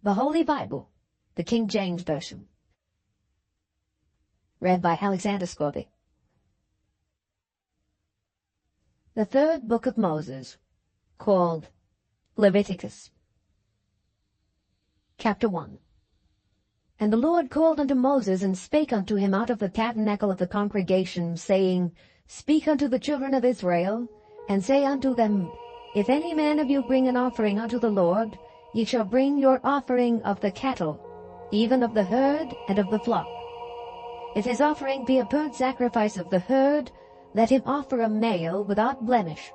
The Holy Bible, the King James Version. Read by Alexander Scorby. The third book of Moses, called Leviticus. Chapter 1. And the Lord called unto Moses, and spake unto him out of the tabernacle of the congregation, saying, Speak unto the children of Israel, and say unto them, If any man of you bring an offering unto the Lord, ye shall bring your offering of the cattle, even of the herd and of the flock. If his offering be a burnt sacrifice of the herd, let him offer a male without blemish.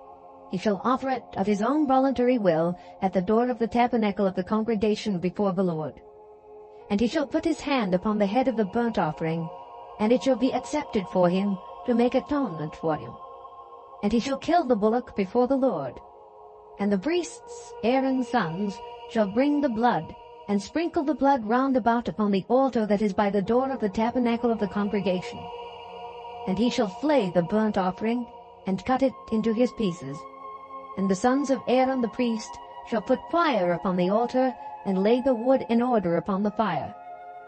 He shall offer it of his own voluntary will at the door of the tabernacle of the congregation before the Lord. And he shall put his hand upon the head of the burnt offering, and it shall be accepted for him to make atonement for him. And he shall kill the bullock before the Lord. And the priests, Aaron's sons, shall bring the blood, and sprinkle the blood round about upon the altar that is by the door of the tabernacle of the congregation. And he shall flay the burnt offering, and cut it into his pieces. And the sons of Aaron the priest shall put fire upon the altar, and lay the wood in order upon the fire.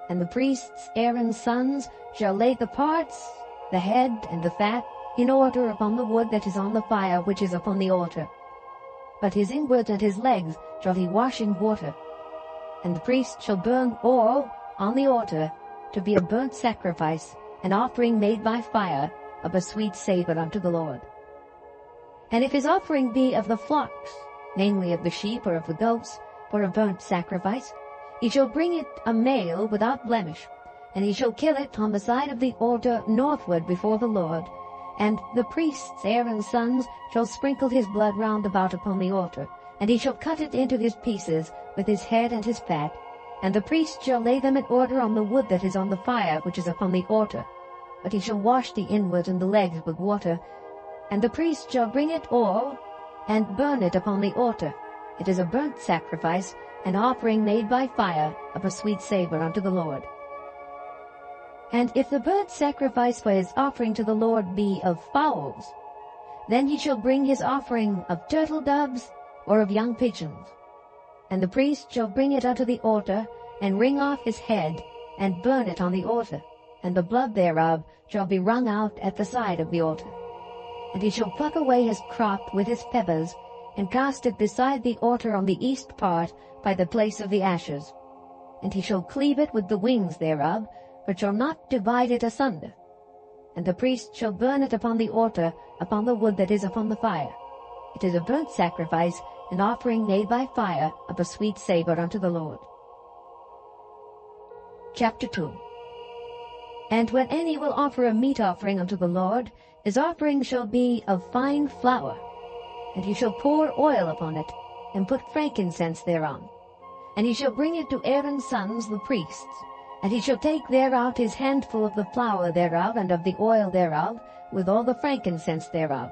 And the priests, Aaron's sons, shall lay the parts, the head and the fat, in order upon the wood that is on the fire which is upon the altar. But his inwards and his legs shall he wash in water. And the priest shall burn oil on the altar, to be a burnt sacrifice, an offering made by fire, of a sweet savour unto the Lord. And if his offering be of the flocks, namely of the sheep or of the goats, for a burnt sacrifice, he shall bring it a male without blemish, and he shall kill it on the side of the altar northward before the Lord. And the priests, Aaron's sons, shall sprinkle his blood round about upon the altar, and he shall cut it into his pieces, with his head and his fat. And the priest shall lay them in order on the wood that is on the fire which is upon the altar. But he shall wash the inwards and the legs with water. And the priest shall bring it all, and burn it upon the altar. It is a burnt sacrifice, an offering made by fire, of a sweet savour unto the Lord. And if the burnt sacrifice for his offering to the Lord be of fowls, then he shall bring his offering of turtle doves or of young pigeons. And the priest shall bring it unto the altar, and wring off his head, and burn it on the altar, and the blood thereof shall be wrung out at the side of the altar. And he shall pluck away his crop with his feathers, and cast it beside the altar on the east part, by the place of the ashes. And he shall cleave it with the wings thereof, but shall not divide it asunder. And the priest shall burn it upon the altar, upon the wood that is upon the fire. It is a burnt sacrifice, an offering made by fire, of a sweet savour unto the Lord. Chapter 2. And when any will offer a meat offering unto the Lord, his offering shall be of fine flour. And he shall pour oil upon it, and put frankincense thereon. And he shall bring it to Aaron's sons the priests. And he shall take thereout his handful of the flour thereof, and of the oil thereof, with all the frankincense thereof.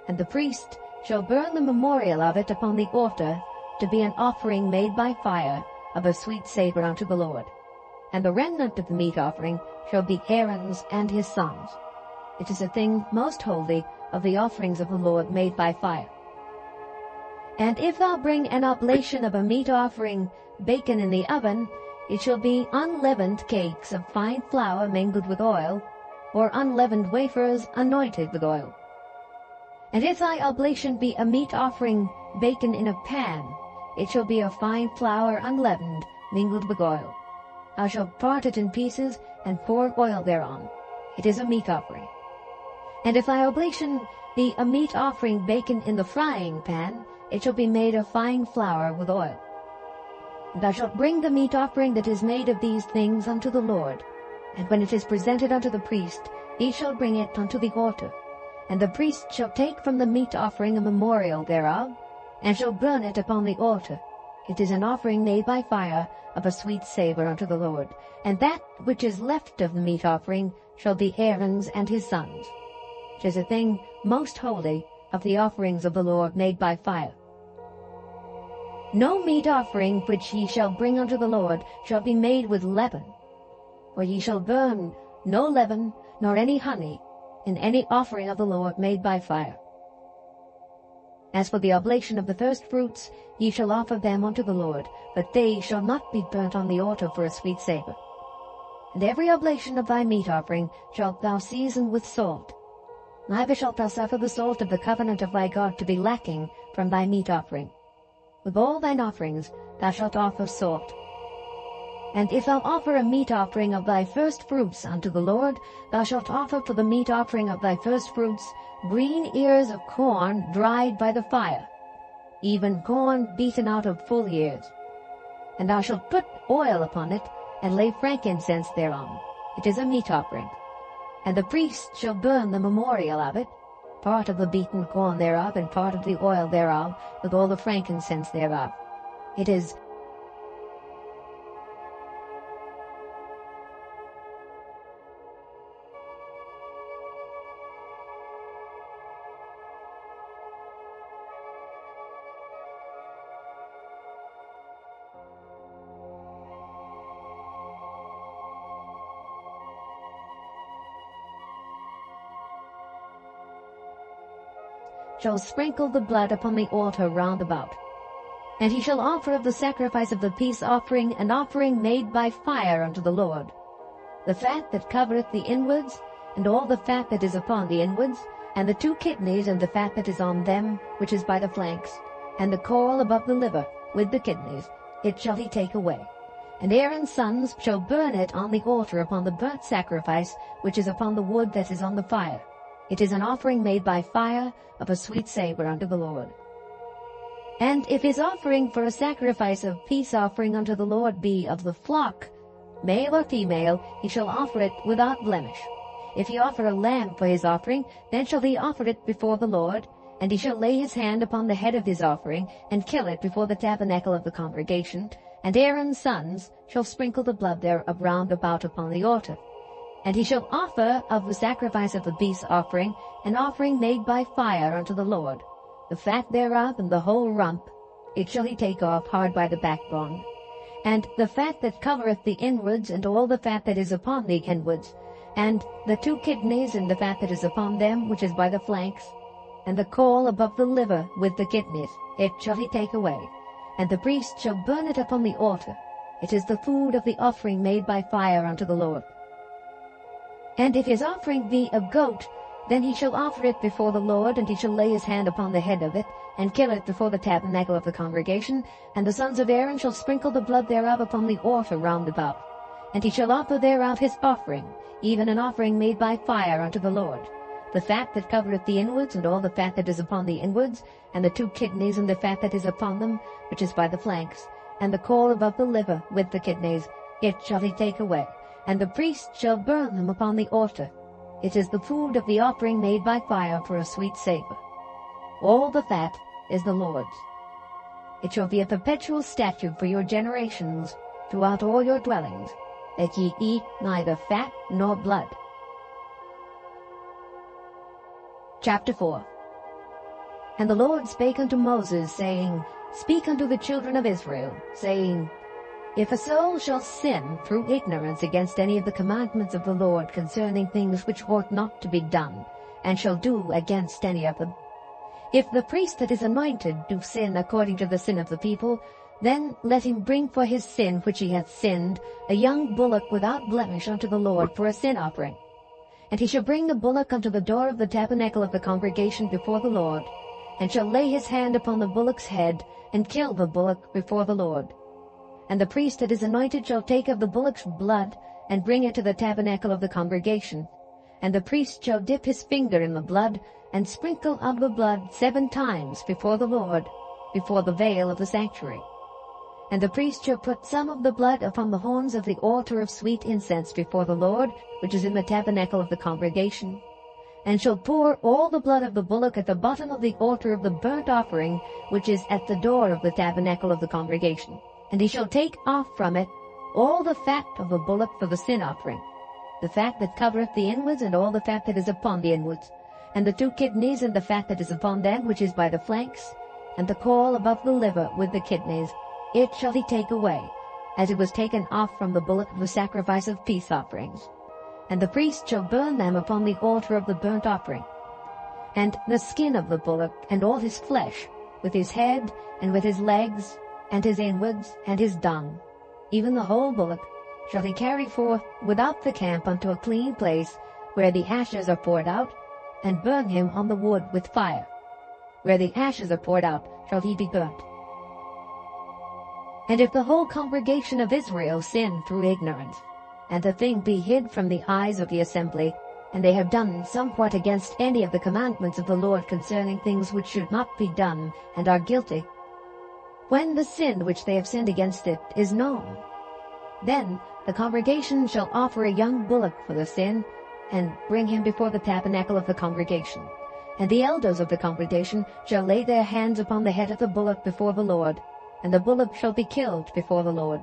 And the priest shall burn the memorial of it upon the altar, to be an offering made by fire, of a sweet savour unto the Lord. And the remnant of the meat offering shall be Aaron's and his sons. It is a thing most holy of the offerings of the Lord made by fire. And if thou bring an oblation of a meat offering baken in the oven, it shall be unleavened cakes of fine flour mingled with oil, or unleavened wafers anointed with oil. And if thy oblation be a meat offering baken in a pan, it shall be of fine flour unleavened, mingled with oil. Thou shalt part it in pieces, and pour oil thereon. It is a meat offering. And if thy oblation be a meat offering baken in the frying pan, it shall be made of fine flour with oil. And thou shalt bring the meat offering that is made of these things unto the Lord. And when it is presented unto the priest, he shall bring it unto the altar. And the priest shall take from the meat offering a memorial thereof, and shall burn it upon the altar. It is an offering made by fire, of a sweet savour unto the Lord. And that which is left of the meat offering shall be Aaron's and his sons. It is a thing most holy of the offerings of the Lord made by fire. No meat offering which ye shall bring unto the Lord shall be made with leaven, for ye shall burn no leaven nor any honey in any offering of the Lord made by fire. As for the oblation of the firstfruits, ye shall offer them unto the Lord, but they shall not be burnt on the altar for a sweet savour. And every oblation of thy meat offering shalt thou season with salt. Neither shalt thou suffer the salt of the covenant of thy God to be lacking from thy meat offering. With all thine offerings thou shalt offer salt. And if thou offer a meat offering of thy firstfruits unto the Lord, thou shalt offer for the meat offering of thy firstfruits green ears of corn dried by the fire, even corn beaten out of full ears. And thou shalt put oil upon it, and lay frankincense thereon. It is a meat offering. And the priest shall burn the memorial of it, part of the beaten corn thereof, and part of the oil thereof, with all the frankincense thereof. It is shall sprinkle the blood upon the altar round about. And he shall offer of the sacrifice of the peace offering an offering made by fire unto the Lord, the fat that covereth the inwards, and all the fat that is upon the inwards, and the 2 kidneys, and the fat that is on them, which is by the flanks, and the caul above the liver, with the kidneys, it shall he take away. And Aaron's sons shall burn it on the altar upon the burnt sacrifice, which is upon the wood that is on the fire. It is an offering made by fire, of a sweet savour unto the Lord. And if his offering for a sacrifice of peace offering unto the Lord be of the flock, male or female, he shall offer it without blemish. If he offer a lamb for his offering, then shall he offer it before the Lord, and he shall lay his hand upon the head of his offering, and kill it before the tabernacle of the congregation, and Aaron's sons shall sprinkle the blood thereof round about upon the altar. And he shall offer of the sacrifice of the peace offering an offering made by fire unto the Lord, the fat thereof and the whole rump, it shall he take off hard by the backbone, and the fat that covereth the inwards, and all the fat that is upon the inwards, and the 2 kidneys, and the fat that is upon them, which is by the flanks, and the caul above the liver with the kidneys, it shall he take away, and the priest shall burn it upon the altar. It is the food of the offering made by fire unto the Lord. And if his offering be a goat, then he shall offer it before the Lord, and he shall lay his hand upon the head of it, and kill it before the tabernacle of the congregation, and the sons of Aaron shall sprinkle the blood thereof upon the altar round about. And he shall offer thereof his offering, even an offering made by fire unto the Lord, the fat that covereth the inwards, and all the fat that is upon the inwards, and the 2 kidneys, and the fat that is upon them, which is by the flanks, and the caul above the liver with the kidneys, it shall he take away. And the priest shall burn them upon the altar. It is the food of the offering made by fire for a sweet savour. All the fat is the Lord's. It shall be a perpetual statute for your generations throughout all your dwellings, that ye eat neither fat nor blood. Chapter 4. And the Lord spake unto Moses, saying, Speak unto the children of Israel, saying, If a soul shall sin through ignorance against any of the commandments of the Lord concerning things which ought not to be done, and shall do against any of them, if the priest that is anointed do sin according to the sin of the people, then let him bring for his sin which he hath sinned a young bullock without blemish unto the Lord for a sin offering. And he shall bring the bullock unto the door of the tabernacle of the congregation before the Lord, and shall lay his hand upon the bullock's head, and kill the bullock before the Lord. And the priest that is anointed shall take of the bullock's blood, and bring it to the tabernacle of the congregation. And the priest shall dip his finger in the blood, and sprinkle of the blood 7 times before the Lord, before the veil of the sanctuary. And the priest shall put some of the blood upon the horns of the altar of sweet incense before the Lord, which is in the tabernacle of the congregation, and shall pour all the blood of the bullock at the bottom of the altar of the burnt offering, which is at the door of the tabernacle of the congregation. And he shall take off from it all the fat of the bullock for the sin offering, the fat that covereth the inwards, and all the fat that is upon the inwards, and the 2 kidneys, and the fat that is upon them, which is by the flanks, and the caul above the liver with the kidneys, it shall he take away, as it was taken off from the bullock of the sacrifice of peace offerings. And the priest shall burn them upon the altar of the burnt offering. and the skin of the bullock, and all his flesh, with his head, and with his legs, and his inwards, and his dung, even the whole bullock, shall he carry forth without the camp unto a clean place, where the ashes are poured out, and burn him on the wood with fire. Where the ashes are poured out shall he be burnt. And if the whole congregation of Israel sin through ignorance, and the thing be hid from the eyes of the assembly, and they have done somewhat against any of the commandments of the Lord concerning things which should not be done, and are guilty, when the sin which they have sinned against it is known, then the congregation shall offer a young bullock for the sin, and bring him before the tabernacle of the congregation. And the elders of the congregation shall lay their hands upon the head of the bullock before the Lord, and the bullock shall be killed before the Lord.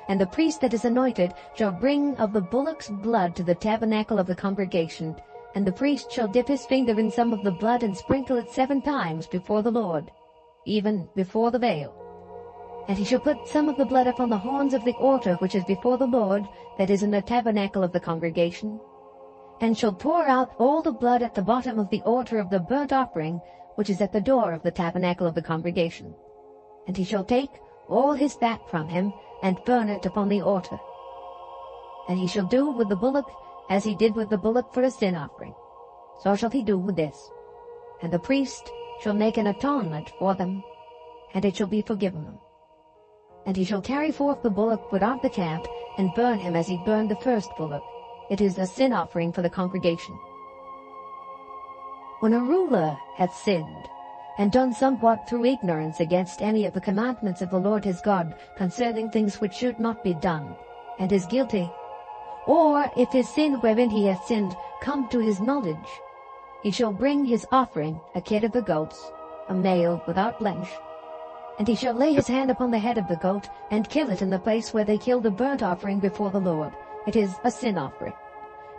And the priest that is anointed shall bring of the bullock's blood to the tabernacle of the congregation, and the priest shall dip his finger in some of the blood and sprinkle it 7 times before the Lord, even before the veil. And he shall put some of the blood upon the horns of the altar which is before the Lord, that is in the tabernacle of the congregation, and shall pour out all the blood at the bottom of the altar of the burnt offering, which is at the door of the tabernacle of the congregation. And he shall take all his fat from him, and burn it upon the altar. And he shall do with the bullock as he did with the bullock for a sin offering. So shall he do with this. And the priest shall make an atonement for them, and it shall be forgiven them. And he shall carry forth the bullock without the camp, and burn him as he burned the first bullock. It is a sin offering for the congregation. When a ruler hath sinned, and done somewhat through ignorance against any of the commandments of the Lord his God concerning things which should not be done, and is guilty, or if his sin wherein he hath sinned come to his knowledge, he shall bring his offering, a kid of the goats, a male without blemish, and he shall lay his hand upon the head of the goat, and kill it in the place where they kill the burnt offering before the Lord. It is a sin offering.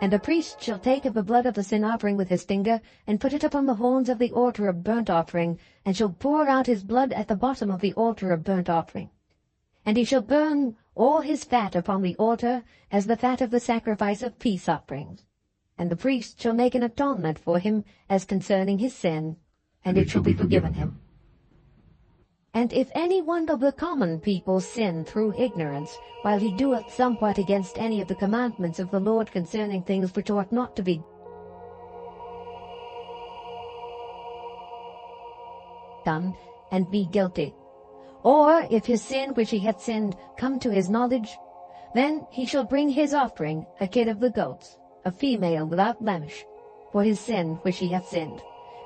And the priest shall take of the blood of the sin offering with his finger, and put it upon the horns of the altar of burnt offering, and shall pour out his blood at the bottom of the altar of burnt offering. And he shall burn all his fat upon the altar, as the fat of the sacrifice of peace offerings. And the priest shall make an atonement for him as concerning his sin, and it shall be forgiven him. And if any one of the common people sin through ignorance, while he doeth somewhat against any of the commandments of the Lord concerning things which ought not to be done, and be guilty, or if his sin which he hath sinned come to his knowledge, then he shall bring his offering, a kid of the goats, a female without blemish, for his sin which he hath sinned.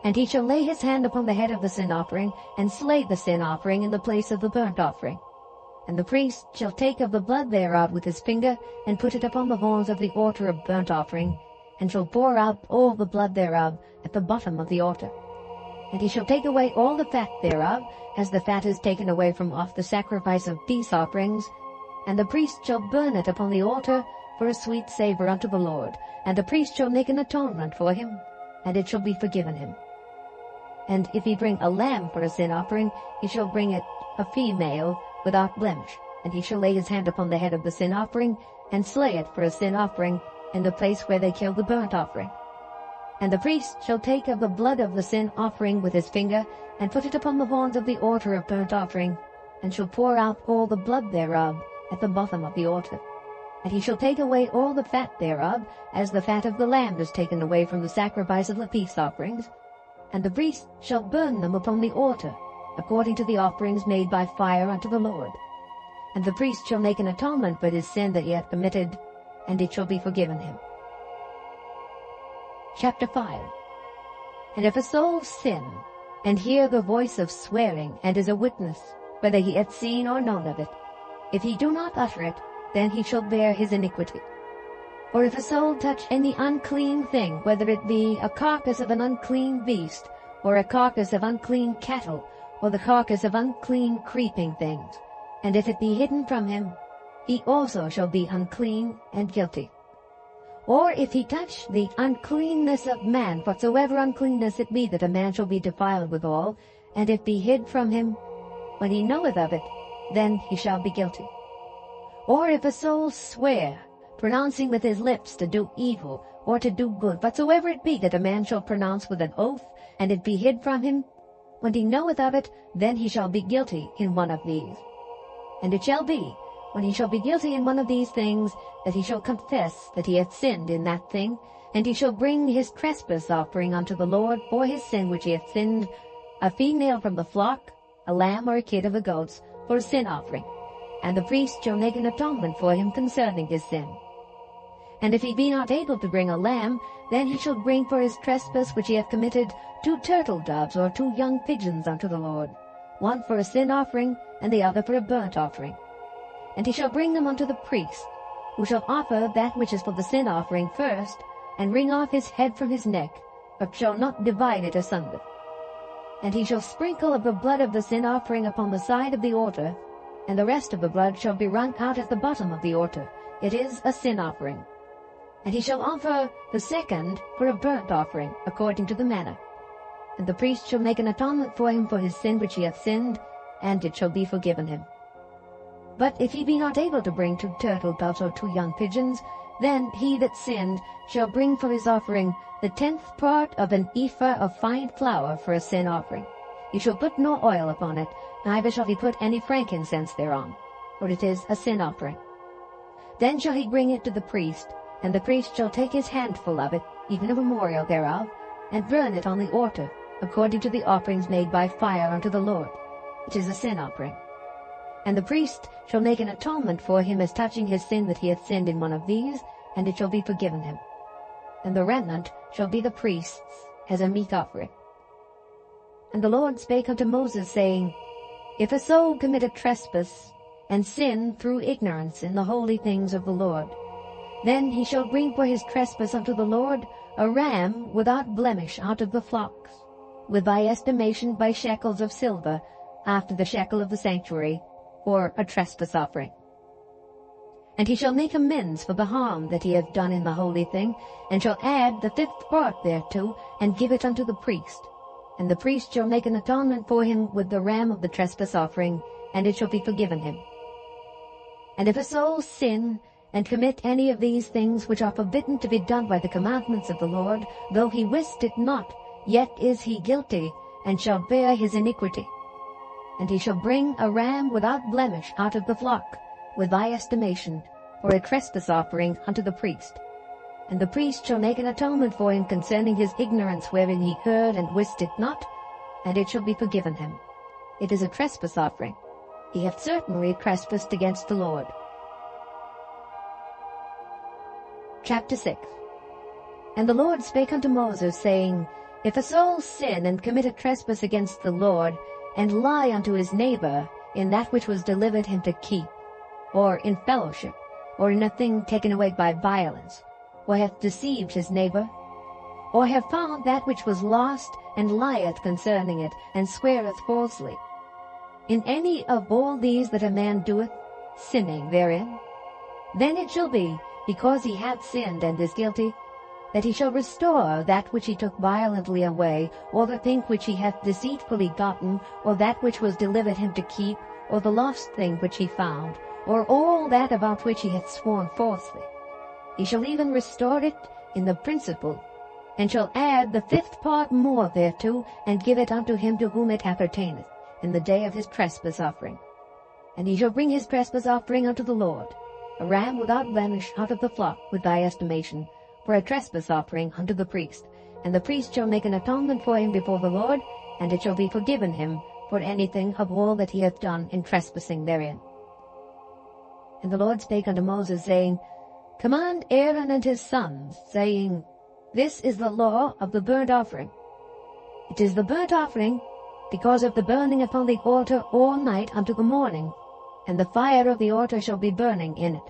And he shall lay his hand upon the head of the sin offering, and slay the sin offering in the place of the burnt offering. And the priest shall take of the blood thereof with his finger, and put it upon the horns of the altar of burnt offering, and shall pour out all the blood thereof at the bottom of the altar. And he shall take away all the fat thereof, as the fat is taken away from off the sacrifice of peace offerings, and the priest shall burn it upon the altar for a sweet savour unto the Lord. And the priest shall make an atonement for him, and it shall be forgiven him. And if he bring a lamb for a sin offering, he shall bring it a female without blemish, and he shall lay his hand upon the head of the sin offering, and slay it for a sin offering in the place where they kill the burnt offering. And the priest shall take of the blood of the sin offering with his finger, and put it upon the horns of the altar of burnt offering, and shall pour out all the blood thereof at the bottom of the altar. And he shall take away all the fat thereof, as the fat of the lamb is taken away from the sacrifice of the peace offerings, and the priest shall burn them upon the altar, according to the offerings made by fire unto the Lord. And the priest shall make an atonement for his sin that he hath committed, and it shall be forgiven him. Chapter 5. And if a soul sin, and hear the voice of swearing, and is a witness, whether he hath seen or known of it, if he do not utter it, then he shall bear his iniquity. Or if a soul touch any unclean thing, whether it be a carcass of an unclean beast, or a carcass of unclean cattle, or the carcass of unclean creeping things, and if it be hidden from him, he also shall be unclean and guilty. Or if he touch the uncleanness of man, whatsoever uncleanness it be, that a man shall be defiled withal, and it be hid from him, when he knoweth of it, then he shall be guilty. Or if a soul swear, pronouncing with his lips to do evil, or to do good, whatsoever it be that a man shall pronounce with an oath, and it be hid from him, when he knoweth of it, then he shall be guilty in one of these. And it shall be, when he shall be guilty in one of these things, that he shall confess that he hath sinned in that thing, and he shall bring his trespass offering unto the Lord for his sin which he hath sinned, a female from the flock, a lamb or a kid of the goats, for a sin offering. And the priest shall make an atonement for him concerning his sin. And if he be not able to bring a lamb, then he shall bring for his trespass which he hath committed 2 turtle doves or 2 young pigeons unto the Lord, one for a sin offering, and the other for a burnt offering. And he shall bring them unto the priest, who shall offer that which is for the sin offering first, and wring off his head from his neck, but shall not divide it asunder. And he shall sprinkle of the blood of the sin offering upon the side of the altar, and the rest of the blood shall be wrung out at the bottom of the altar. It is a sin offering. And he shall offer the second for a burnt offering, according to the manner. And the priest shall make an atonement for him for his sin which he hath sinned, and it shall be forgiven him. But if he be not able to bring 2 turtle doves or 2 young pigeons, then he that sinned shall bring for his offering the 10th part of an ephah of fine flour for a sin offering. He shall put no oil upon it, neither shall he put any frankincense thereon, for it is a sin offering. Then shall he bring it to the priest, and the priest shall take his handful of it, even a memorial thereof, and burn it on the altar, according to the offerings made by fire unto the Lord. It is a sin offering. And the priest shall make an atonement for him as touching his sin that he hath sinned in one of these, and it shall be forgiven him. And the remnant shall be the priest's as a meat offering. And the Lord spake unto Moses, saying, If a soul commit a trespass, and sin through ignorance in the holy things of the Lord, then he shall bring for his trespass unto the Lord a ram without blemish out of the flocks, with by estimation by shekels of silver, after the shekel of the sanctuary, or a trespass offering. And he shall make amends for the harm that he hath done in the holy thing, and shall add the 5th part thereto, and give it unto the priest. And the priest shall make an atonement for him with the ram of the trespass offering, and it shall be forgiven him. And if a soul sin, and commit any of these things which are forbidden to be done by the commandments of the Lord, though he wist it not, yet is he guilty, and shall bear his iniquity. And he shall bring a ram without blemish out of the flock, with thy estimation, for a trespass offering unto the priest. And the priest shall make an atonement for him concerning his ignorance wherein he heard and wist it not, and it shall be forgiven him. It is a trespass offering. He hath certainly trespassed against the Lord. Chapter 6. And the Lord spake unto Moses, saying, If a soul sin and commit a trespass against the Lord, and lie unto his neighbor in that which was delivered him to keep, or in fellowship, or in a thing taken away by violence, or hath deceived his neighbor, or have found that which was lost, and lieth concerning it, and sweareth falsely, in any of all these that a man doeth, sinning therein, then it shall be, because he hath sinned and is guilty, that he shall restore that which he took violently away, or the thing which he hath deceitfully gotten, or that which was delivered him to keep, or the lost thing which he found, or all that about which he hath sworn falsely. He shall even restore it in the principal, and shall add the 5th part more thereto, and give it unto him to whom it appertaineth, in the day of his trespass offering. And he shall bring his trespass offering unto the Lord, a ram without blemish out of the flock, with thy estimation, for a trespass offering unto the priest. And the priest shall make an atonement for him before the Lord, and it shall be forgiven him for anything of all that he hath done in trespassing therein. And the Lord spake unto Moses, saying, Command Aaron and his sons, saying, This is the law of the burnt offering. It is the burnt offering, because of the burning upon the altar all night unto the morning, and the fire of the altar shall be burning in it.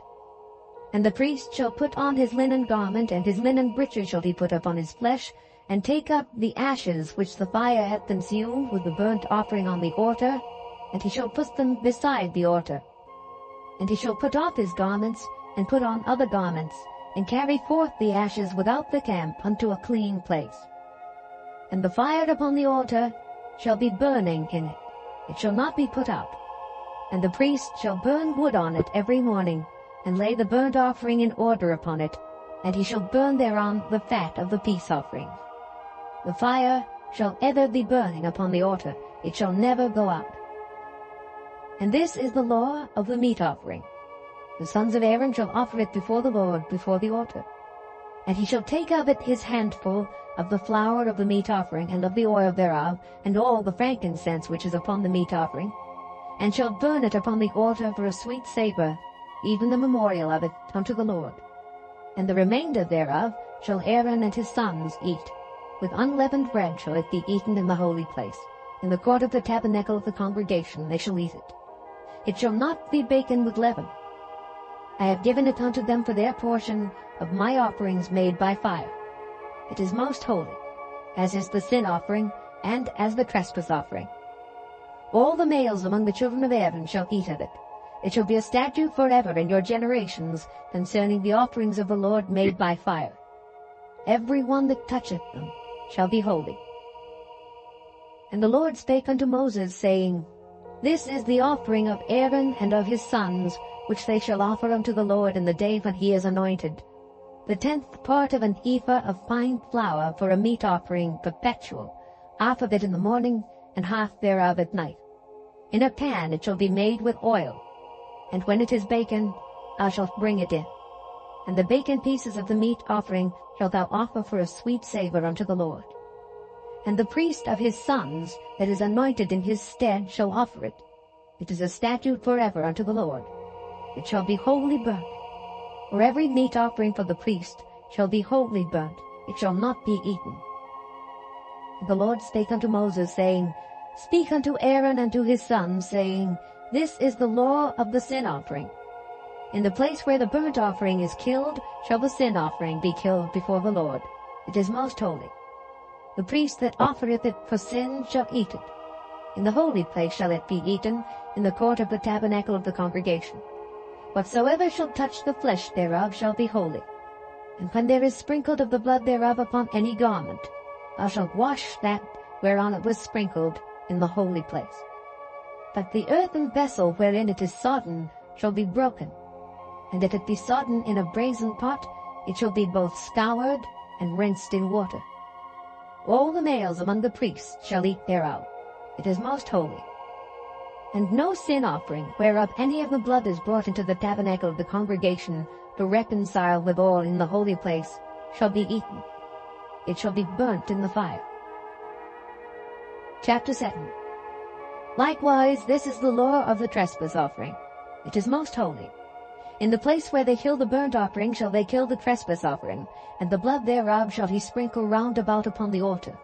And the priest shall put on his linen garment, and his linen breeches shall he put upon his flesh, and take up the ashes which the fire hath consumed with the burnt offering on the altar, and he shall put them beside the altar. And he shall put off his garments, and put on other garments, and carry forth the ashes without the camp unto a clean place. And the fire upon the altar shall be burning in it, it shall not be put out. And the priest shall burn wood on it every morning, and lay the burnt offering in order upon it, and he shall burn thereon the fat of the peace offerings. The fire shall ever be burning upon the altar, it shall never go out. And this is the law of the meat offering. The sons of Aaron shall offer it before the Lord, before the altar. And he shall take of it his handful of the flour of the meat offering, and of the oil thereof, and all the frankincense which is upon the meat offering, and shall burn it upon the altar for a sweet savour, even the memorial of it unto the Lord. And the remainder thereof shall Aaron and his sons eat. With unleavened bread shall it be eaten in the holy place. In the court of the tabernacle of the congregation they shall eat it. It shall not be baken with leaven. I have given it unto them for their portion of my offerings made by fire. It is most holy, as is the sin offering, and as the trespass offering. All the males among the children of Aaron shall eat of it. It shall be a statute forever in your generations concerning the offerings of the Lord made by fire. Every one that toucheth them shall be holy. And the Lord spake unto Moses, saying, This is the offering of Aaron and of his sons, which they shall offer unto the Lord in the day when he is anointed. The 10th part of an ephah of fine flour for a meat offering perpetual, half of it in the morning, and half thereof at night. In a pan it shall be made with oil, and when it is baken, thou shalt bring it in. And the baken pieces of the meat offering shalt thou offer for a sweet savour unto the Lord. And the priest of his sons that is anointed in his stead shall offer it. It is a statute forever unto the Lord. It shall be wholly burnt. For every meat offering for the priest shall be wholly burnt, it shall not be eaten. And the Lord spake unto Moses, saying, Speak unto Aaron and to his sons, saying, This is the law of the sin offering. In the place where the burnt offering is killed shall the sin offering be killed before the Lord. It is most holy. The priest that offereth it for sin shall eat it. In the holy place shall it be eaten, in the court of the tabernacle of the congregation. Whatsoever shall touch the flesh thereof shall be holy. And when there is sprinkled of the blood thereof upon any garment, thou shalt wash that whereon it was sprinkled in the holy place. But the earthen vessel wherein it is sodden shall be broken, and if it be sodden in a brazen pot, it shall be both scoured and rinsed in water. All the males among the priests shall eat thereof. It is most holy. And no sin offering, whereof any of the blood is brought into the tabernacle of the congregation to reconcile with all in the holy place, shall be eaten. It shall be burnt in the fire. Chapter 7. Likewise, this is the law of the trespass offering. It is most holy. In the place where they kill the burnt offering shall they kill the trespass offering, and the blood thereof shall he sprinkle round about upon the altar.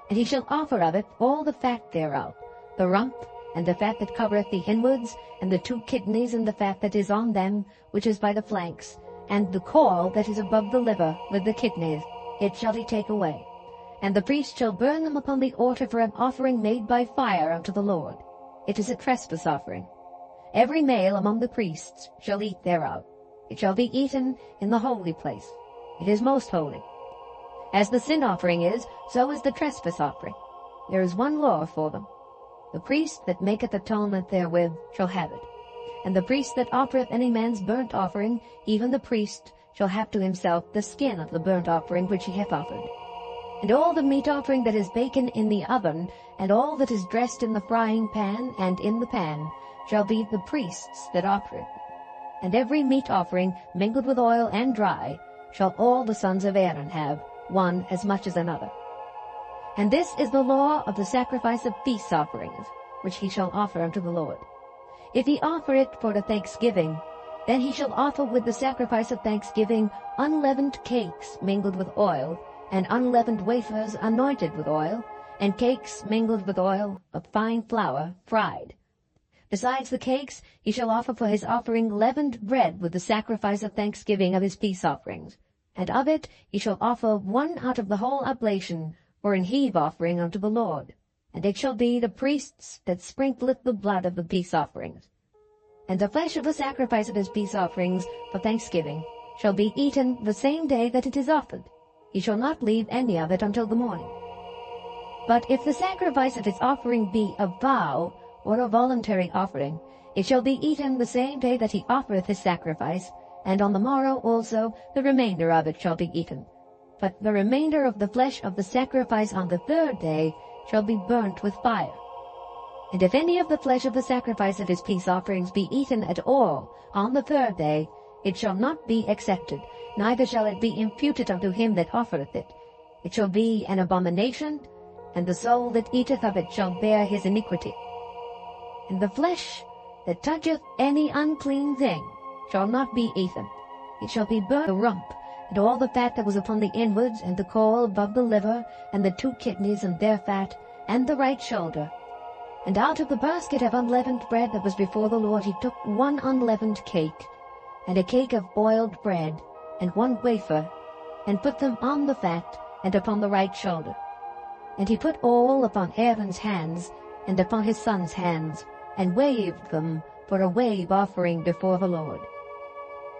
And he shall offer of it all the fat thereof, the rump, and the fat that covereth the inwards, and the 2 kidneys, and the fat that is on them, which is by the flanks, and the caul that is above the liver, with the kidneys, it shall he take away. And the priest shall burn them upon the altar for an offering made by fire unto the Lord. It is a trespass offering. Every male among the priests shall eat thereof. It shall be eaten in the holy place. It is most holy. As the sin offering is, so is the trespass offering. There is one law for them. The priest that maketh atonement therewith shall have it. And the priest that offereth any man's burnt offering, even the priest, shall have to himself the skin of the burnt offering which he hath offered. And all the meat offering that is baken in the oven, and all that is dressed in the frying pan and in the pan, shall be the priest's that offer it. And every meat offering mingled with oil and dry shall all the sons of Aaron have, one as much as another. And this is the law of the sacrifice of peace offerings, which he shall offer unto the Lord. If he offer it for a thanksgiving, then he shall offer with the sacrifice of thanksgiving unleavened cakes mingled with oil, and unleavened wafers anointed with oil, and cakes mingled with oil of fine flour fried. Besides the cakes, he shall offer for his offering leavened bread with the sacrifice of thanksgiving of his peace offerings. And of it he shall offer 1 out of the whole oblation for an heave offering unto the Lord. And it shall be the priest's that sprinkleth the blood of the peace offerings. And the flesh of the sacrifice of his peace offerings for thanksgiving shall be eaten the same day that it is offered. He shall not leave any of it until the morning. But if the sacrifice of his offering be a vow, or a voluntary offering, it shall be eaten the same day that he offereth his sacrifice, and on the morrow also the remainder of it shall be eaten. But the remainder of the flesh of the sacrifice on the third day shall be burnt with fire. And if any of the flesh of the sacrifice of his peace offerings be eaten at all on the third day, it shall not be accepted, neither shall it be imputed unto him that offereth it. It shall be an abomination, and the soul that eateth of it shall bear his iniquity. And the flesh that toucheth any unclean thing shall not be eaten. It shall be burnt, the rump, and all the fat that was upon the inwards, and the caul above the liver, and the 2 kidneys and their fat, and the right shoulder. And out of the basket of unleavened bread that was before the Lord he took 1 unleavened cake, and a cake of boiled bread, and 1 wafer, and put them on the fat, and upon the right shoulder. And he put all upon Aaron's hands, and upon his sons' hands, and waved them for a wave offering before the Lord.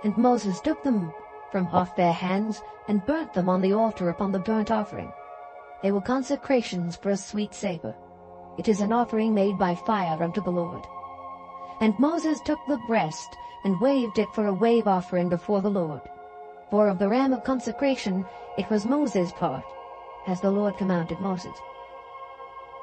And Moses took them from off their hands, and burnt them on the altar upon the burnt offering. They were consecrations for a sweet savour. It is an offering made by fire unto the Lord. And Moses took the breast, and waved it for a wave offering before the Lord. For of the ram of consecration it was Moses' part, as the Lord commanded Moses.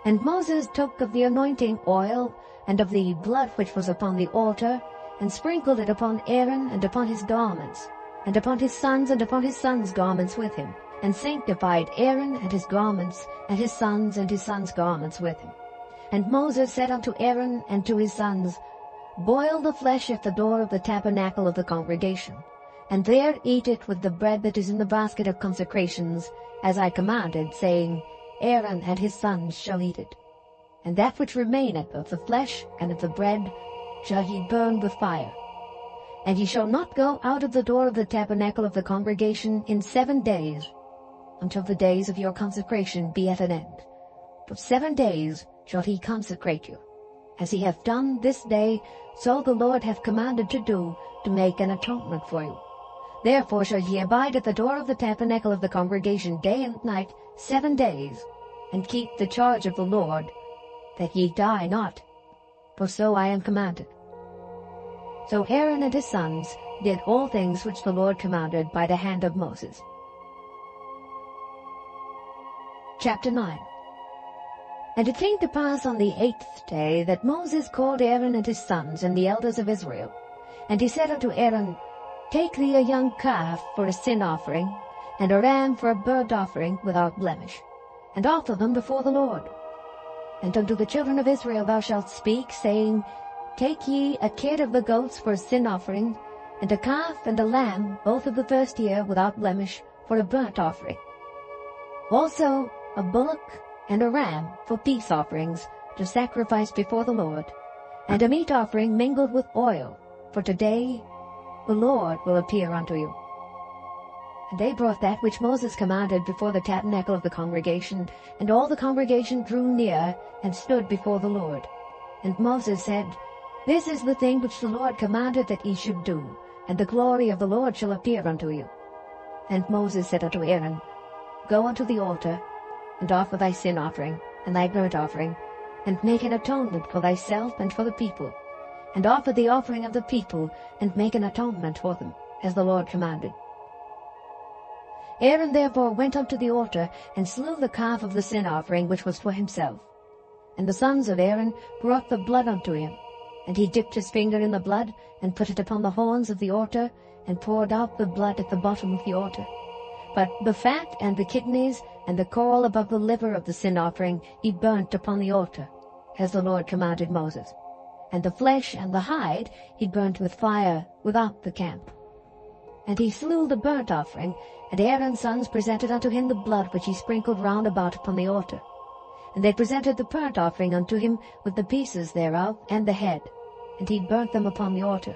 And Moses took of the anointing oil, and of the blood which was upon the altar, and sprinkled it upon Aaron, and upon his garments, and upon his sons, and upon his sons' garments with him, and sanctified Aaron and his garments, and his sons' garments with him. And Moses said unto Aaron and to his sons, Boil the flesh at the door of the tabernacle of the congregation, and there eat it with the bread that is in the basket of consecrations, as I commanded, saying, Aaron and his sons shall eat it. And that which remaineth of the flesh and of the bread shall ye burn with fire. And ye shall not go out of the door of the tabernacle of the congregation in 7 days, until the days of your consecration be at an end. For 7 days shall he consecrate you, as he hath done this day, so the Lord hath commanded to do, to make an atonement for you. Therefore shall ye abide at the door of the tabernacle of the congregation day and night 7 days, and keep the charge of the Lord, that ye die not, for so I am commanded. So Aaron and his sons did all things which the Lord commanded by the hand of Moses. Chapter 9. And it came to pass on the 8th day that Moses called Aaron and his sons and the elders of Israel. And he said unto Aaron, Take thee a young calf for a sin offering, and a ram for a burnt offering without blemish, and offer them before the Lord. And unto the children of Israel thou shalt speak, saying, Take ye a kid of the goats for a sin offering, and a calf and a lamb, both of the first year, without blemish, for a burnt offering. Also a bullock and a ram for peace offerings, to sacrifice before the Lord, and a meat offering mingled with oil, for today the Lord will appear unto you. And they brought that which Moses commanded before the tabernacle of the congregation, and all the congregation drew near, and stood before the Lord. And Moses said, This is the thing which the Lord commanded that ye should do, and the glory of the Lord shall appear unto you. And Moses said unto Aaron, Go unto the altar, and offer thy sin offering, and thy burnt offering, and make an atonement for thyself and for the people, and offer the offering of the people, and make an atonement for them, as the Lord commanded. Aaron therefore went up to the altar, and slew the calf of the sin offering which was for himself. And the sons of Aaron brought the blood unto him, and he dipped his finger in the blood, and put it upon the horns of the altar, and poured out the blood at the bottom of the altar. But the fat and the kidneys, and the caul above the liver of the sin offering, he burnt upon the altar, as the Lord commanded Moses. And the flesh and the hide he burnt with fire without the camp. And he slew the burnt offering, and Aaron's sons presented unto him the blood which he sprinkled round about upon the altar. And they presented the burnt offering unto him with the pieces thereof, and the head, and he burnt them upon the altar.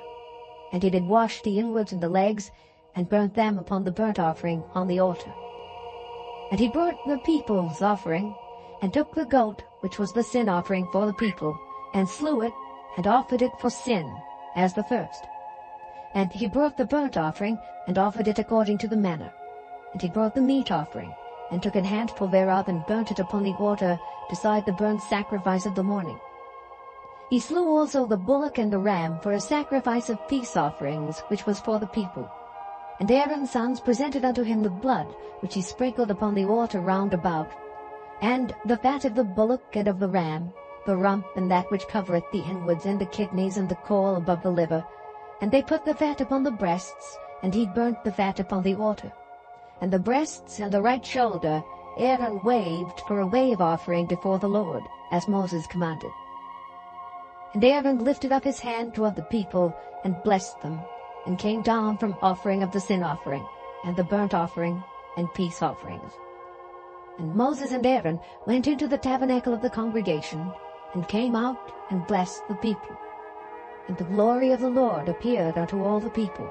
And he did wash the inwards and the legs, and burnt them upon the burnt offering on the altar. And he brought the people's offering, and took the goat, which was the sin offering for the people, and slew it, and offered it for sin, as the first. And he brought the burnt offering, and offered it according to the manner. And he brought the meat offering, and took an handful thereof, and burnt it upon the altar beside the burnt sacrifice of the morning. He slew also the bullock and the ram for a sacrifice of peace offerings, which was for the people. And Aaron's sons presented unto him the blood, which he sprinkled upon the altar round about, and the fat of the bullock and of the ram, the rump and that which covereth the inwards, and the kidneys and the caul above the liver. And they put the fat upon the breasts, and he burnt the fat upon the altar. And the breasts and the right shoulder Aaron waved for a wave offering before the Lord, as Moses commanded. And Aaron lifted up his hand toward the people, and blessed them, and came down from offering of the sin offering, and the burnt offering, and peace offerings. And Moses and Aaron went into the tabernacle of the congregation, and came out and blessed the people. And the glory of the Lord appeared unto all the people.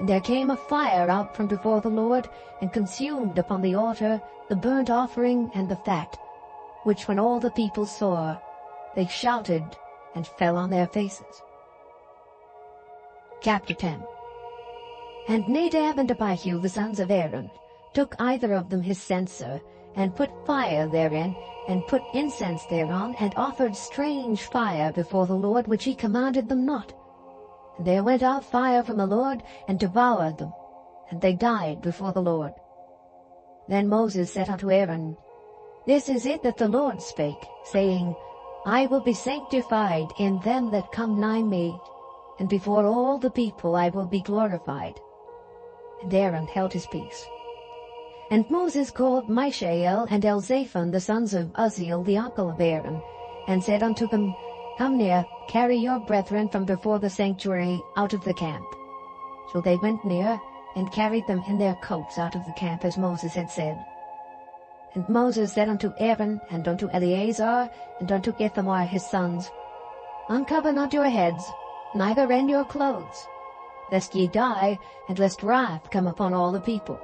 And there came a fire out from before the Lord, and consumed upon the altar the burnt offering and the fat, which when all the people saw, they shouted and fell on their faces. Chapter 10. And Nadab and Abihu, the sons of Aaron, took either of them his censer, and put fire therein, and put incense thereon, and offered strange fire before the Lord, which he commanded them not. And there went out fire from the Lord, and devoured them, and they died before the Lord. Then Moses said unto Aaron, This is it that the Lord spake, saying, I will be sanctified in them that come nigh me, and before all the people I will be glorified. And Aaron held his peace. And Moses called Mishael and Elzaphan, the sons of Uzziel, the uncle of Aaron, and said unto them, Come near, carry your brethren from before the sanctuary out of the camp. So they went near, and carried them in their coats out of the camp, as Moses had said. And Moses said unto Aaron, and unto Eleazar, and unto Ithamar his sons, Uncover not your heads, neither rend your clothes, lest ye die, and lest wrath come upon all the people.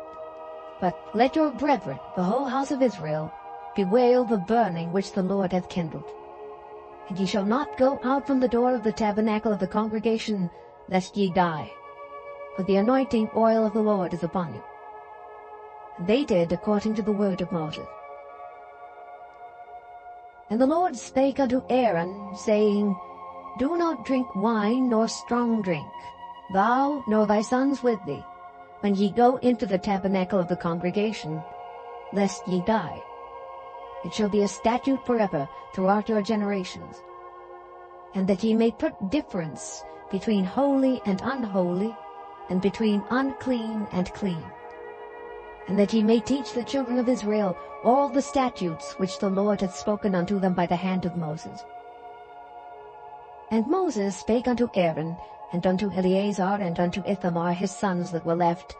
But let your brethren, the whole house of Israel, bewail the burning which the Lord hath kindled. And ye shall not go out from the door of the tabernacle of the congregation, lest ye die. For the anointing oil of the Lord is upon you. And they did according to the word of Moses. And the Lord spake unto Aaron, saying, Do not drink wine nor strong drink, thou nor thy sons with thee, when ye go into the tabernacle of the congregation, lest ye die. It shall be a statute forever throughout your generations. And that ye may put difference between holy and unholy, and between unclean and clean. And that ye may teach the children of Israel all the statutes which the Lord hath spoken unto them by the hand of Moses. And Moses spake unto Aaron, and unto Eleazar, and unto Ithamar his sons that were left,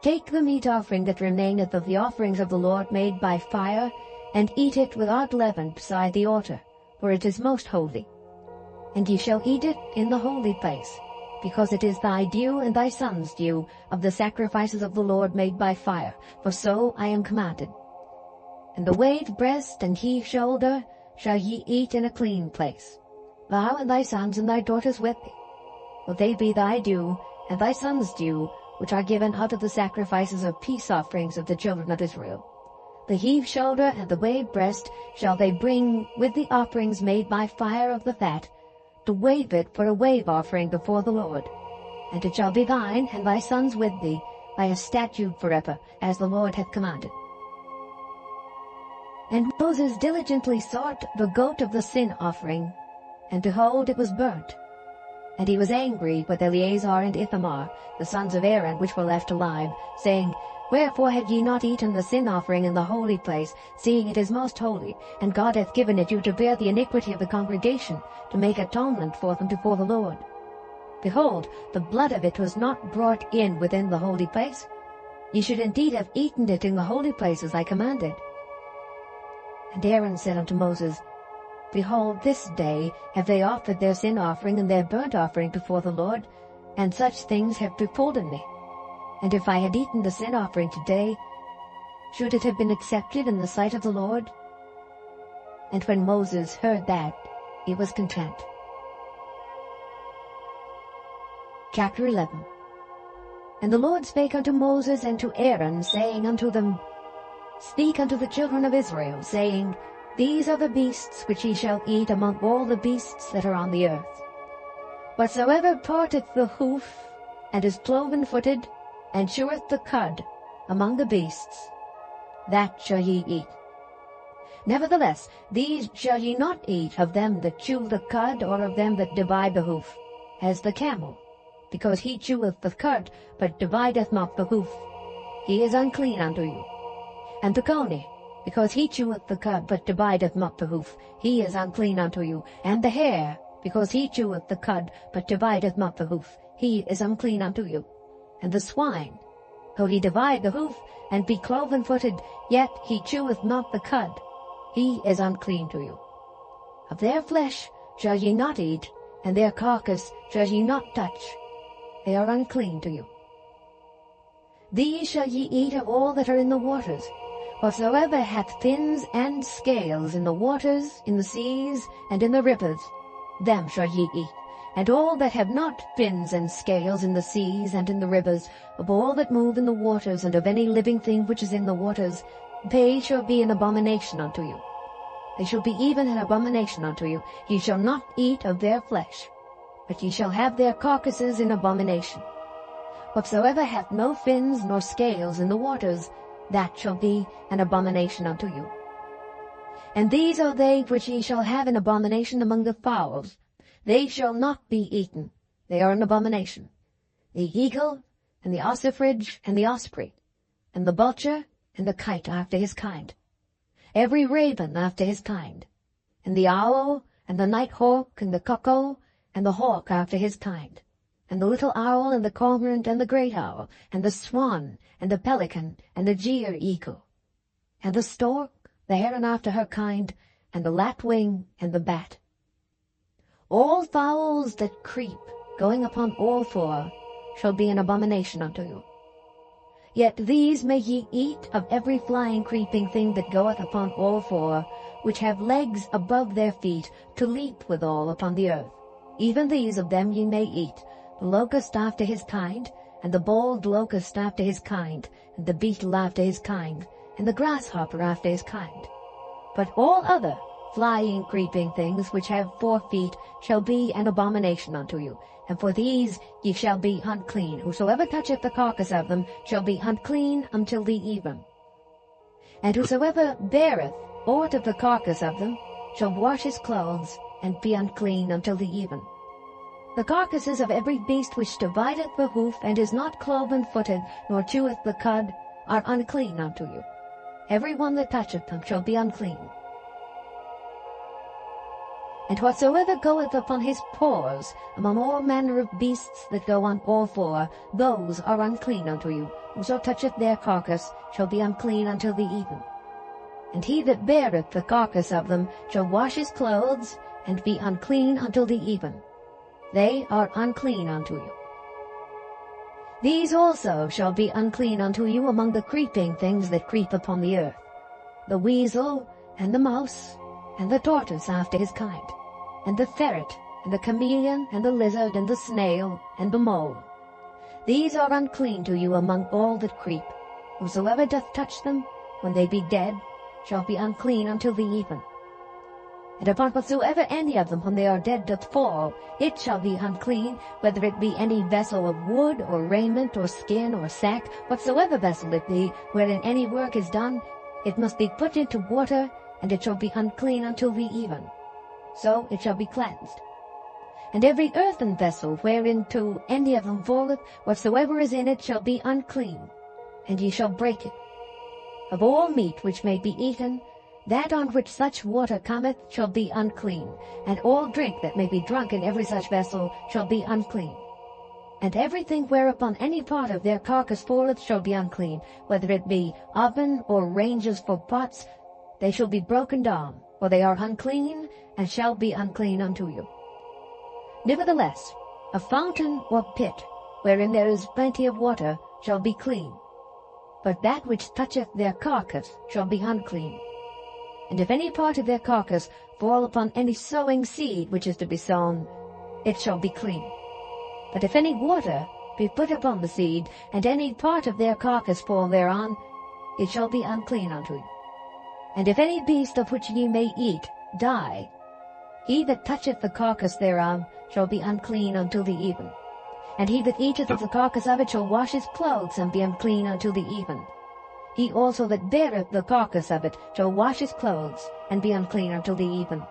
Take the meat offering that remaineth of the offerings of the Lord made by fire, and eat it without leaven beside the altar, for it is most holy. And ye shall eat it in the holy place, because it is thy due and thy son's due of the sacrifices of the Lord made by fire, for so I am commanded. And the waved breast and heave shoulder shall ye eat in a clean place, thou and thy sons and thy daughters with thee, for they be thy due and thy son's due, which are given out of the sacrifices of peace offerings of the children of Israel. The heave shoulder and the waved breast shall they bring with the offerings made by fire of the fat, to wave it for a wave offering before the Lord. And it shall be thine and thy sons with thee by a statute forever, as the Lord hath commanded. And Moses diligently sought the goat of the sin offering, and behold, it was burnt. And he was angry with Eleazar and Ithamar, the sons of Aaron, which were left alive, saying, Wherefore have ye not eaten the sin offering in the holy place, seeing it is most holy, and God hath given it you to bear the iniquity of the congregation, to make atonement for them before the Lord? Behold, the blood of it was not brought in within the holy place. Ye should indeed have eaten it in the holy place, as I commanded. And Aaron said unto Moses, Behold, this day have they offered their sin offering and their burnt offering before the Lord, and such things have befallen me. And if I had eaten the sin offering today, should it have been accepted in the sight of the Lord? And when Moses heard that, he was content. Chapter 11. And the Lord spake unto Moses and to Aaron, saying unto them, Speak unto the children of Israel, saying, These are the beasts which ye shall eat among all the beasts that are on the earth. Whatsoever parteth the hoof, and is cloven-footed, and cheweth the cud among the beasts, that shall ye eat. Nevertheless, these shall ye not eat of them that chew the cud, or of them that divide the hoof, as the camel, because he cheweth the cud, but divideth not the hoof. He is unclean unto you. And the coney, because he cheweth the cud, but divideth not the hoof, he is unclean unto you. And the hare, because he cheweth the cud, but divideth not the hoof, he is unclean unto you. And the swine, though he divide the hoof, and be cloven-footed, yet he cheweth not the cud, he is unclean to you. Of their flesh shall ye not eat, and their carcass shall ye not touch. They are unclean to you. These shall ye eat of all that are in the waters. Whatsoever hath fins and scales in the waters, in the seas, and in the rivers, them shall ye eat. And all that have not fins and scales in the seas and in the rivers, of all that move in the waters, and of any living thing which is in the waters, they shall be an abomination unto you. They shall be even an abomination unto you. Ye shall not eat of their flesh, but ye shall have their carcasses in abomination. Whatsoever hath no fins nor scales in the waters, that shall be an abomination unto you. And these are they which ye shall have an abomination among the fowls. They shall not be eaten. They are an abomination. The eagle, and the ossifrage, and the osprey, and the vulture, and the kite after his kind, every raven after his kind, and the owl, and the nighthawk, and the cuckoo, and the hawk after his kind, and the little owl, and the cormorant, and the great owl, and the swan, and the pelican, and the jeer eagle, and the stork, the heron after her kind, and the lapwing, and the bat. All fowls that creep, going upon all four, shall be an abomination unto you. Yet these may ye eat of every flying creeping thing that goeth upon all four, which have legs above their feet, to leap withal upon the earth. Even these of them ye may eat, the locust after his kind, and the bold locust after his kind, and the beetle after his kind, and the grasshopper after his kind. But all other flying creeping things which have 4 feet shall be an abomination unto you, and for these ye shall be unclean. Whosoever toucheth the carcass of them shall be unclean until the even. And whosoever beareth aught of the carcass of them shall wash his clothes, and be unclean until the even. The carcasses of every beast which divideth the hoof, and is not cloven-footed, nor cheweth the cud, are unclean unto you. Every one that toucheth them shall be unclean. And whatsoever goeth upon his paws among all manner of beasts that go on all four, those are unclean unto you. Whoso toucheth their carcass shall be unclean until the even. And he that beareth the carcass of them shall wash his clothes, and be unclean until the even. They are unclean unto you. These also shall be unclean unto you among the creeping things that creep upon the earth, the weasel, and the mouse, and the tortoise after his kind, and the ferret, and the chameleon, and the lizard, and the snail, and the mole. These are unclean to you among all that creep. Whosoever doth touch them, when they be dead, shall be unclean until the even. And upon whatsoever any of them when they are dead doth fall, it shall be unclean, whether it be any vessel of wood, or raiment, or skin, or sack, whatsoever vessel it be, wherein any work is done, it must be put into water, and it shall be unclean until the even. So it shall be cleansed. And every earthen vessel whereinto any of them falleth, whatsoever is in it shall be unclean, and ye shall break it. Of all meat which may be eaten, that on which such water cometh shall be unclean, and all drink that may be drunk in every such vessel shall be unclean. And everything whereupon any part of their carcass falleth shall be unclean, whether it be oven or ranges for pots, they shall be broken down, for they are unclean, and shall be unclean unto you. Nevertheless, a fountain or pit, wherein there is plenty of water, shall be clean. But that which toucheth their carcass shall be unclean. And if any part of their carcass fall upon any sowing seed which is to be sown, it shall be clean. But if any water be put upon the seed, and any part of their carcass fall thereon, it shall be unclean unto you. And if any beast of which ye may eat die, he that toucheth the carcass thereof shall be unclean until the even. And he that eateth of the carcass of it shall wash his clothes, and be unclean until the even. He also that beareth the carcass of it shall wash his clothes, and be unclean until the even.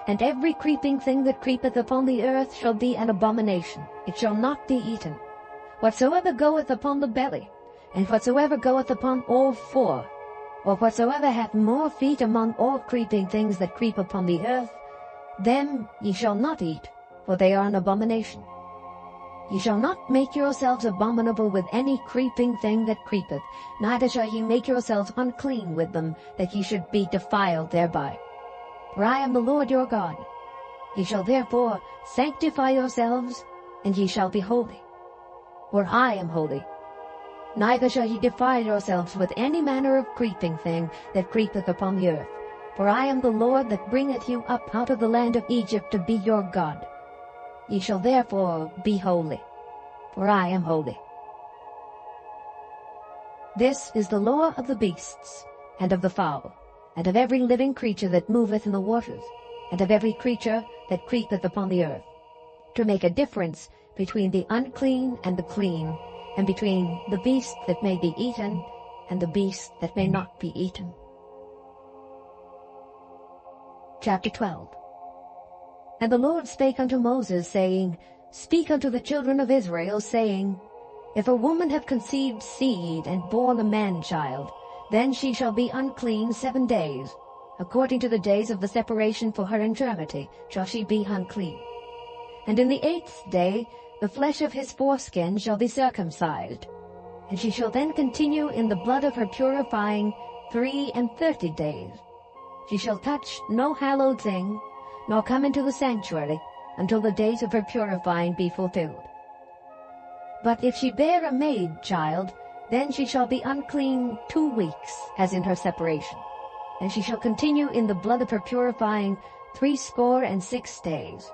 And every creeping thing that creepeth upon the earth shall be an abomination. It shall not be eaten. Whatsoever goeth upon the belly, and whatsoever goeth upon all four, or whatsoever hath more feet among all creeping things that creep upon the earth, them ye shall not eat, for they are an abomination. Ye shall not make yourselves abominable with any creeping thing that creepeth, neither shall ye make yourselves unclean with them, that ye should be defiled thereby. For I am the Lord your God. Ye shall therefore sanctify yourselves, and ye shall be holy. For I am holy. Neither shall ye defile yourselves with any manner of creeping thing that creepeth upon the earth. For I am the Lord that bringeth you up out of the land of Egypt to be your God. Ye shall therefore be holy, for I am holy. This is the law of the beasts, and of the fowl, and of every living creature that moveth in the waters, and of every creature that creepeth upon the earth, to make a difference between the unclean and the clean, and between the beast that may be eaten and the beast that may not be eaten. Chapter 12. And the Lord spake unto Moses, saying, Speak unto the children of Israel, saying, If a woman have conceived seed, and born a man-child, then she shall be unclean 7 days. According to the days of the separation for her infirmity shall she be unclean. And in the 8th day the flesh of his foreskin shall be circumcised, and she shall then continue in the blood of her purifying 33 days. She shall touch no hallowed thing, nor come into the sanctuary, until the days of her purifying be fulfilled. But if she bear a maid child, then she shall be unclean 2 weeks, as in her separation, and she shall continue in the blood of her purifying 66 days.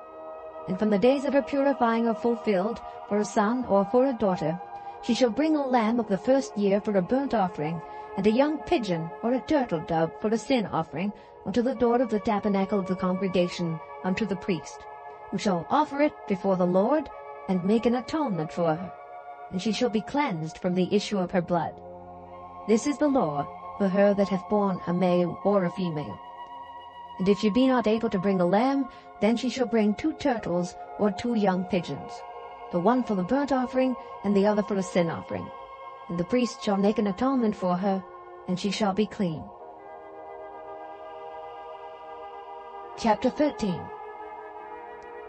And from the days of her purifying are fulfilled, for a son or for a daughter, she shall bring a lamb of the 1st year for a burnt offering, and a young pigeon or a turtle dove for a sin offering, unto the door of the tabernacle of the congregation, unto the priest, who shall offer it before the Lord, and make an atonement for her, and she shall be cleansed from the issue of her blood. This is the law for her that hath borne a male or a female. And if she be not able to bring a lamb, then she shall bring 2 turtles or 2 young pigeons, the one for the burnt offering, and the other for a sin offering. And the priest shall make an atonement for her, and she shall be clean. Chapter 13.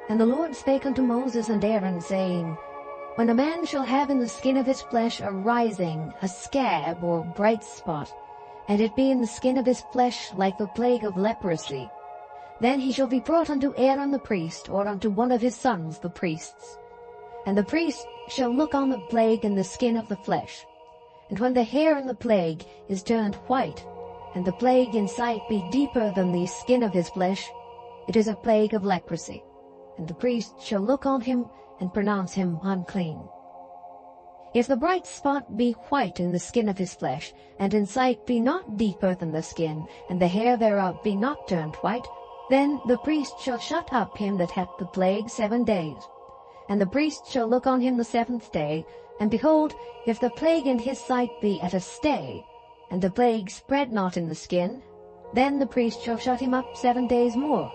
And the Lord spake unto Moses and Aaron, saying, When a man shall have in the skin of his flesh a rising, a scab, or bright spot, and it be in the skin of his flesh like the plague of leprosy, then he shall be brought unto Aaron the priest, or unto one of his sons the priests. And the priest shall look on the plague in the skin of the flesh. And when the hair in the plague is turned white, and the plague in sight be deeper than the skin of his flesh, it is a plague of leprosy. And the priest shall look on him, and pronounce him unclean. If the bright spot be white in the skin of his flesh, and in sight be not deeper than the skin, and the hair thereof be not turned white, then the priest shall shut up him that hath the plague 7 days. And the priest shall look on him the 7th day, and behold, if the plague in his sight be at a stay, and the plague spread not in the skin, then the priest shall shut him up 7 days more.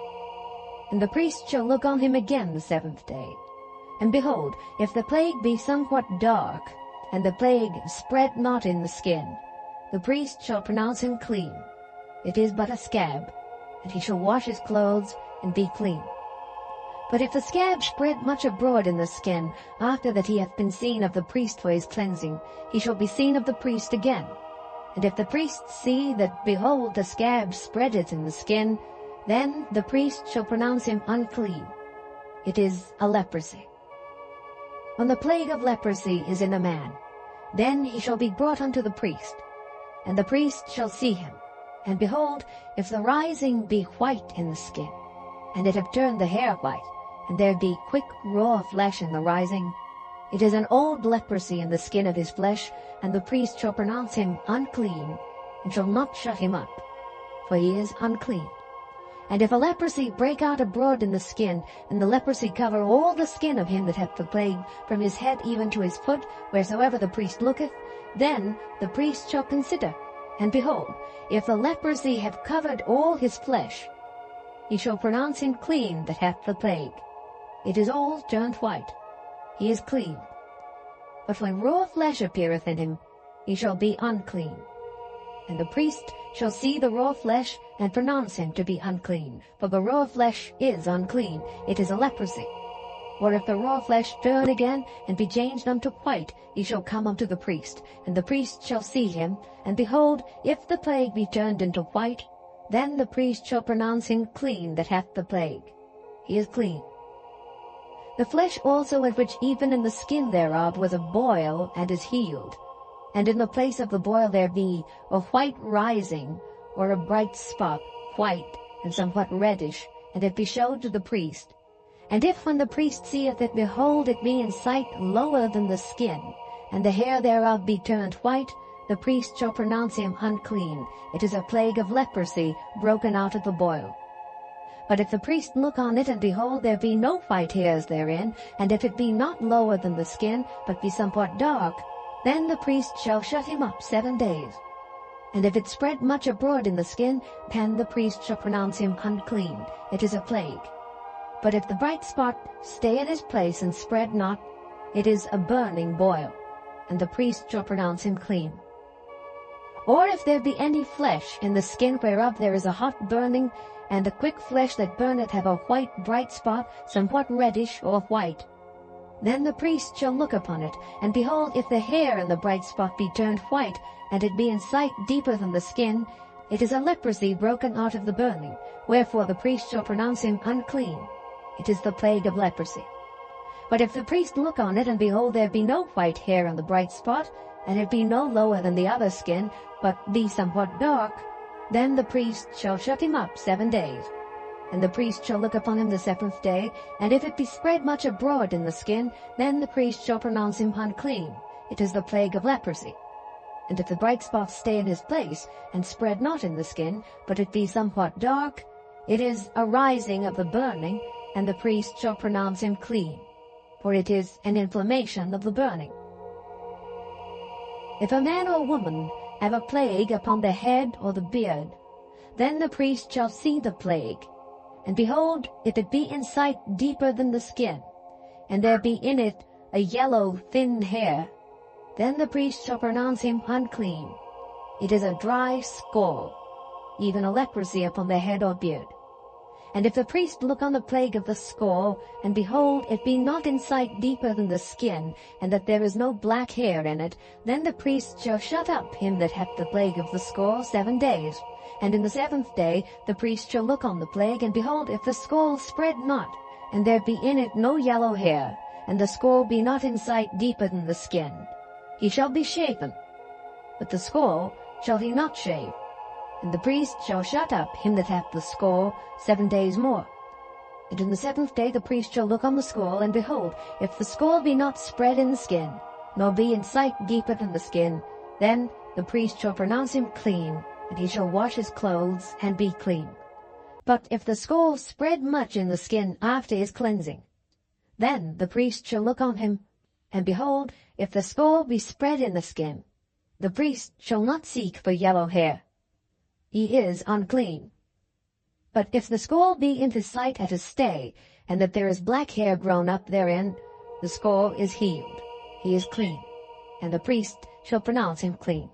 And the priest shall look on him again the 7th day. And behold, if the plague be somewhat dark, and the plague spread not in the skin, the priest shall pronounce him clean. It is but a scab, and he shall wash his clothes, and be clean. But if the scab spread much abroad in the skin, after that he hath been seen of the priest for his cleansing, he shall be seen of the priest again. And if the priest see that, behold, the scab spreadeth in the skin, then the priest shall pronounce him unclean. It is a leprosy. When the plague of leprosy is in a man, then he shall be brought unto the priest, and the priest shall see him. And behold, if the rising be white in the skin, and it have turned the hair white, and there be quick raw flesh in the rising, it is an old leprosy in the skin of his flesh, and the priest shall pronounce him unclean, and shall not shut him up. for he is unclean. And if a leprosy break out abroad in the skin, and the leprosy cover all the skin of him that hath the plague, from his head even to his foot, wheresoever the priest looketh, then the priest shall consider, and behold, if the leprosy have covered all his flesh, he shall pronounce him clean that hath the plague. It is all turned white. He is clean. But when raw flesh appeareth in him, he shall be unclean. And the priest shall see the raw flesh, and pronounce him to be unclean. For the raw flesh is unclean, it is a leprosy. Or if the raw flesh turn again, and be changed unto white, he shall come unto the priest, and the priest shall see him, and behold, if the plague be turned into white, then the priest shall pronounce him clean that hath the plague. He is clean. The flesh also at which even in the skin thereof was a boil, and is healed. And in the place of the boil there be a white rising, or a bright spot, white, and somewhat reddish, and it be showed to the priest. And if when the priest seeth it, behold, it be in sight lower than the skin, and the hair thereof be turned white, the priest shall pronounce him unclean. It is a plague of leprosy, broken out of the boil. But if the priest look on it, and behold, there be no white hairs therein, and if it be not lower than the skin, but be somewhat dark, then the priest shall shut him up 7 days. And if it spread much abroad in the skin, then the priest shall pronounce him unclean. It is a plague. But if the bright spot stay in his place and spread not, it is a burning boil, and the priest shall pronounce him clean. Or if there be any flesh in the skin whereof there is a hot burning, and the quick flesh that burneth have a white bright spot, somewhat reddish or white, then the priest shall look upon it, and behold, if the hair in the bright spot be turned white, and it be in sight deeper than the skin, it is a leprosy broken out of the burning, wherefore the priest shall pronounce him unclean. It is the plague of leprosy. But if the priest look on it, and behold, there be no white hair on the bright spot, and it be no lower than the other skin, but be somewhat dark, then the priest shall shut him up 7 days. And the priest shall look upon him the 7th day, and if it be spread much abroad in the skin, then the priest shall pronounce him unclean. It is the plague of leprosy. And if the bright spot stay in his place, and spread not in the skin, but it be somewhat dark, it is a rising of the burning, and the priest shall pronounce him clean, for it is an inflammation of the burning. If a man or woman have a plague upon the head or the beard, then the priest shall see the plague. And behold, if it be in sight deeper than the skin, and there be in it a yellow thin hair, then the priest shall pronounce him unclean. It is a dry scald, even a leprosy upon the head or beard. And if the priest look on the plague of the scald, and behold, it be not in sight deeper than the skin, and that there is no black hair in it, then the priest shall shut up him that hath the plague of the scald 7 days. And in the 7th day the priest shall look on the plague, and behold, if the scald spread not, and there be in it no yellow hair, and the scald be not in sight deeper than the skin, he shall be shaven. But the scald shall he not shave. And the priest shall shut up him that hath the scald 7 days more. And in the 7th day the priest shall look on the scald, and behold, if the scald be not spread in the skin, nor be in sight deeper than the skin, then the priest shall pronounce him clean, and he shall wash his clothes, and be clean. But if the scald spread much in the skin after his cleansing, then the priest shall look on him, and behold, if the scald be spread in the skin, the priest shall not seek for yellow hair. He is unclean. But if the scald be in his sight at a stay, and that there is black hair grown up therein, the scald is healed. He is clean, and the priest shall pronounce him clean.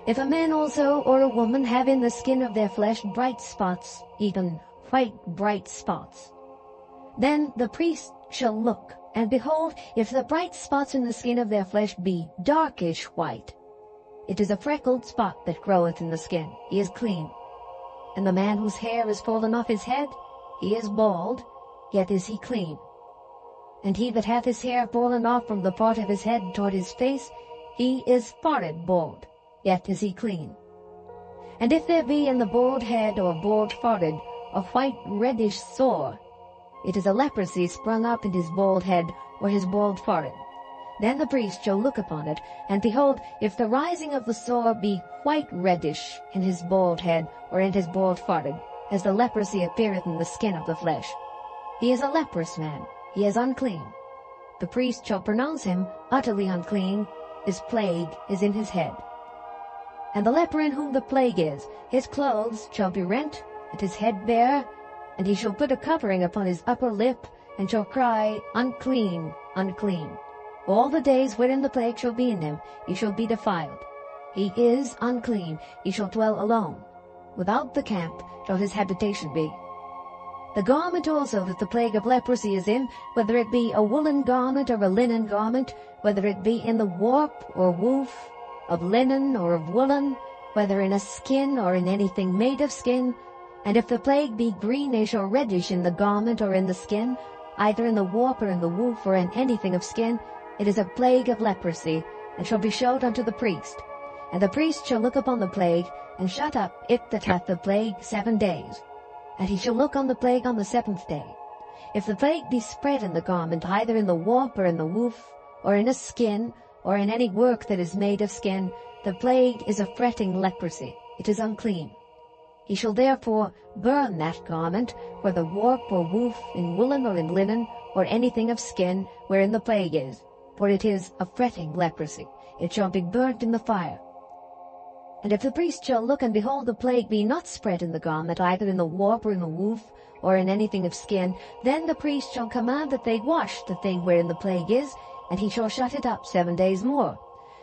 If a man also or a woman have in the skin of their flesh bright spots, even white bright spots, then the priest shall look, and behold, if the bright spots in the skin of their flesh be darkish white, it is a freckled spot that groweth in the skin. He is clean. And the man whose hair is fallen off his head, he is bald, yet is he clean. And he that hath his hair fallen off from the part of his head toward his face, he is forehead bald, yet is he clean. And if there be in the bald head or bald forehead a white reddish sore, it is a leprosy sprung up in his bald head or his bald forehead. Then the priest shall look upon it, and behold, if the rising of the sore be white reddish in his bald head, or in his bald forehead, as the leprosy appeareth in the skin of the flesh, he is a leprous man, he is unclean. The priest shall pronounce him utterly unclean, his plague is in his head. And the leper in whom the plague is, his clothes shall be rent, and his head bare, and he shall put a covering upon his upper lip, and shall cry, Unclean, unclean. All the days wherein the plague shall be in him, he shall be defiled. He is unclean, he shall dwell alone. Without the camp shall his habitation be. The garment also that the plague of leprosy is in, whether it be a woolen garment or a linen garment, whether it be in the warp or woof, of linen or of woolen, whether in a skin or in anything made of skin, and if the plague be greenish or reddish in the garment or in the skin, either in the warp or in the woof or in anything of skin, it is a plague of leprosy, and shall be showed unto the priest. And the priest shall look upon the plague, and shut up it that hath the plague 7 days. And he shall look on the plague on the 7th day. If the plague be spread in the garment, either in the warp or in the woof, or in a skin, or in any work that is made of skin, the plague is a fretting leprosy, it is unclean. He shall therefore burn that garment, whether warp or woof, in woolen or in linen, or anything of skin, wherein the plague is, for it is a fretting leprosy, it shall be burnt in the fire. And if the priest shall look, and behold, the plague be not spread in the garment, either in the warp or in the woof, or in anything of skin, then the priest shall command that they wash the thing wherein the plague is, and he shall shut it up 7 days more.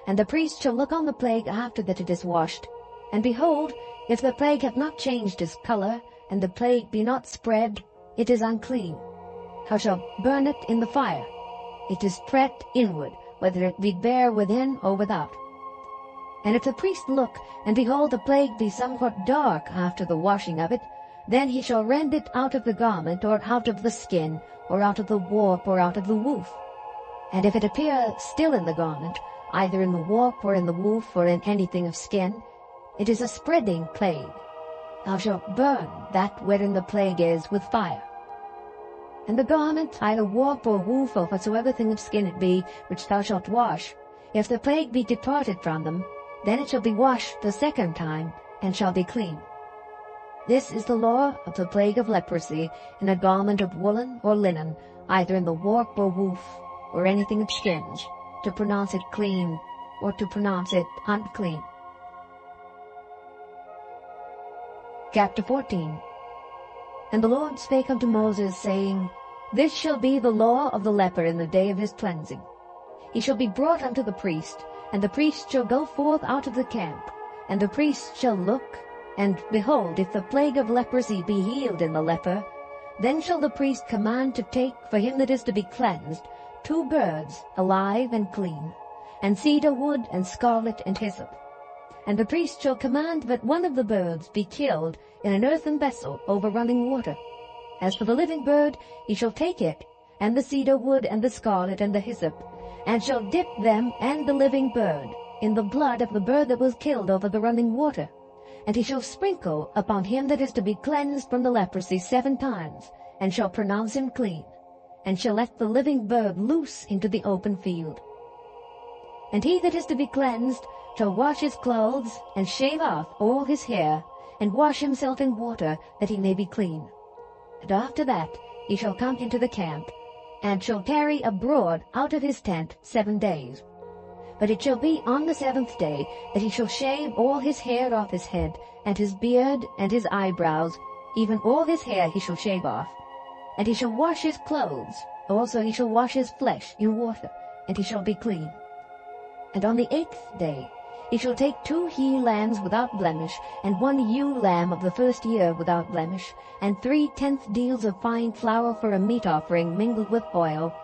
And the priest shall look on the plague after that it is washed. And behold, if the plague have not changed his colour, and the plague be not spread, it is unclean. Thou shalt burn it in the fire. It is fret inward, whether it be bare within or without. And if the priest look, and behold, the plague be somewhat dark after the washing of it, then he shall rend it out of the garment, or out of the skin, or out of the warp, or out of the woof. And if it appear still in the garment, either in the warp, or in the woof, or in anything of skin, it is a spreading plague. Thou shalt burn that wherein the plague is with fire. And the garment, either warp or woof, or whatsoever thing of skin it be, which thou shalt wash, if the plague be departed from them, then it shall be washed the 2nd time, and shall be clean. This is the law of the plague of leprosy, in a garment of woolen or linen, either in the warp or woof, or anything of skins, to pronounce it clean, or to pronounce it unclean. Chapter 14. And the Lord spake unto Moses, saying, This shall be the law of the leper in the day of his cleansing. He shall be brought unto the priest, and the priest shall go forth out of the camp, and the priest shall look, and behold, if the plague of leprosy be healed in the leper, then shall the priest command to take for him that is to be cleansed 2 birds, alive and clean, and cedar wood, and scarlet, and hyssop. And the priest shall command that one of the birds be killed in an earthen vessel over running water. As for the living bird, he shall take it, and the cedar wood, and the scarlet, and the hyssop, and shall dip them and the living bird in the blood of the bird that was killed over the running water. And he shall sprinkle upon him that is to be cleansed from the leprosy 7 times, and shall pronounce him clean, and shall let the living bird loose into the open field. And he that is to be cleansed shall wash his clothes, and shave off all his hair, and wash himself in water, that he may be clean. And after that he shall come into the camp, and shall tarry abroad out of his tent 7 days. But it shall be on the 7th day that he shall shave all his hair off his head, and his beard, and his eyebrows, even all his hair he shall shave off. And he shall wash his clothes, also he shall wash his flesh in water, and he shall be clean. And on the 8th day he shall take 2 he-lambs without blemish, and 1 ewe-lamb of the 1st year without blemish, and 3/10 deals of fine flour for a meat offering mingled with oil,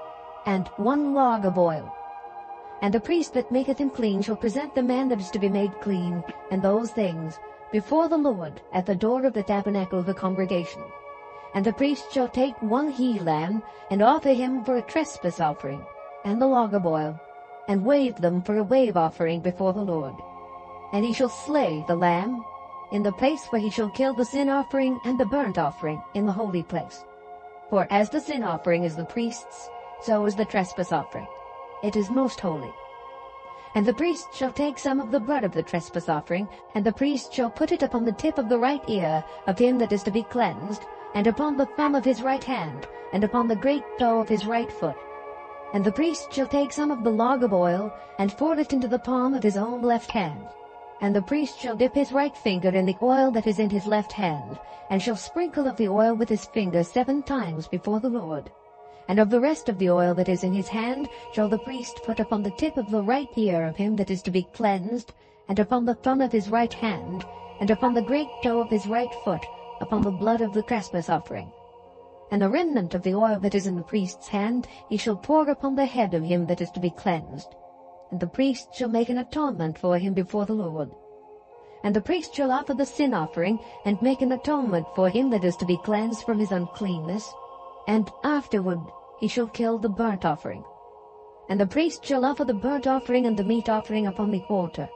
and 1 log of oil. And the priest that maketh him clean shall present the man that is to be made clean, and those things, before the Lord at the door of the tabernacle of the congregation. And the priest shall take 1 he-lamb, and offer him for a trespass offering, and the log of oil, and wave them for a wave offering before the Lord. And he shall slay the lamb in the place where he shall kill the sin offering and the burnt offering in the holy place. For as the sin offering is the priest's, so is the trespass offering. it is most holy. And the priest shall take some of the blood of the trespass offering, and the priest shall put it upon the tip of the right ear of him that is to be cleansed, and upon the thumb of his right hand, and upon the great toe of his right foot. And the priest shall take some of the log of oil, and pour it into the palm of his own left hand. And the priest shall dip his right finger in the oil that is in his left hand, and shall sprinkle of the oil with his finger 7 times before the Lord. And of the rest of the oil that is in his hand shall the priest put upon the tip of the right ear of him that is to be cleansed, and upon the thumb of his right hand, and upon the great toe of his right foot, upon the blood of the trespass offering. And the remnant of the oil that is in the priest's hand he shall pour upon the head of him that is to be cleansed. And the priest shall make an atonement for him before the Lord. And the priest shall offer the sin offering, and make an atonement for him that is to be cleansed from his uncleanness. And afterward he shall kill the burnt offering. And the priest shall offer the burnt offering and the meat offering upon the altar.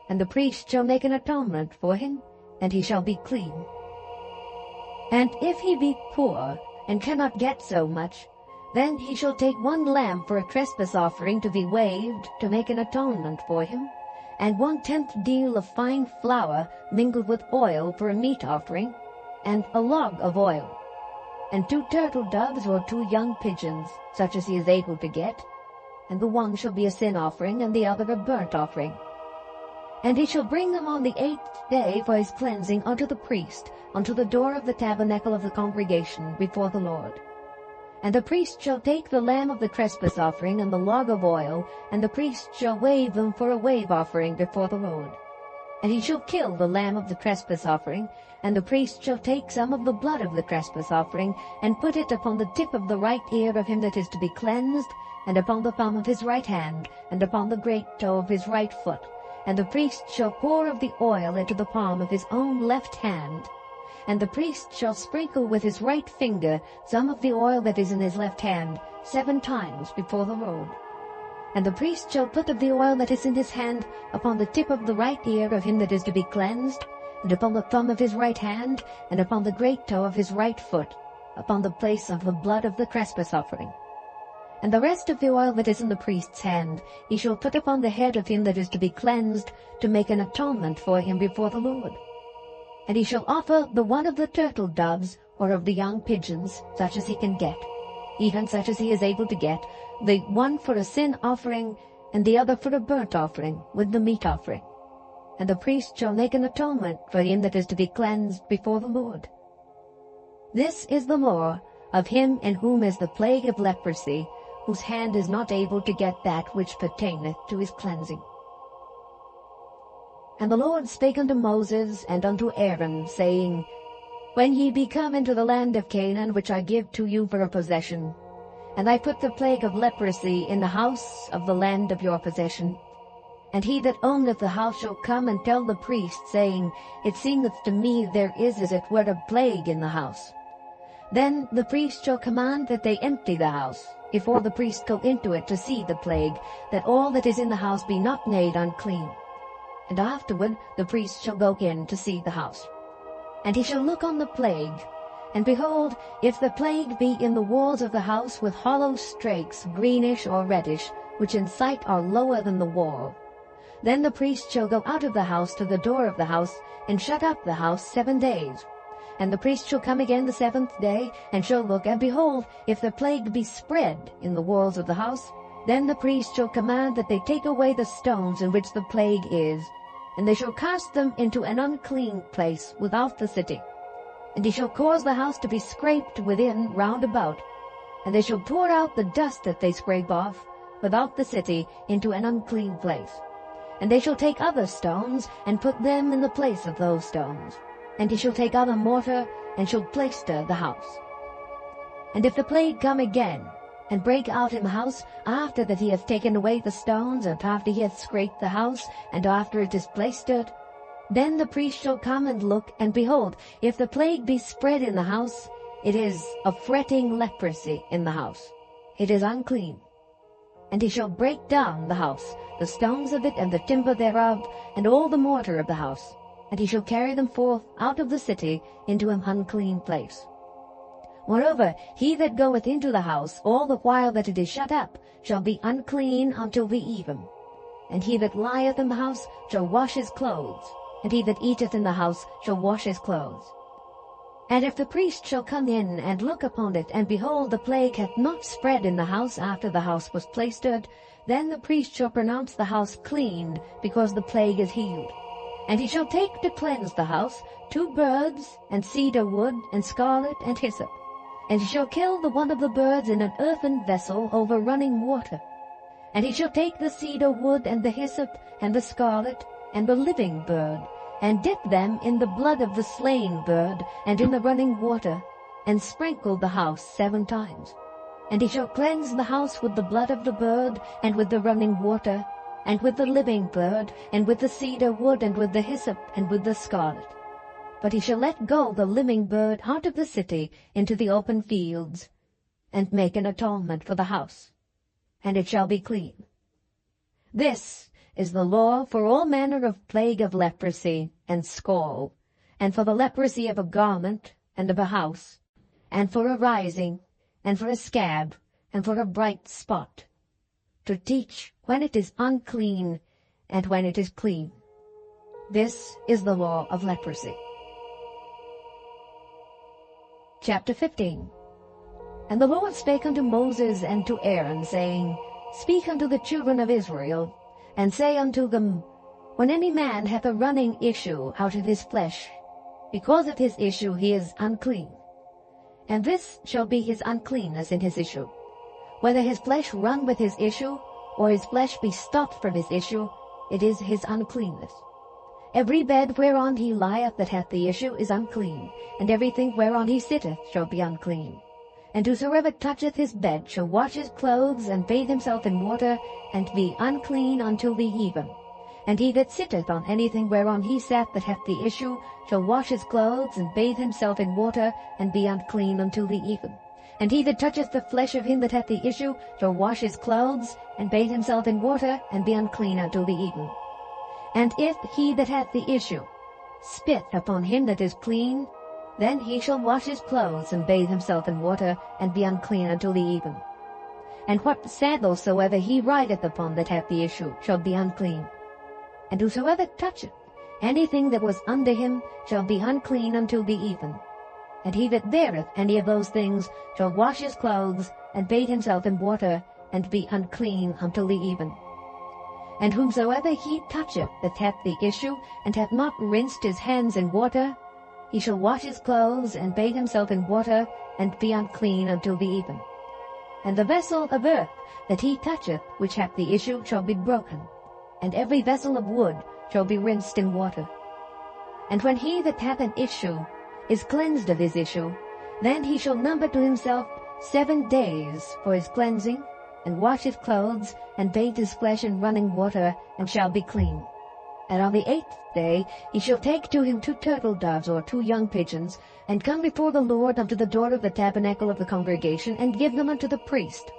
And the priest shall make an atonement for him, and he shall be clean. And if he be poor, and cannot get so much, then he shall take 1 lamb for a trespass offering to be waved, to make an atonement for him, and 1/10 deal of fine flour mingled with oil for a meat offering, and a log of oil, and 2 turtle doves or 2 young pigeons, such as he is able to get, and the one shall be a sin offering, and the other a burnt offering. And he shall bring them on the 8th day for his cleansing unto the priest, unto the door of the tabernacle of the congregation before the Lord. And the priest shall take the lamb of the trespass offering and the log of oil, and the priest shall wave them for a wave offering before the Lord. And he shall kill the lamb of the trespass offering, and the priest shall take some of the blood of the trespass offering, and put it upon the tip of the right ear of him that is to be cleansed, and upon the thumb of his right hand, and upon the great toe of his right foot. And the priest shall pour of the oil into the palm of his own left hand. And the priest shall sprinkle with his right finger some of the oil that is in his left hand 7 times before the Lord. And the priest shall put of the oil that is in his hand upon the tip of the right ear of him that is to be cleansed, and upon the thumb of his right hand, and upon the great toe of his right foot, upon the place of the blood of the trespass offering. And the rest of the oil that is in the priest's hand he shall put upon the head of him that is to be cleansed, to make an atonement for him before the Lord. And he shall offer the one of the turtle doves, or of the young pigeons, such as he can get, even such as he is able to get, the one for a sin offering, and the other for a burnt offering, with the meat offering. And the priest shall make an atonement for him that is to be cleansed before the Lord. This is the law of him in whom is the plague of leprosy, whose hand is not able to get that which pertaineth to his cleansing. And the Lord spake unto Moses and unto Aaron, saying, When ye be come into the land of Canaan, which I give to you for a possession, and I put the plague of leprosy in the house of the land of your possession, and he that owneth the house shall come and tell the priest, saying, It seemeth to me there is as it were a plague in the house. Then the priest shall command that they empty the house, before the priest go into it to see the plague, that all that is in the house be not made unclean. And afterward the priest shall go in to see the house. And he shall look on the plague, and behold, if the plague be in the walls of the house with hollow strakes, greenish or reddish, which in sight are lower than the wall, then the priest shall go out of the house to the door of the house, and shut up the house 7 days. And the priest shall come again the 7th day, and shall look, and behold, if the plague be spread in the walls of the house, then the priest shall command that they take away the stones in which the plague is, and they shall cast them into an unclean place without the city. And he shall cause the house to be scraped within round about, and they shall pour out the dust that they scrape off without the city into an unclean place. And they shall take other stones, and put them in the place of those stones. And he shall take other mortar, and shall plaister the house. And if the plague come again, and break out in the house, after that he hath taken away the stones, and after he hath scraped the house, and after it is plaistered, then the priest shall come and look, and behold, if the plague be spread in the house, it is a fretting leprosy in the house. It is unclean. And he shall break down the house, the stones of it, and the timber thereof, and all the mortar of the house, and he shall carry them forth out of the city into an unclean place. Moreover, he that goeth into the house all the while that it is shut up shall be unclean until the even. And he that lieth in the house shall wash his clothes, and he that eateth in the house shall wash his clothes. And if the priest shall come in and look upon it, and behold, the plague hath not spread in the house after the house was plastered, then the priest shall pronounce the house clean, because the plague is healed. And he shall take to cleanse the house 2 birds, and cedar wood, and scarlet, and hyssop. And he shall kill the one of the birds in an earthen vessel over running water. And he shall take the cedar wood, and the hyssop, and the scarlet, and the living bird, and dip them in the blood of the slain bird, and in the running water, and sprinkle the house 7 times. And he shall cleanse the house with the blood of the bird, and with the running water, and with the living bird, and with the cedar wood, and with the hyssop, and with the scarlet. But he shall let go the living bird out of the city into the open fields, and make an atonement for the house, and it shall be clean. This is the law for all manner of plague of leprosy and scall, and for the leprosy of a garment and of a house, and for a rising, and for a scab, and for a bright spot, to teach when it is unclean and when it is clean. This is the law of leprosy. Chapter 15. And the Lord spake unto Moses and to Aaron, saying, Speak unto the children of Israel, and say unto them, When any man hath a running issue out of his flesh, because of his issue he is unclean. And this shall be his uncleanness in his issue. Whether his flesh run with his issue, or his flesh be stopped from his issue, it is his uncleanness. Every bed whereon he lieth that hath the issue is unclean, and everything whereon he sitteth shall be unclean. And whosoever toucheth his bed shall wash his clothes, and bathe himself in water, and be unclean until the even. And he that sitteth on anything whereon he sat that hath the issue shall wash his clothes, and bathe himself in water, and be unclean until the even. And he that toucheth the flesh of him that hath the issue shall wash his clothes, and bathe himself in water, and be unclean until the even. And if he that hath the issue spit upon him that is clean, then he shall wash his clothes, and bathe himself in water, and be unclean until the even. And what sandal soever he rideth upon that hath the issue shall be unclean. And whosoever toucheth anything that was under him shall be unclean until the even. And he that beareth any of those things shall wash his clothes, and bathe himself in water, and be unclean until the even. And whomsoever he toucheth that hath the issue, and hath not rinsed his hands in water, he shall wash his clothes, and bathe himself in water, and be unclean until the even. And the vessel of earth that he toucheth, which hath the issue, shall be broken, and every vessel of wood shall be rinsed in water. And when he that hath an issue is cleansed of his issue, then he shall number to himself 7 days for his cleansing, and wash his clothes, and bathe his flesh in running water, and shall be clean. And on the 8th day he shall take to him 2 turtle doves or 2 young pigeons, and come before the Lord unto the door of the tabernacle of the congregation, and give them unto the priest.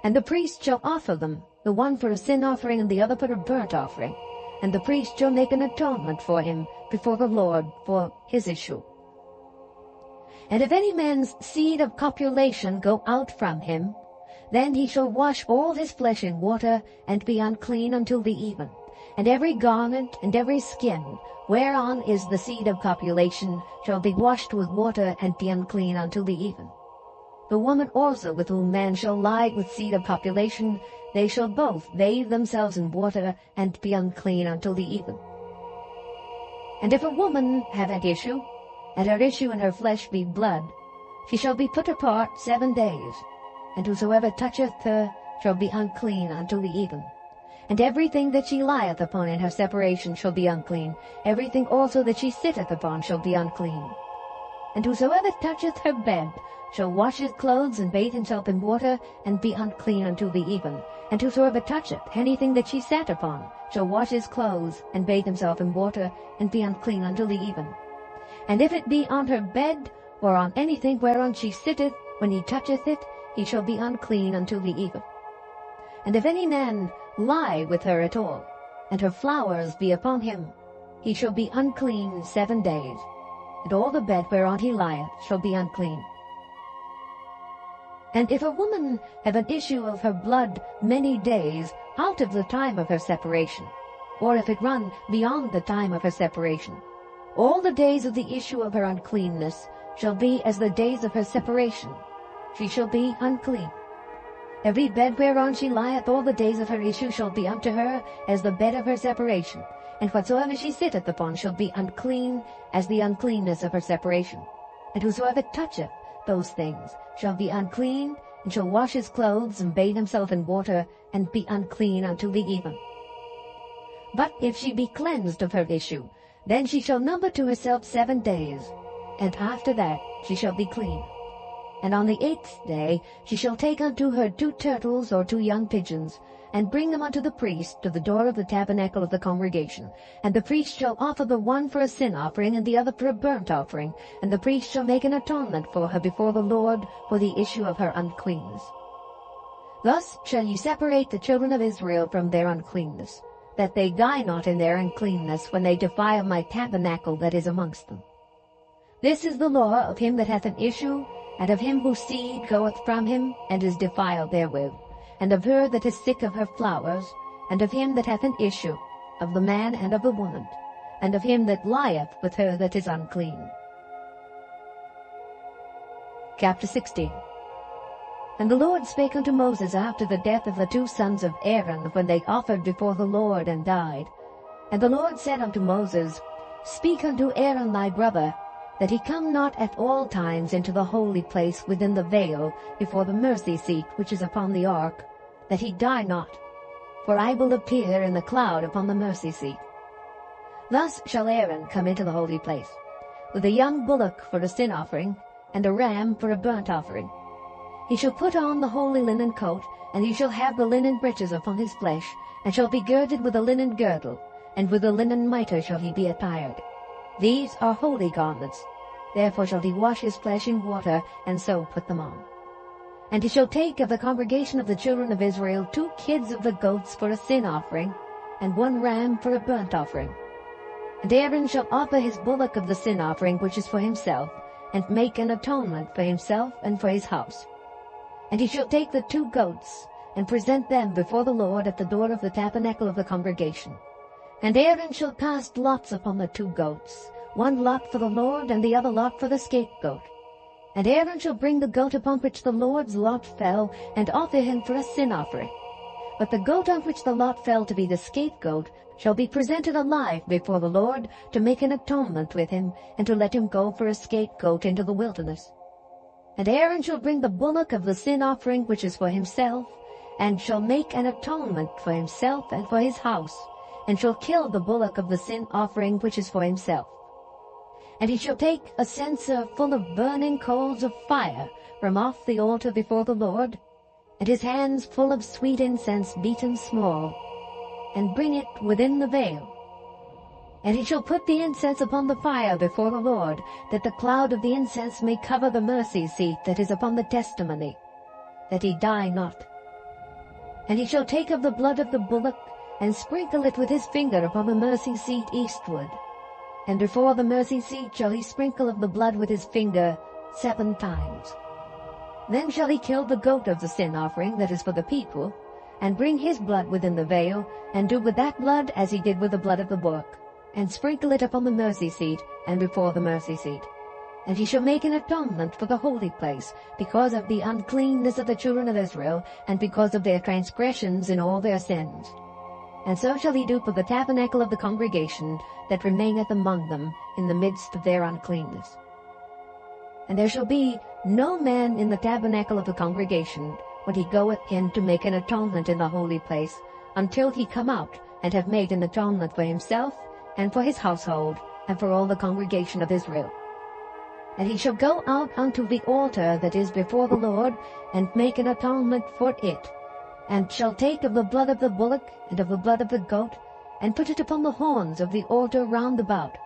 And the priest shall offer them, the one for a sin offering, and the other for a burnt offering. And the priest shall make an atonement for him before the Lord for his issue. And if any man's seed of copulation go out from him, then he shall wash all his flesh in water, and be unclean until the even. And every garment and every skin, whereon is the seed of copulation, shall be washed with water, and be unclean until the even. The woman also with whom man shall lie with seed of copulation, they shall both bathe themselves in water, and be unclean until the even. And if a woman have an issue, and her issue in her flesh be blood, she shall be put apart 7 days, and whosoever toucheth her shall be unclean until the even. And everything that she lieth upon in her separation shall be unclean, everything also that she sitteth upon shall be unclean. And whosoever toucheth her bed shall wash his clothes, and bathe himself in water, and be unclean until the even. And whosoever toucheth anything that she sat upon shall wash his clothes, and bathe himself in water, and be unclean until the even. And if it be on her bed, or on anything whereon she sitteth, when he toucheth it, he shall be unclean until the even. And if any man lie with her at all, and her flowers be upon him, he shall be unclean 7 days, and all the bed whereon he lieth shall be unclean. And if a woman have an issue of her blood many days out of the time of her separation, or if it run beyond the time of her separation, all the days of the issue of her uncleanness shall be as the days of her separation. She shall be unclean. Every bed whereon she lieth all the days of her issue shall be unto her as the bed of her separation, and whatsoever she sitteth upon shall be unclean as the uncleanness of her separation. And whosoever toucheth those things shall be unclean, and shall wash his clothes, and bathe himself in water, and be unclean until the even. But if she be cleansed of her issue, then she shall number to herself 7 days, and after that she shall be clean. And on the 8th day she shall take unto her 2 turtles or 2 young pigeons, and bring them unto the priest to the door of the tabernacle of the congregation. And the priest shall offer the one for a sin offering, and the other for a burnt offering. And the priest shall make an atonement for her before the Lord for the issue of her uncleanness. Thus shall ye separate the children of Israel from their uncleanness, that they die not in their uncleanness when they defile my tabernacle that is amongst them. This is the law of him that hath an issue, and of him whose seed goeth from him, and is defiled therewith, and of her that is sick of her flowers, and of him that hath an issue, of the man and of the woman, and of him that lieth with her that is unclean. Chapter 16. And the Lord spake unto Moses after the death of the 2 sons of Aaron, when they offered before the Lord and died. And the Lord said unto Moses, Speak unto Aaron thy brother, that he come not at all times into the holy place within the veil before the mercy seat which is upon the ark, that he die not. For I will appear in the cloud upon the mercy seat. Thus shall Aaron come into the holy place, with a young bullock for a sin offering, and a ram for a burnt offering. He shall put on the holy linen coat, and he shall have the linen breeches upon his flesh, and shall be girded with a linen girdle, and with a linen mitre shall he be attired. These are holy garments. Therefore shall he wash his flesh in water, and so put them on. And he shall take of the congregation of the children of Israel 2 kids of the goats for a sin offering, and 1 ram for a burnt offering. And Aaron shall offer his bullock of the sin offering which is for himself, and make an atonement for himself and for his house. And he shall take the 2 goats, and present them before the Lord at the door of the tabernacle of the congregation. And Aaron shall cast lots upon the 2 goats, 1 lot for the Lord, and the other lot for the scapegoat. And Aaron shall bring the goat upon which the Lord's lot fell, and offer him for a sin offering. But the goat on which the lot fell to be the scapegoat shall be presented alive before the Lord, to make an atonement with him, and to let him go for a scapegoat into the wilderness. And Aaron shall bring the bullock of the sin offering which is for himself, and shall make an atonement for himself and for his house, and shall kill the bullock of the sin offering which is for himself. And he shall take a censer full of burning coals of fire from off the altar before the Lord, and his hands full of sweet incense beaten small, and bring it within the veil. And he shall put the incense upon the fire before the Lord, that the cloud of the incense may cover the mercy seat that is upon the testimony, that he die not. And he shall take of the blood of the bullock, and sprinkle it with his finger upon the mercy seat eastward. And before the mercy seat shall he sprinkle of the blood with his finger 7 times. Then shall he kill the goat of the sin offering that is for the people, and bring his blood within the veil, and do with that blood as he did with the blood of the bullock, and sprinkle it upon the mercy seat, and before the mercy seat. And he shall make an atonement for the holy place, because of the uncleanness of the children of Israel, and because of their transgressions in all their sins. And so shall he do for the tabernacle of the congregation that remaineth among them in the midst of their uncleanness. And there shall be no man in the tabernacle of the congregation when he goeth in to make an atonement in the holy place, until he come out and have made an atonement for himself, and for his household, and for all the congregation of Israel. And he shall go out unto the altar that is before the Lord, and make an atonement for it, and shall take of the blood of the bullock and of the blood of the goat, and put it upon the horns of the altar round about.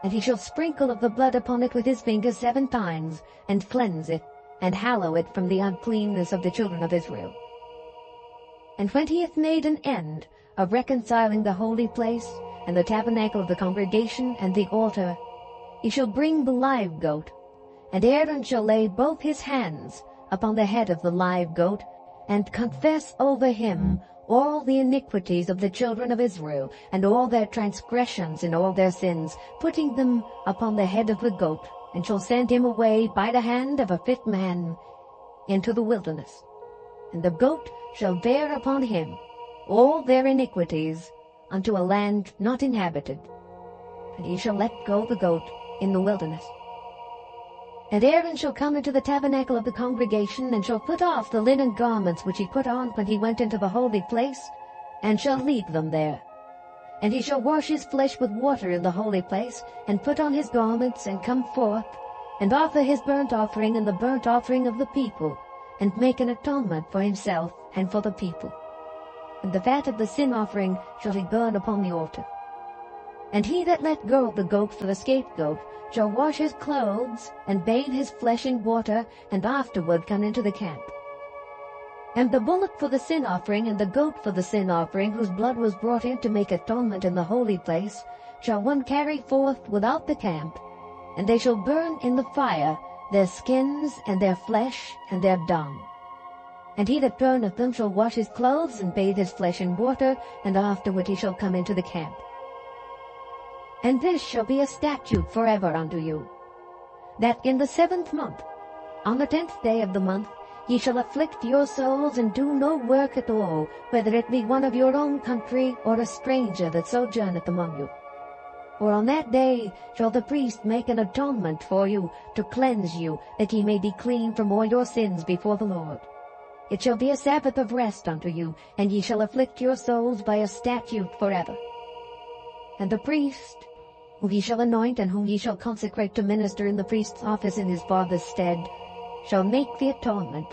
And he shall sprinkle of the blood upon it with his finger 7 times, and cleanse it, and hallow it from the uncleanness of the children of Israel. And when he hath made an end of reconciling the holy place, and the tabernacle of the congregation, and the altar, he shall bring the live goat, and Aaron shall lay both his hands upon the head of the live goat, and confess over him all the iniquities of the children of Israel, and all their transgressions and all their sins, putting them upon the head of the goat, and shall send him away by the hand of a fit man into the wilderness. And the goat shall bear upon him all their iniquities unto a land not inhabited, and he shall let go the goat in the wilderness. And Aaron shall come into the tabernacle of the congregation, and shall put off the linen garments which he put on when he went into the holy place, and shall leave them there. And he shall wash his flesh with water in the holy place, and put on his garments, and come forth, and offer his burnt offering and the burnt offering of the people, and make an atonement for himself and for the people. And the fat of the sin offering shall he burn upon the altar. And he that let go the goat for the scapegoat shall wash his clothes, and bathe his flesh in water, and afterward come into the camp. And the bullock for the sin offering, and the goat for the sin offering, whose blood was brought in to make atonement in the holy place, shall one carry forth without the camp, and they shall burn in the fire their skins, and their flesh, and their dung. And he that burneth them shall wash his clothes, and bathe his flesh in water, and afterward he shall come into the camp. And this shall be a statute forever unto you, that in the 7th month, on the 10th day of the month, ye shall afflict your souls, and do no work at all, whether it be one of your own country, or a stranger that sojourneth among you. For on that day shall the priest make an atonement for you, to cleanse you, that ye may be clean from all your sins before the Lord. It shall be a Sabbath of rest unto you, and ye shall afflict your souls by a statute forever. And the priest, whom ye shall anoint, and whom ye shall consecrate to minister in the priest's office in his father's stead, shall make the atonement,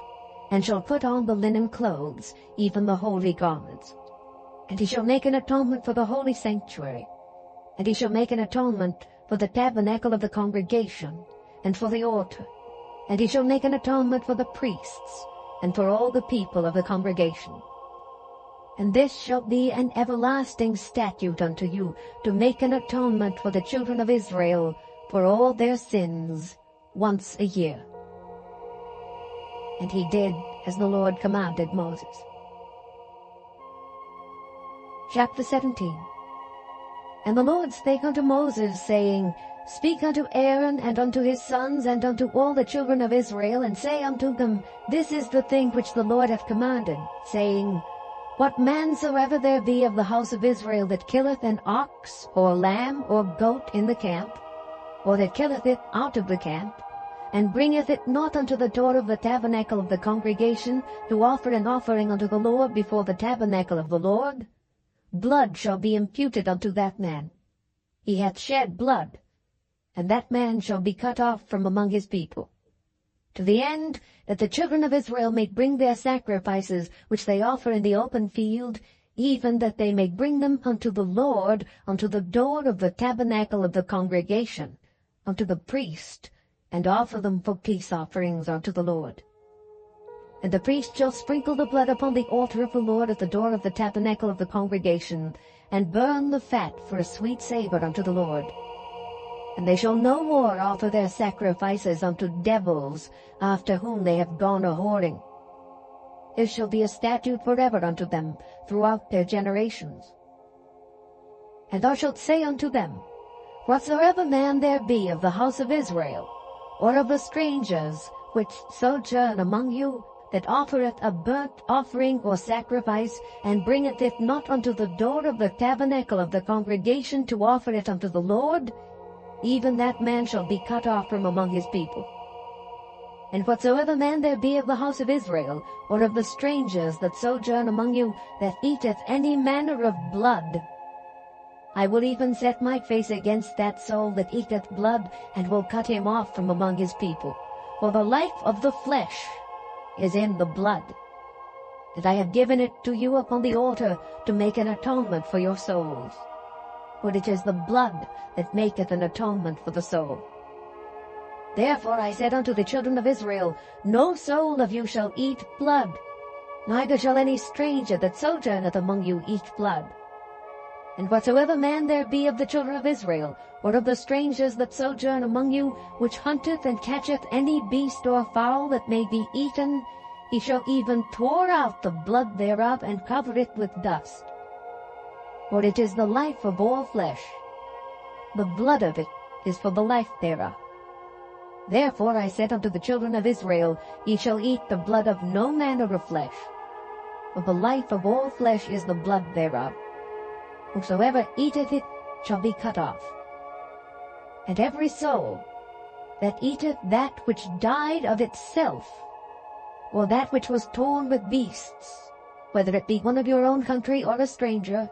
and shall put on the linen clothes, even the holy garments. And he shall make an atonement for the holy sanctuary, and he shall make an atonement for the tabernacle of the congregation, and for the altar, and he shall make an atonement for the priests, and for all the people of the congregation. And this shall be an everlasting statute unto you, to make an atonement for the children of Israel for all their sins once a year. And he did as the Lord commanded Moses. Chapter 17. And the Lord spake unto Moses, saying, Speak unto Aaron, and unto his sons, and unto all the children of Israel, and say unto them, This is the thing which the Lord hath commanded, saying, What man soever there be of the house of Israel that killeth an ox, or lamb, or goat in the camp, or that killeth it out of the camp, and bringeth it not unto the door of the tabernacle of the congregation, to offer an offering unto the Lord before the tabernacle of the Lord, blood shall be imputed unto that man. He hath shed blood, and that man shall be cut off from among his people, to the end that the children of Israel may bring their sacrifices which they offer in the open field, even that they may bring them unto the Lord, unto the door of the tabernacle of the congregation, unto the priest, and offer them for peace offerings unto the Lord. And the priest shall sprinkle the blood upon the altar of the Lord at the door of the tabernacle of the congregation, and burn the fat for a sweet savour unto the Lord. And they shall no more offer their sacrifices unto devils, after whom they have gone a-whoring. This shall be a statute forever unto them throughout their generations. And thou shalt say unto them, Whatsoever man there be of the house of Israel, or of the strangers which sojourn among you, that offereth a burnt offering or sacrifice, and bringeth it not unto the door of the tabernacle of the congregation to offer it unto the Lord, even that man shall be cut off from among his people. And whatsoever man there be of the house of Israel, or of the strangers that sojourn among you, that eateth any manner of blood, I will even set my face against that soul that eateth blood, and will cut him off from among his people. For the life of the flesh is in the blood, and I have given it to you upon the altar to make an atonement for your souls. For it is the blood that maketh an atonement for the soul. Therefore I said unto the children of Israel, No soul of you shall eat blood, neither shall any stranger that sojourneth among you eat blood. And whatsoever man there be of the children of Israel, or of the strangers that sojourn among you, which hunteth and catcheth any beast or fowl that may be eaten, he shall even pour out the blood thereof, and cover it with dust. For it is the life of all flesh. The blood of it is for the life thereof. Therefore I said unto the children of Israel, Ye shall eat the blood of no manner of flesh. For the life of all flesh is the blood thereof. Whosoever eateth it shall be cut off. And every soul that eateth that which died of itself, or that which was torn with beasts, whether it be one of your own country or a stranger,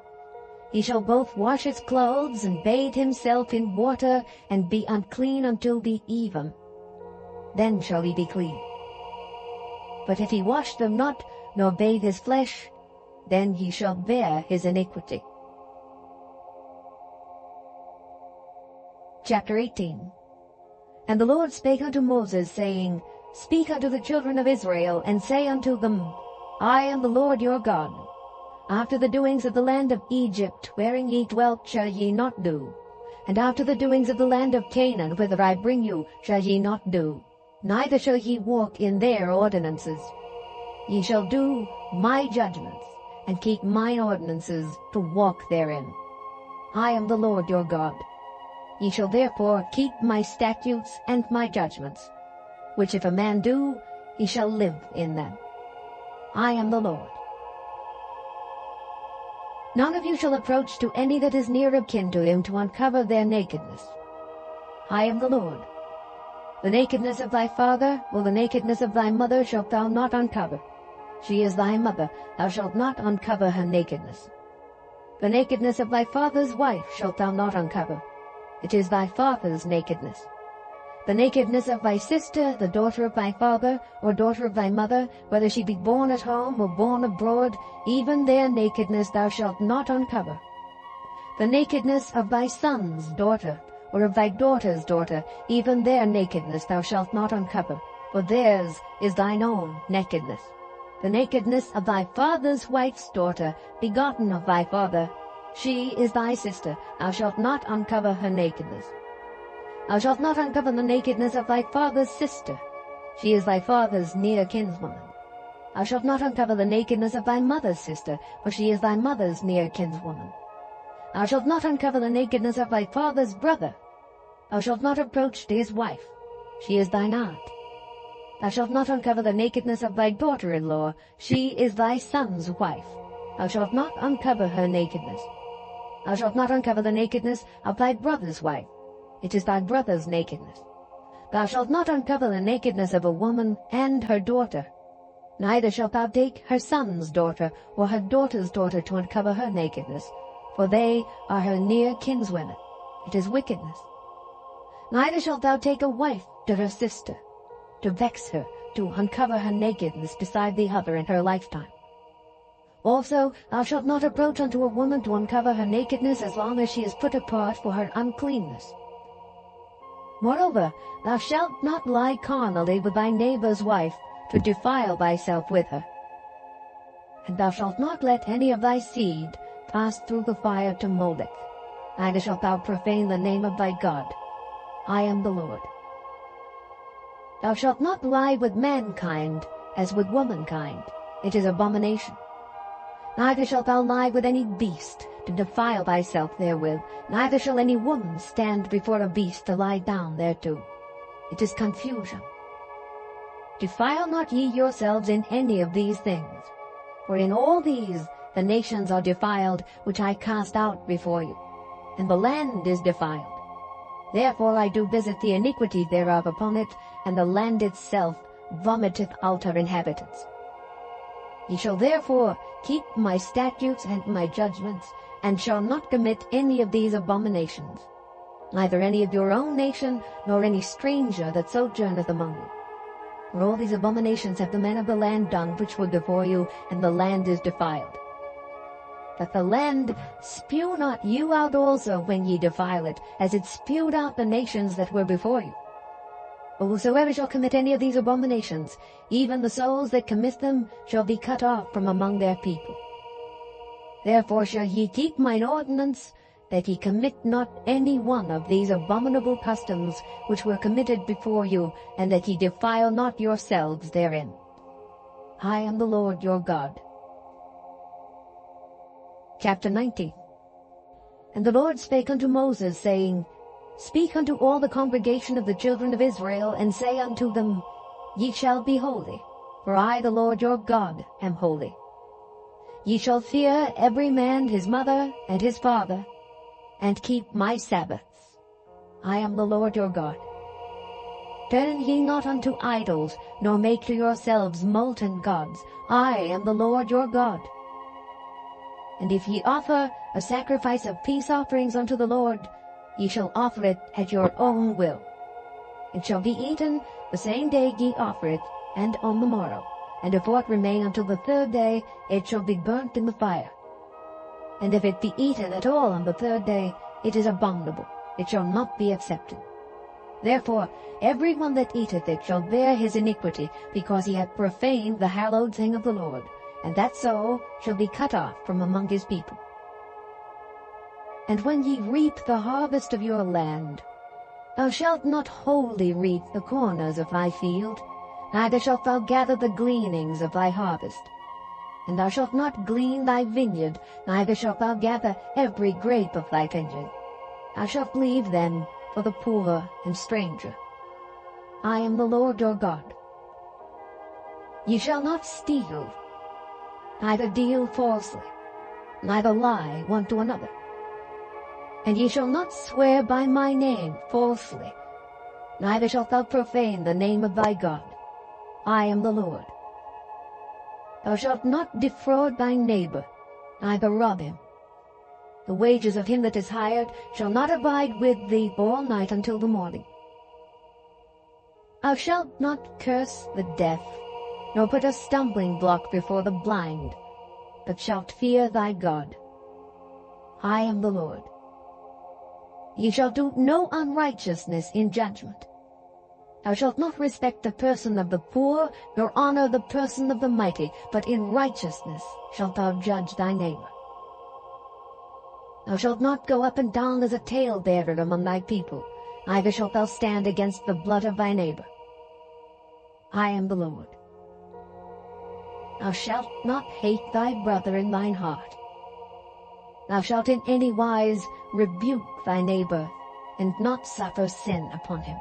he shall both wash his clothes, and bathe himself in water, and be unclean until the even. Then shall he be clean. But if he wash them not, nor bathe his flesh, then he shall bear his iniquity. Chapter 18. And the Lord spake unto Moses, saying, Speak unto the children of Israel, and say unto them, I am the Lord your God. After the doings of the land of Egypt, wherein ye dwelt, shall ye not do. And after the doings of the land of Canaan, whither I bring you, shall ye not do. Neither shall ye walk in their ordinances. Ye shall do my judgments, and keep mine ordinances, to walk therein. I am the Lord your God. Ye shall therefore keep my statutes and my judgments, which if a man do, he shall live in them. I am the Lord. None of you shall approach to any that is near of kin to him, to uncover their nakedness. I am the Lord. The nakedness of thy father, or the nakedness of thy mother, shalt thou not uncover. She is thy mother, thou shalt not uncover her nakedness. The nakedness of thy father's wife shalt thou not uncover. It is thy father's nakedness. The nakedness of thy sister, the daughter of thy father, or daughter of thy mother, whether she be born at home or born abroad, even their nakedness thou shalt not uncover. The nakedness of thy son's daughter, or of thy daughter's daughter, even their nakedness thou shalt not uncover, for theirs is thine own nakedness. The nakedness of thy father's wife's daughter, begotten of thy father, she is thy sister, thou shalt not uncover her nakedness. Thou shalt not uncover the nakedness of thy father's sister. She is thy father's near kinswoman. Thou shalt not uncover the nakedness of thy mother's sister, for she is thy mother's near kinswoman. Thou shalt not uncover the nakedness of thy father's brother. Thou shalt not approach to his wife. She is thine aunt. Thou shalt not uncover the nakedness of thy daughter-in-law. She is thy son's wife. Thou shalt not uncover her nakedness. Thou shalt not uncover the nakedness of thy brother's wife. It is thy brother's nakedness. Thou shalt not uncover the nakedness of a woman and her daughter. Neither shalt thou take her son's daughter or her daughter's daughter to uncover her nakedness, for they are her near kinswomen. It is wickedness. Neither shalt thou take a wife to her sister, to vex her, to uncover her nakedness beside the other in her lifetime. Also thou shalt not approach unto a woman to uncover her nakedness as long as she is put apart for her uncleanness. Moreover, thou shalt not lie carnally with thy neighbor's wife, to defile thyself with her. And thou shalt not let any of thy seed pass through the fire to Molech, neither shalt thou profane the name of thy God. I am the Lord. Thou shalt not lie with mankind as with womankind. It is abomination. Neither shalt thou lie with any beast, to defile thyself therewith. Neither shall any woman stand before a beast to lie down thereto. It is confusion. Defile not ye yourselves in any of these things. For in all these the nations are defiled, which I cast out before you, and the land is defiled. Therefore I do visit the iniquity thereof upon it, and the land itself vomiteth out her inhabitants. Ye shall therefore keep my statutes and my judgments, and shall not commit any of these abominations, neither any of your own nation, nor any stranger that sojourneth among you. For all these abominations have the men of the land done which were before you, and the land is defiled. That the land spew not you out also when ye defile it, as it spewed out the nations that were before you. But whosoever shall commit any of these abominations, even the souls that commit them shall be cut off from among their people. Therefore shall ye keep mine ordinance, that ye commit not any one of these abominable customs which were committed before you, and that ye defile not yourselves therein. I am the Lord your God. Chapter 19. And the Lord spake unto Moses, saying, Speak unto all the congregation of the children of Israel, and say unto them, Ye shall be holy, for I the Lord your God am holy. Ye shall fear every man his mother and his father, and keep my Sabbaths. I am the Lord your God. Turn ye not unto idols, nor make to yourselves molten gods. I am the Lord your God. And if ye offer a sacrifice of peace offerings unto the Lord, ye shall offer it at your own will. It shall be eaten the same day ye offer it, and on the morrow. And if aught remain until the third day, it shall be burnt in the fire. And if it be eaten at all on the third day, it is abominable, it shall not be accepted. Therefore every one that eateth it shall bear his iniquity, because he hath profaned the hallowed thing of the Lord, and that so shall be cut off from among his people. And when ye reap the harvest of your land, thou shalt not wholly reap the corners of thy field, neither shalt thou gather the gleanings of thy harvest. And thou shalt not glean thy vineyard, neither shalt thou gather every grape of thy vineyard. Thou shalt leave them for the poor and stranger. I am the Lord your God. Ye shall not steal, neither deal falsely, neither lie one to another. And ye shall not swear by my name falsely, neither shalt thou profane the name of thy God. I am the Lord. Thou shalt not defraud thy neighbor, neither rob him. The wages of him that is hired shall not abide with thee all night until the morning. Thou shalt not curse the deaf, nor put a stumbling block before the blind, but shalt fear thy God. I am the Lord. Ye shall do no unrighteousness in judgment. Thou shalt not respect the person of the poor, nor honor the person of the mighty, but in righteousness shalt thou judge thy neighbor. Thou shalt not go up and down as a talebearer among thy people, neither shalt thou stand against the blood of thy neighbor. I am the Lord. Thou shalt not hate thy brother in thine heart. Thou shalt in any wise rebuke thy neighbor, and not suffer sin upon him.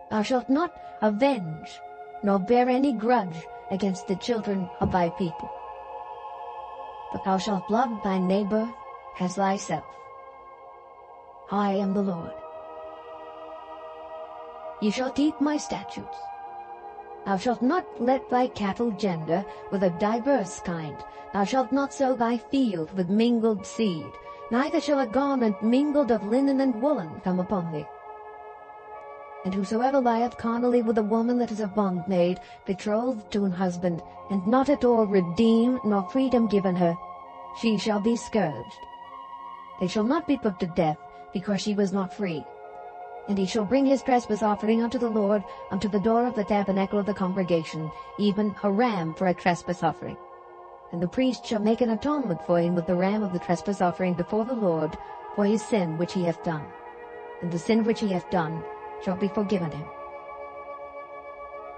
Thou shalt not avenge, nor bear any grudge against the children of thy people. But thou shalt love thy neighbor as thyself. I am the Lord. Ye shall keep my statutes. Thou shalt not let thy cattle gender with a diverse kind. Thou shalt not sow thy field with mingled seed, neither shall a garment mingled of linen and woolen come upon thee. And whosoever lieth carnally with a woman that is a bondmaid, betrothed to an husband, and not at all redeemed, nor freedom given her, she shall be scourged. They shall not be put to death, because she was not free. And he shall bring his trespass offering unto the Lord, unto the door of the tabernacle of the congregation, even a ram for a trespass offering. And the priest shall make an atonement for him with the ram of the trespass offering before the Lord, for his sin which he hath done. And the sin which he hath done shall be forgiven him.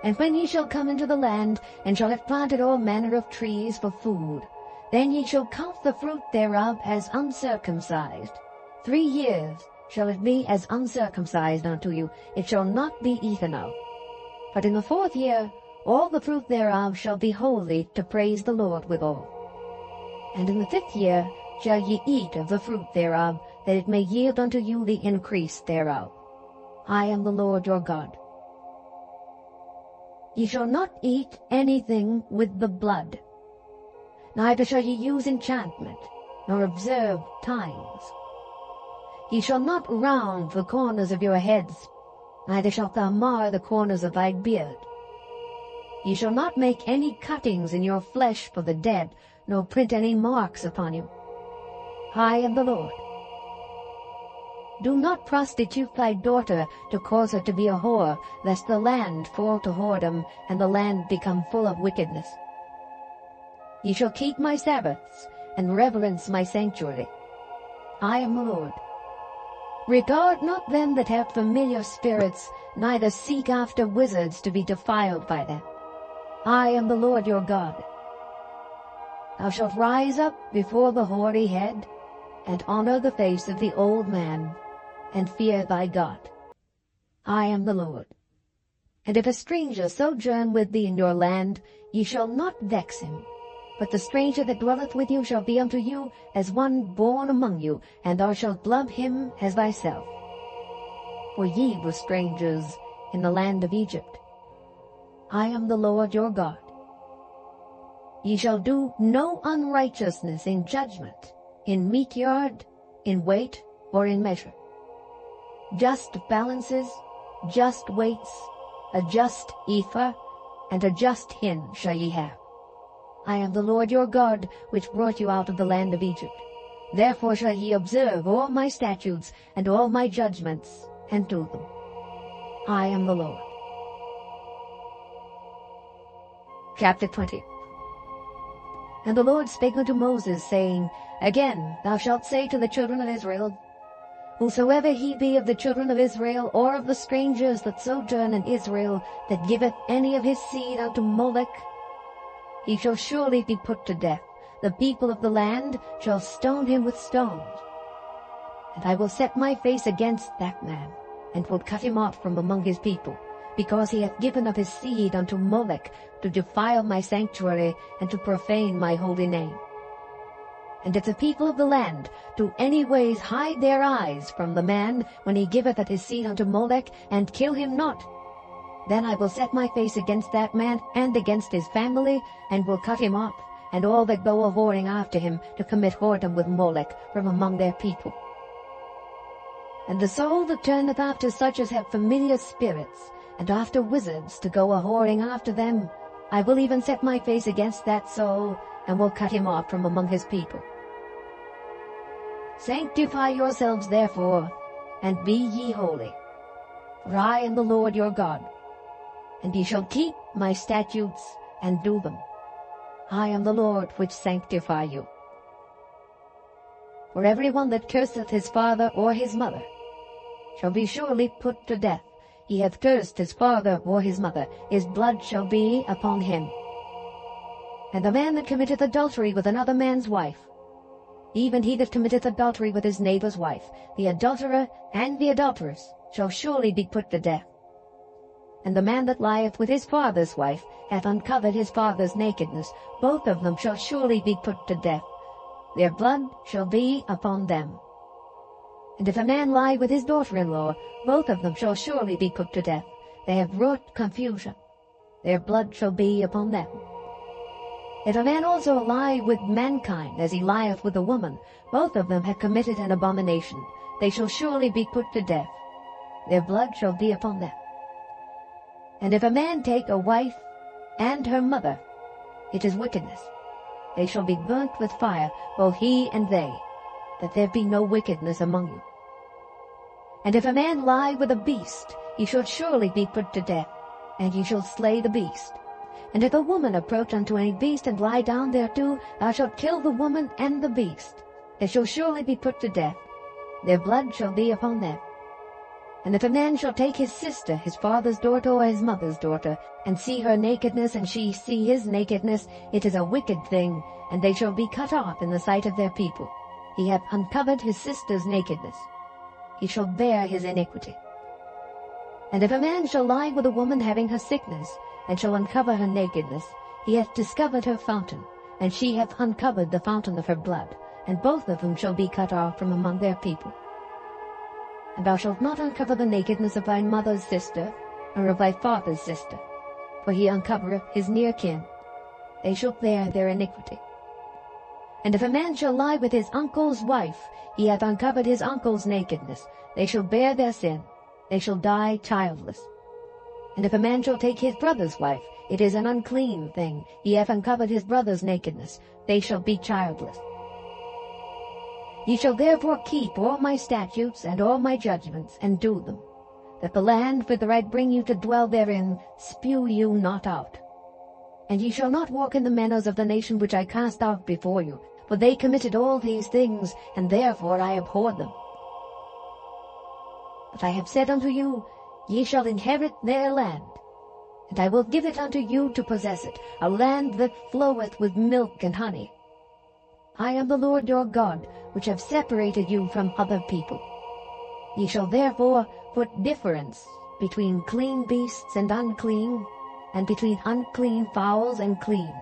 And when ye shall come into the land, and shall have planted all manner of trees for food, then ye shall count the fruit thereof as uncircumcised. 3 years shall it be as uncircumcised unto you, it shall not be eaten of. But in the 4th year all the fruit thereof shall be holy to praise the Lord withal. And in the 5th year shall ye eat of the fruit thereof, that it may yield unto you the increase thereof. I am the Lord your God. Ye shall not eat anything with the blood, neither shall ye use enchantment, nor observe times. Ye shall not round the corners of your heads, neither shalt thou mar the corners of thy beard. Ye shall not make any cuttings in your flesh for the dead, nor print any marks upon you. I am the Lord. Do not prostitute thy daughter to cause her to be a whore, lest the land fall to whoredom, and the land become full of wickedness. Ye shall keep my Sabbaths, and reverence my sanctuary. I am the Lord. Regard not them that have familiar spirits, neither seek after wizards to be defiled by them. I am the Lord your God. Thou shalt rise up before the hoary head, and honor the face of the old man, and fear thy God. I am the Lord. And if a stranger sojourn with thee in your land, ye shall not vex him. But the stranger that dwelleth with you shall be unto you as one born among you, and thou shalt love him as thyself. For ye were strangers in the land of Egypt. I am the Lord your God. Ye shall do no unrighteousness in judgment, in meat yard, in weight, or in measure. Just balances, just weights, a just ephah, and a just hin shall ye have. I am the Lord your God, which brought you out of the land of Egypt. Therefore shall ye observe all my statutes and all my judgments, and do them. I am the Lord. Chapter 20. And the Lord spake unto Moses, saying, Again thou shalt say to the children of Israel, Whosoever he be of the children of Israel, or of the strangers that sojourn in Israel, that giveth any of his seed unto Molech, he shall surely be put to death. The people of the land shall stone him with stones. And I will set my face against that man, and will cut him off from among his people, because he hath given of his seed unto Molech, to defile my sanctuary, and to profane my holy name. And if the people of the land do any ways hide their eyes from the man when he giveth of his seed unto Molech, and kill him not, then I will set my face against that man and against his family, and will cut him off, and all that go a-whoring after him to commit whoredom with Molech from among their people. And the soul that turneth after such as have familiar spirits, and after wizards to go a-whoring after them, I will even set my face against that soul, and will cut him off from among his people. Sanctify yourselves therefore, and be ye holy, for I am the Lord your God. And ye shall keep my statutes, and do them. I am the Lord which sanctify you. For every one that curseth his father or his mother shall be surely put to death. He hath cursed his father or his mother, his blood shall be upon him. And the man that committeth adultery with another man's wife, even he that committeth adultery with his neighbour's wife, the adulterer and the adulteress, shall surely be put to death. And the man that lieth with his father's wife hath uncovered his father's nakedness. Both of them shall surely be put to death. Their blood shall be upon them. And if a man lie with his daughter-in-law, both of them shall surely be put to death. They have wrought confusion. Their blood shall be upon them. If a man also lie with mankind, as he lieth with a woman, both of them have committed an abomination. They shall surely be put to death. Their blood shall be upon them. And if a man take a wife and her mother, it is wickedness. They shall be burnt with fire, both he and they, that there be no wickedness among you. And if a man lie with a beast, he shall surely be put to death, and ye shall slay the beast. And if a woman approach unto any beast, and lie down thereto, thou shalt kill the woman and the beast. They shall surely be put to death. Their blood shall be upon them. And if a man shall take his sister, his father's daughter or his mother's daughter, and see her nakedness, and she see his nakedness, it is a wicked thing, and they shall be cut off in the sight of their people. He hath uncovered his sister's nakedness. He shall bear his iniquity. And if a man shall lie with a woman having her sickness, and shall uncover her nakedness, he hath discovered her fountain, and she hath uncovered the fountain of her blood, and both of them shall be cut off from among their people. And thou shalt not uncover the nakedness of thy mother's sister, or of thy father's sister, for he uncovereth his near kin. They shall bear their iniquity. And if a man shall lie with his uncle's wife, he hath uncovered his uncle's nakedness. They shall bear their sin. They shall die childless. And if a man shall take his brother's wife, it is an unclean thing. He hath uncovered his brother's nakedness. They shall be childless. Ye shall therefore keep all my statutes and all my judgments, and do them, that the land whither I bring you to dwell therein spew you not out. And ye shall not walk in the manners of the nation which I cast out before you, for they committed all these things, and therefore I abhorred them. But I have said unto you, Ye shall inherit their land, and I will give it unto you to possess it, a land that floweth with milk and honey. I am the Lord your God, which have separated you from other people. Ye shall therefore put difference between clean beasts and unclean, and between unclean fowls and clean.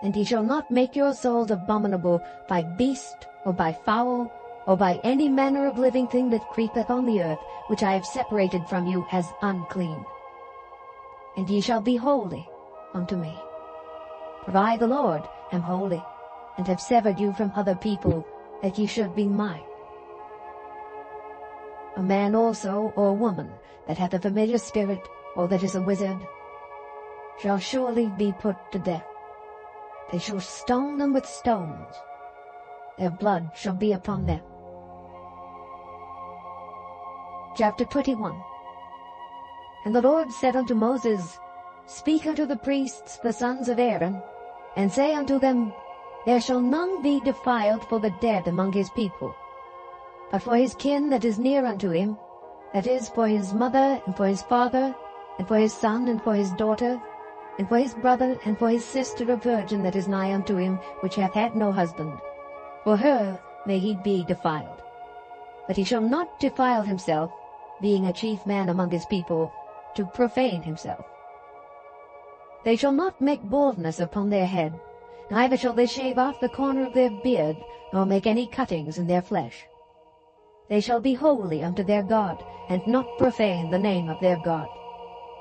And ye shall not make your souls abominable by beast, or by fowl, or by any manner of living thing that creepeth on the earth, which I have separated from you as unclean. And ye shall be holy unto me. For I, the Lord, am holy, and have severed you from other people, that ye should be mine. A man also, or woman, that hath a familiar spirit, or that is a wizard, shall surely be put to death. They shall stone them with stones. Their blood shall be upon them. Chapter 21. And the Lord said unto Moses, Speak unto the priests, the sons of Aaron, and say unto them, There shall none be defiled for the dead among his people, but for his kin that is near unto him, that is, for his mother, and for his father, and for his son, and for his daughter, and for his brother, and for his sister a virgin that is nigh unto him, which hath had no husband. For her may he be defiled. But he shall not defile himself, being a chief man among his people, to profane himself. They shall not make baldness upon their head, neither shall they shave off the corner of their beard, nor make any cuttings in their flesh. They shall be holy unto their God, and not profane the name of their God.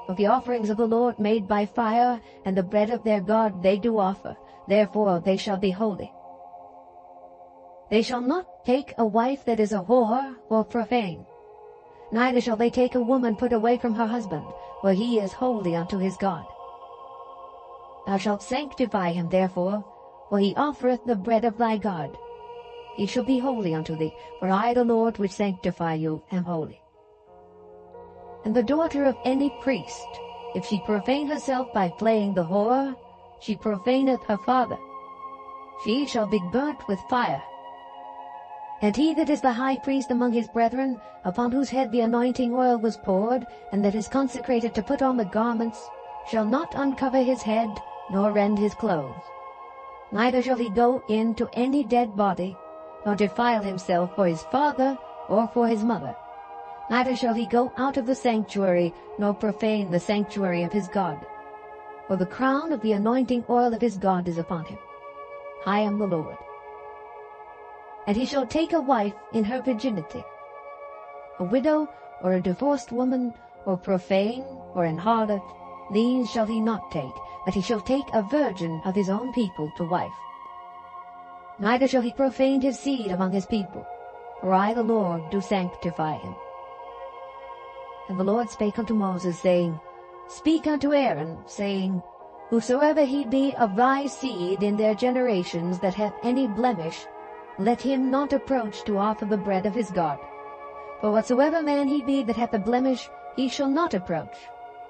For the offerings of the Lord made by fire, and the bread of their God they do offer, therefore they shall be holy. They shall not take a wife that is a whore or profane, neither shall they take a woman put away from her husband, for he is holy unto his God. Thou shalt sanctify him therefore, for he offereth the bread of thy God. He shall be holy unto thee, for I the Lord which sanctify you am holy. And the daughter of any priest, if she profane herself by playing the whore, she profaneth her father. She shall be burnt with fire. And he that is the high priest among his brethren, upon whose head the anointing oil was poured, and that is consecrated to put on the garments, shall not uncover his head, nor rend his clothes. Neither shall he go in to any dead body, nor defile himself for his father or for his mother. Neither shall he go out of the sanctuary, nor profane the sanctuary of his God. For the crown of the anointing oil of his God is upon him. I am the Lord. And he shall take a wife in her virginity. A widow, or a divorced woman, or profane, or an harlot, these shall he not take, but he shall take a virgin of his own people to wife. Neither shall he profane his seed among his people, for I the Lord do sanctify him. And the Lord spake unto Moses, saying, Speak unto Aaron, saying, Whosoever he be of thy seed in their generations that hath any blemish, let him not approach to offer the bread of his God. For whatsoever man he be that hath a blemish, he shall not approach.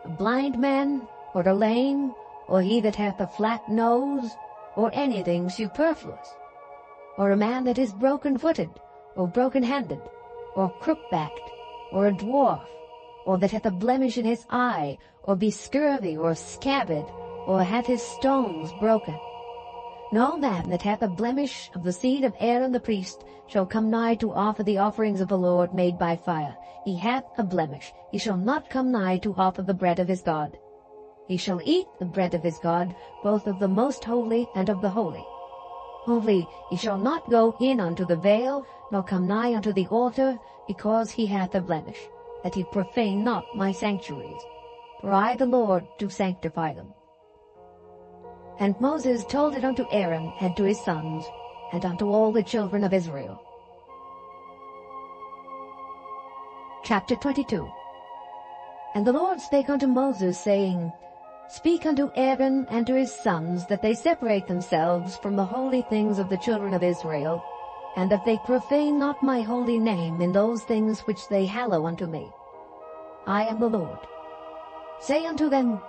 A blind man, or a lame, or he that hath a flat nose, or anything superfluous, or a man that is broken-footed, or broken-handed, or crook-backed, or a dwarf, or that hath a blemish in his eye, or be scurvy, or scabbard, or hath his stones broken. No man that hath a blemish of the seed of Aaron the priest shall come nigh to offer the offerings of the Lord made by fire. He hath a blemish. He shall not come nigh to offer the bread of his God. He shall eat the bread of his God, both of the most holy and of the holy. Only he shall not go in unto the veil, nor come nigh unto the altar, because he hath a blemish, that he profane not my sanctuaries. For I the Lord do sanctify them. And Moses told it unto Aaron and to his sons, and unto all the children of Israel. Chapter 22. And the Lord spake unto Moses, saying, Speak unto Aaron and to his sons, that they separate themselves from the holy things of the children of Israel, and that they profane not my holy name in those things which they hallow unto me. I am the Lord. Say unto them,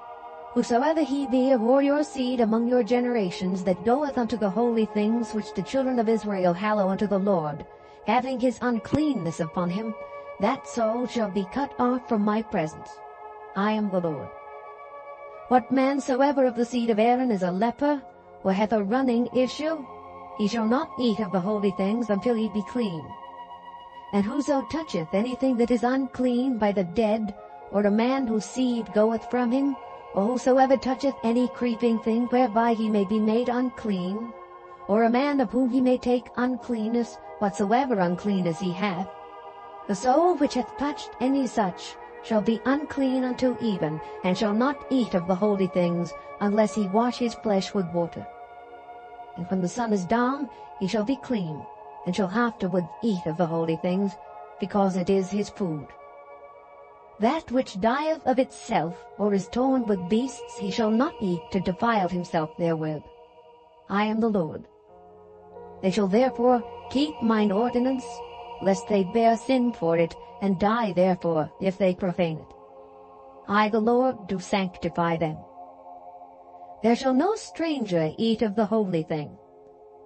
Whosoever he be of all your seed among your generations, that goeth unto the holy things which the children of Israel hallow unto the Lord, having his uncleanness upon him, that soul shall be cut off from my presence. I am the Lord. What man soever of the seed of Aaron is a leper, or hath a running issue, he shall not eat of the holy things until he be clean. And whoso toucheth anything that is unclean by the dead, or a man whose seed goeth from him, or whosoever toucheth any creeping thing whereby he may be made unclean, or a man of whom he may take uncleanness, whatsoever uncleanness he hath, the soul which hath touched any such shall be unclean until even, and shall not eat of the holy things, unless he wash his flesh with water. And when the sun is down, he shall be clean, and shall afterward eat of the holy things, because it is his food. That which dieth of itself, or is torn with beasts, he shall not eat to defile himself therewith. I am the Lord. They shall therefore keep mine ordinance, lest they bear sin for it, and die therefore, if they profane it. I the Lord do sanctify them. There shall no stranger eat of the holy thing.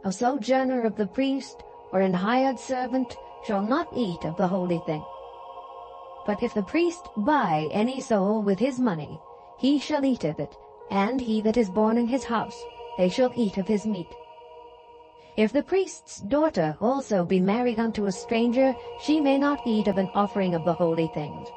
A sojourner of the priest, or an hired servant, shall not eat of the holy thing. But if the priest buy any soul with his money, he shall eat of it, and he that is born in his house, they shall eat of his meat. If the priest's daughter also be married unto a stranger, she may not eat of an offering of the holy things.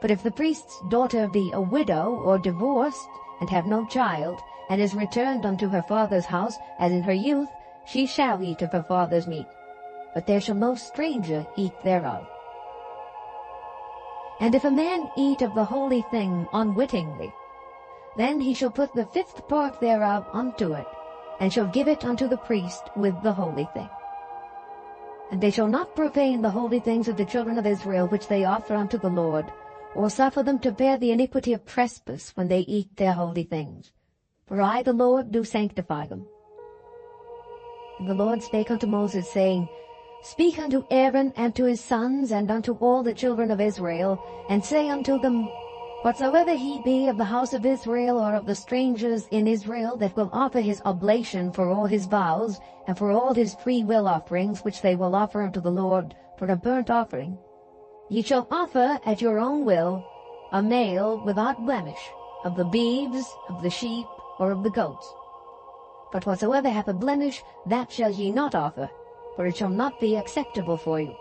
But if the priest's daughter be a widow or divorced, and have no child, and is returned unto her father's house, as in her youth, she shall eat of her father's meat. But there shall no stranger eat thereof. And if a man eat of the holy thing unwittingly, then he shall put the 5th part thereof unto it, and shall give it unto the priest with the holy thing. And they shall not profane the holy things of the children of Israel which they offer unto the Lord, or suffer them to bear the iniquity of trespass when they eat their holy things. For I the Lord do sanctify them. And the Lord spake unto Moses, saying, Speak unto Aaron and to his sons, and unto all the children of Israel, and say unto them, Whatsoever he be of the house of Israel, or of the strangers in Israel, that will offer his oblation for all his vows, and for all his free will offerings, which they will offer unto the Lord for a burnt offering, ye shall offer at your own will a male without blemish, of the beeves, of the sheep, or of the goats. But whatsoever hath a blemish, that shall ye not offer, for it shall not be acceptable for you.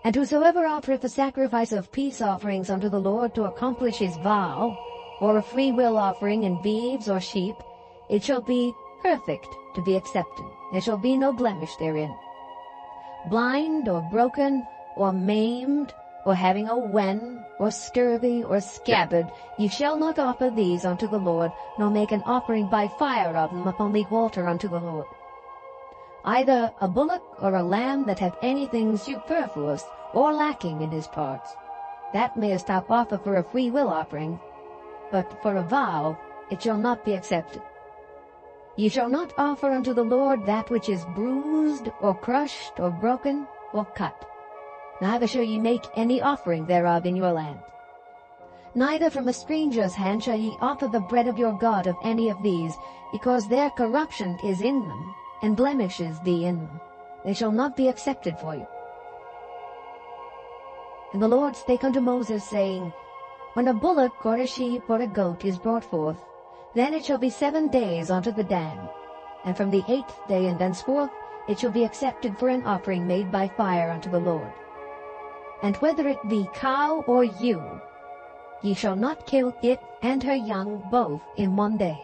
And whosoever offereth a sacrifice of peace offerings unto the Lord to accomplish his vow, or a free will offering in beeves or sheep, it shall be perfect to be accepted. There shall be no blemish therein. Blind, or broken, or maimed, or having a wen, or scurvy, or scabbard, ye shall not offer these unto the Lord, nor make an offering by fire of them upon the altar unto the Lord. Either a bullock or a lamb that hath anything superfluous or lacking in his parts, that mayest thou offer for a free will offering, but for a vow it shall not be accepted. Ye shall not offer unto the Lord that which is bruised, or crushed, or broken, or cut. Neither shall ye make any offering thereof in your land. Neither from a stranger's hand shall ye offer the bread of your God of any of these, because their corruption is in them, and blemishes be in them. They shall not be accepted for you. And the Lord spake unto Moses, saying, When a bullock or a sheep or a goat is brought forth, then it shall be 7 days unto the dam, and from the 8th day and thenceforth it shall be accepted for an offering made by fire unto the Lord. And whether it be cow or ewe, ye shall not kill it and her young both in 1 day.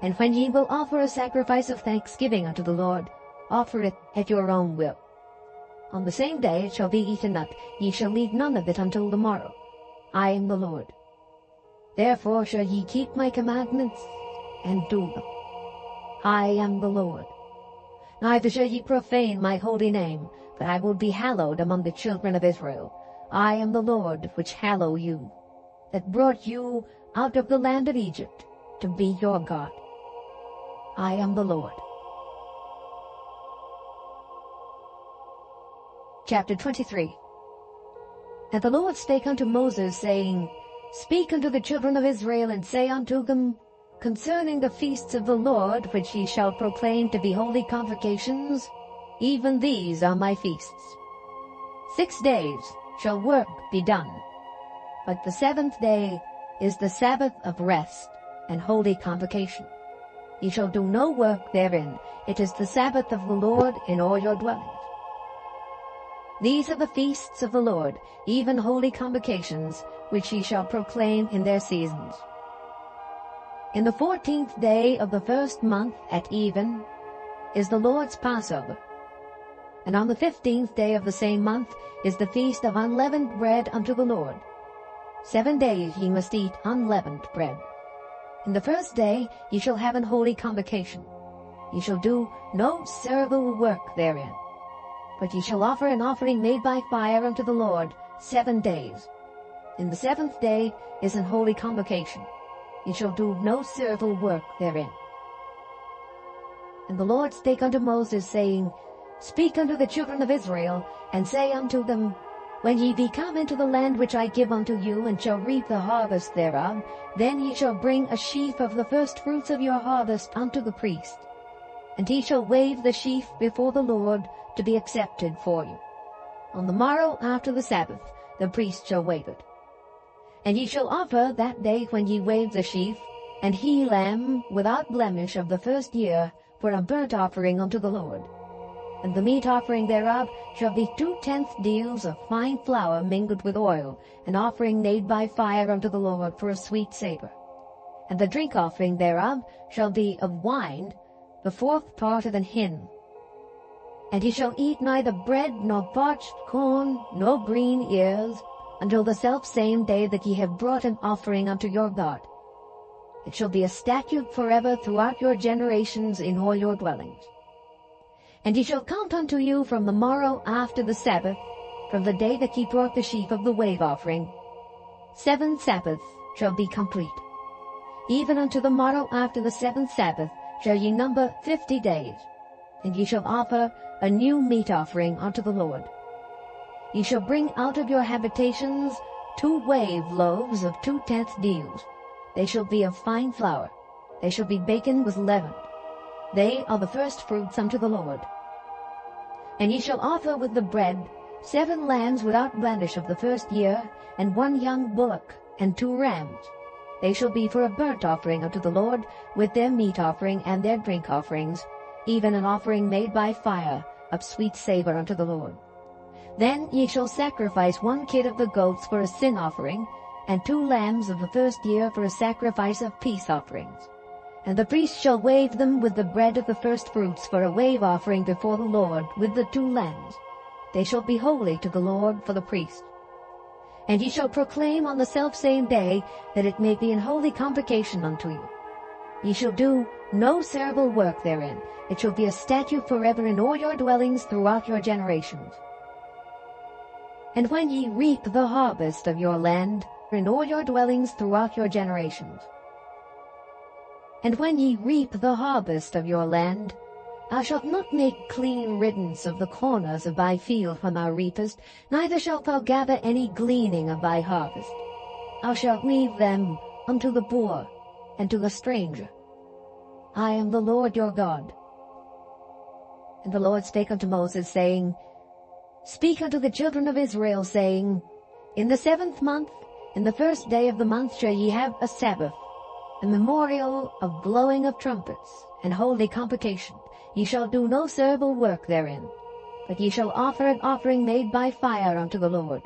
And when ye will offer a sacrifice of thanksgiving unto the Lord, offer it at your own will. On the same day it shall be eaten up, ye shall leave none of it until the morrow. I am the Lord. Therefore shall ye keep my commandments, and do them. I am the Lord. Neither shall ye profane my holy name, but I will be hallowed among the children of Israel. I am the Lord which hallow you, that brought you out of the land of Egypt, to be your God. I am the Lord. Chapter 23. And the Lord spake unto Moses, saying, Speak unto the children of Israel, and say unto them, concerning the feasts of the Lord, which ye shall proclaim to be holy convocations, even these are my feasts. 6 days shall work be done, but the 7th day is the Sabbath of rest and holy convocation. Ye shall do no work therein. It is the Sabbath of the Lord in all your dwellings. These are the feasts of the Lord, even holy convocations, which ye shall proclaim in their seasons. In the 14th day of the 1st month at even is the Lord's Passover. And on the 15th day of the same month is the feast of unleavened bread unto the Lord. 7 days ye must eat unleavened bread. In the 1st day ye shall have an holy convocation. Ye shall do no servile work therein, but ye shall offer an offering made by fire unto the Lord 7 days. In the 7th day is an holy convocation. Ye shall do no servile work therein. And the Lord spake unto Moses, saying, Speak unto the children of Israel, and say unto them, When ye be come into the land which I give unto you, and shall reap the harvest thereof, then ye shall bring a sheaf of the firstfruits of your harvest unto the priest. And he shall wave the sheaf before the Lord to be accepted for you. On the morrow after the Sabbath the priest shall wave it. And ye shall offer that day when ye wave the sheaf an he-lamb without blemish of the 1st year for a burnt offering unto the Lord. And the meat offering thereof shall be 2/10 deals of fine flour mingled with oil, an offering made by fire unto the Lord for a sweet savour. And the drink offering thereof shall be of wine, the 4th part of an hin. And ye shall eat neither bread, nor parched corn, nor green ears, until the selfsame day that ye have brought an offering unto your God. It shall be a statute forever throughout your generations in all your dwellings. And ye shall count unto you from the morrow after the Sabbath, from the day that ye brought the sheaf of the wave offering. 7 Sabbaths shall be complete. Even unto the morrow after the 7th Sabbath shall ye number 50 days. And ye shall offer a new meat offering unto the Lord. Ye shall bring out of your habitations 2 wave loaves of 2/10 deals. They shall be of fine flour. They shall be baken with leaven. They are the firstfruits unto the Lord. And ye shall offer with the bread 7 lambs without blemish of the 1st year, and 1 young bullock, and 2 rams. They shall be for a burnt offering unto the Lord, with their meat offering and their drink offerings, even an offering made by fire, of sweet savour unto the Lord. Then ye shall sacrifice 1 kid of the goats for a sin offering, and 2 lambs of the 1st year for a sacrifice of peace offerings. And the priest shall wave them with the bread of the firstfruits for a wave offering before the Lord with the 2 lambs. They shall be holy to the Lord for the priest. And ye shall proclaim on the selfsame day that it may be an holy convocation unto you. Ye shall do no servile work therein. It shall be a statute forever in all your dwellings throughout your generations. And when ye reap the harvest of your land in all your dwellings throughout your generations, and when ye reap the harvest of your land, thou shalt not make clean riddance of the corners of thy field when thou reapest, neither shalt thou gather any gleaning of thy harvest. Thou shalt leave them unto the poor and to the stranger. I am the Lord your God. And the Lord spake unto Moses, saying, Speak unto the children of Israel, saying, In the 7th month, in the 1st day of the month shall ye have a Sabbath, a memorial of blowing of trumpets, and holy convocation. Ye shall do no servile work therein, but ye shall offer an offering made by fire unto the Lord.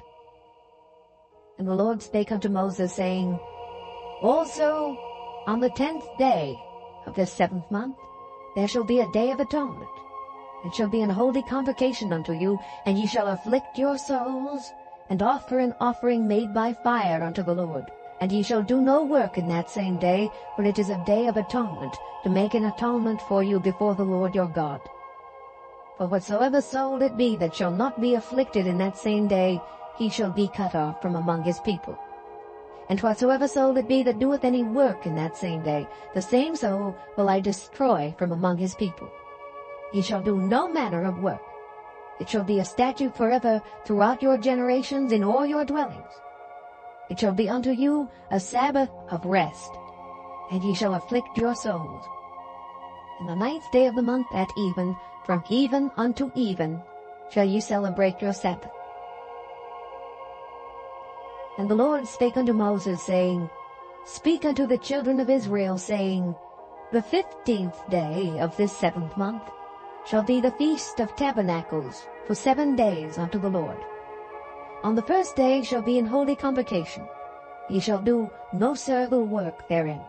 And the Lord spake unto Moses, saying, Also on the 10th day of this 7th month there shall be a day of atonement. It shall be an holy convocation unto you, and ye shall afflict your souls, and offer an offering made by fire unto the Lord. And ye shall do no work in that same day, for it is a day of atonement, to make an atonement for you before the Lord your God. For whatsoever soul it be that shall not be afflicted in that same day, he shall be cut off from among his people. And whatsoever soul it be that doeth any work in that same day, the same soul will I destroy from among his people. Ye shall do no manner of work. It shall be a statute forever throughout your generations in all your dwellings. It shall be unto you a Sabbath of rest, and ye shall afflict your souls. In the 9th day of the month at even, from even unto even, shall ye celebrate your Sabbath. And the Lord spake unto Moses, saying, Speak unto the children of Israel, saying, The 15th day of this 7th month shall be the Feast of Tabernacles for 7 days unto the Lord. On the 1st day shall be an holy convocation. Ye shall do no servile work therein.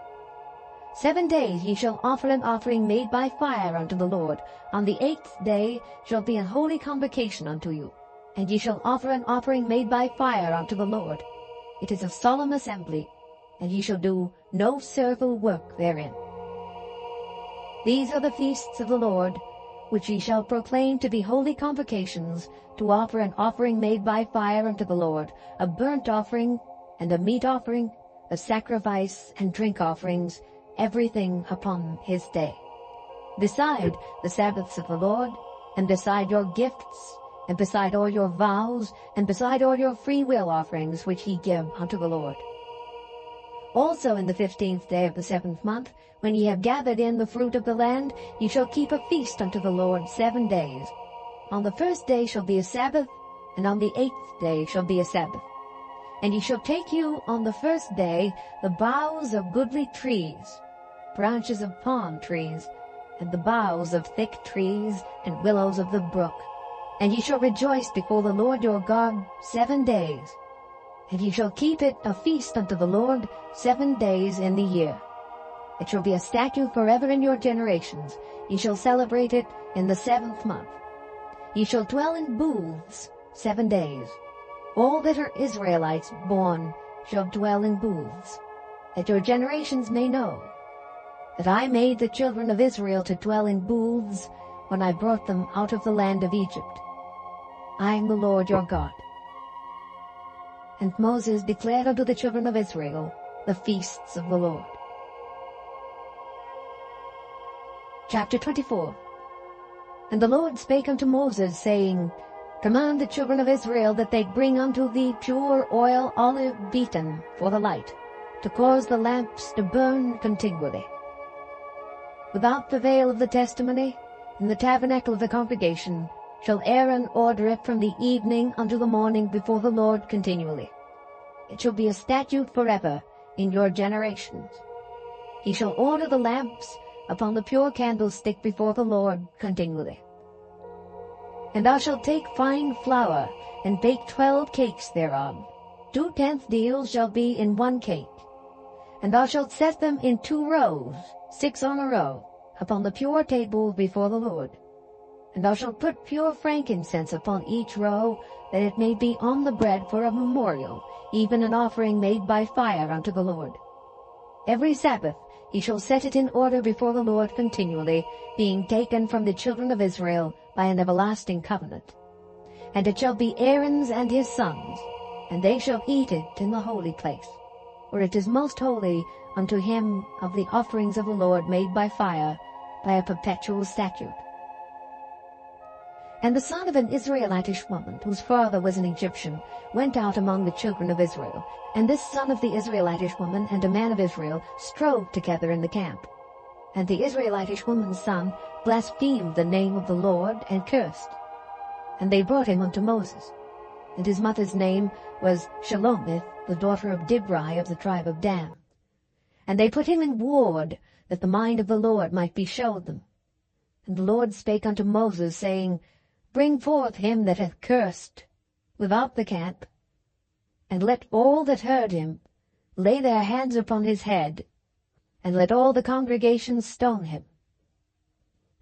7 days ye shall offer an offering made by fire unto the Lord. On the 8th day shall be an holy convocation unto you, and ye shall offer an offering made by fire unto the Lord. It is a solemn assembly, and ye shall do no servile work therein. These are the feasts of the Lord, which ye shall proclaim to be holy convocations, to offer an offering made by fire unto the Lord, a burnt offering, and a meat offering, a sacrifice and drink offerings, everything upon his day. Beside the Sabbaths of the Lord, and beside your gifts, and beside all your vows, and beside all your free will offerings which ye give unto the Lord. Also in the 15th day of the 7th month, when ye have gathered in the fruit of the land, ye shall keep a feast unto the Lord 7 days. On the 1st day shall be a Sabbath, and on the 8th day shall be a Sabbath. And ye shall take you on the 1st day the boughs of goodly trees, branches of palm trees, and the boughs of thick trees, and willows of the brook. And ye shall rejoice before the Lord your God 7 days. And ye shall keep it a feast unto the Lord 7 days in the year. It shall be a statute forever in your generations. Ye shall celebrate it in the 7th month. Ye shall dwell in booths 7 days. All that are Israelites born shall dwell in booths, that your generations may know that I made the children of Israel to dwell in booths when I brought them out of the land of Egypt. I am the Lord your God. And Moses declared unto the children of Israel the feasts of the Lord. Chapter 24. And the Lord spake unto Moses, saying, Command the children of Israel that they bring unto thee pure oil olive beaten for the light, to cause the lamps to burn continually. Without the veil of the testimony, in the tabernacle of the congregation, shall Aaron order it from the evening unto the morning before the Lord continually. It shall be a statute forever in your generations. He shall order the lamps upon the pure candlestick before the Lord continually. And thou shalt take fine flour, and bake 12 cakes thereof. 2/10 deals shall be in 1 cake. And thou shalt set them in 2 rows, 6 on a row, upon the pure table before the Lord. And thou shalt put pure frankincense upon each row, that it may be on the bread for a memorial, even an offering made by fire unto the Lord. Every Sabbath he shall set it in order before the Lord continually, being taken from the children of Israel by an everlasting covenant. And it shall be Aaron's and his sons, and they shall eat it in the holy place, where it is most holy unto him of the offerings of the Lord made by fire, by a perpetual statute. And the son of an Israelitish woman, whose father was an Egyptian, went out among the children of Israel. And this son of the Israelitish woman and a man of Israel strove together in the camp. And the Israelitish woman's son blasphemed the name of the Lord, and cursed. And they brought him unto Moses. And his mother's name was Shelomith, the daughter of Dibri of the tribe of Dan. And they put him in ward, that the mind of the Lord might be showed them. And the Lord spake unto Moses, saying, Bring forth him that hath cursed without the camp, and let all that heard him lay their hands upon his head, and let all the congregation stone him.